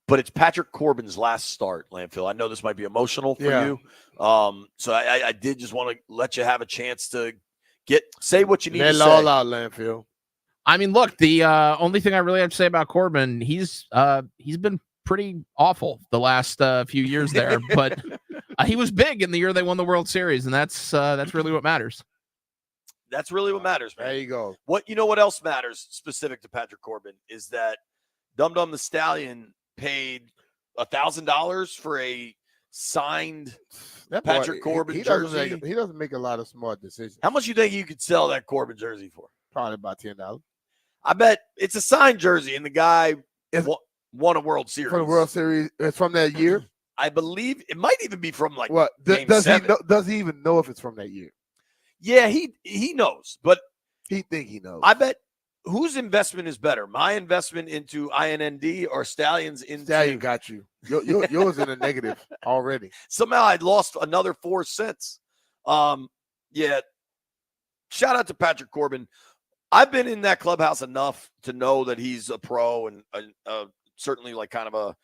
S3: But it's Patrick Corbin's last start, Landfill. I know this might be emotional for you. So I did just want to let you have a chance to say what you need to say.
S2: Let it all out, Landfill.
S4: I mean, look, the only thing I really have to say about Corbin, he's been pretty awful the last few years there, but he was big in the year they won the World Series, and that's really what matters.
S3: That's really what matters, man.
S2: There you go.
S3: What else matters specific to Patrick Corbin is that Dum Dum the Stallion paid $1,000 for a signed Patrick Corbin jersey.
S2: He doesn't make a lot of smart decisions.
S3: How much you think you could sell that Corbin jersey for?
S2: Probably about $10.
S3: I bet it's a signed jersey, and the guy won a World Series.
S2: For the World Series, it's from that year?
S3: I believe it might even be from
S2: what?
S3: Does
S2: he even know if it's from that year?
S3: Yeah, he knows, but
S2: he think he knows.
S3: I bet whose investment is better? My investment into INND or Stallion's into
S2: Stallion got you. Yours in the negative already.
S3: Somehow I lost another 4 cents. Yeah. Shout out to Patrick Corbin. I've been in that clubhouse enough to know that he's a pro and certainly kind of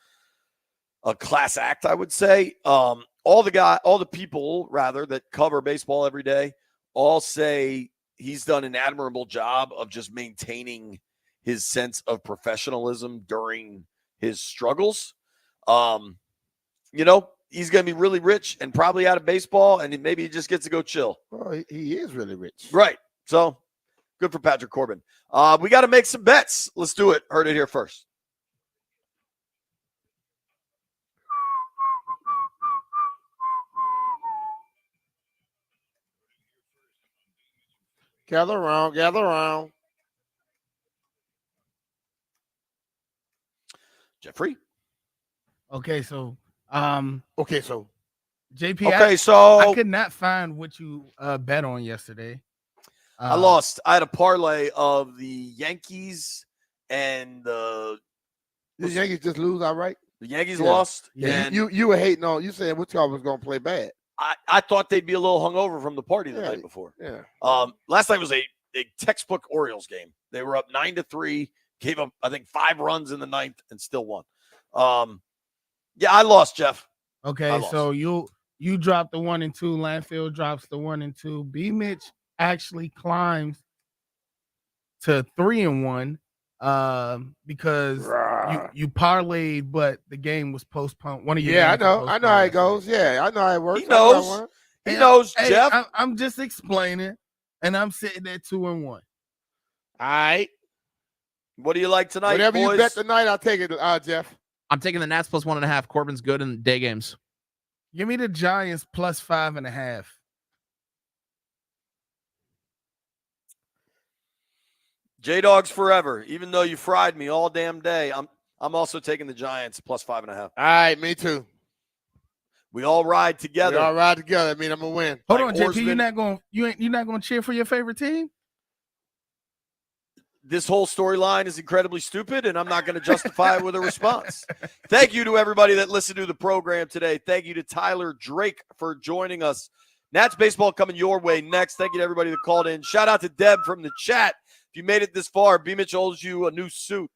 S3: a class act, I would say. All the people that cover baseball every day all say he's done an admirable job of just maintaining his sense of professionalism during his struggles. he's going to be really rich and probably out of baseball, and maybe he just gets to go chill.
S2: Well, he is really rich.
S3: Right. So good for Patrick Corbin. We got to make some bets. Let's do it. Heard it here first.
S2: Gather around, gather around.
S3: Jeffrey.
S10: Okay, so JP.
S3: Okay, so
S10: I could not find what you bet on yesterday.
S3: I lost. I had a parlay of the Yankees and the
S2: Yankees just lose outright.
S3: The Yankees lost.
S2: Yeah,
S3: And
S2: you were hating on. You saying Wichita was going to play bad.
S3: I thought they'd be a little hungover from the party the night before.
S2: Yeah.
S3: Last night was a textbook Orioles game. They were up 9-3, gave up I think 5 runs in the ninth, and still won. Yeah, I lost, Jeff.
S10: Okay, so you dropped the 1 and 2. Landfill drops the 1 and 2. BMitch actually climbs to 3 and 1 because you parlayed, but the game was postponed. One of your
S2: I know how it goes. Yeah, I know how it works.
S3: He knows. He knows,
S10: Hey,
S3: Jeff.
S10: I'm just explaining, and I'm sitting at 2 and 1.
S2: All right.
S3: What do you like tonight?
S2: Whatever
S3: boys?
S2: you bet tonight, I'll take it, Jeff.
S4: I'm taking the Nats plus 1.5. Corbin's good in day games.
S10: Give me the Giants plus 5.5.
S3: J-Dogs forever. Even though you fried me all damn day, I'm also taking the Giants plus 5.5.
S2: All right, me too.
S3: We all ride together.
S2: We all ride together. I mean, I'm gonna win.
S10: Hold on, JP. You're not gonna cheer for your favorite team?
S3: This whole storyline is incredibly stupid, and I'm not going to justify it with a response. Thank you to everybody that listened to the program today. Thank you to Tyler Drake for joining us. Nats baseball coming your way next. Thank you to everybody that called in. Shout out to Deb from the chat. If you made it this far, BMitch owes you a new suit.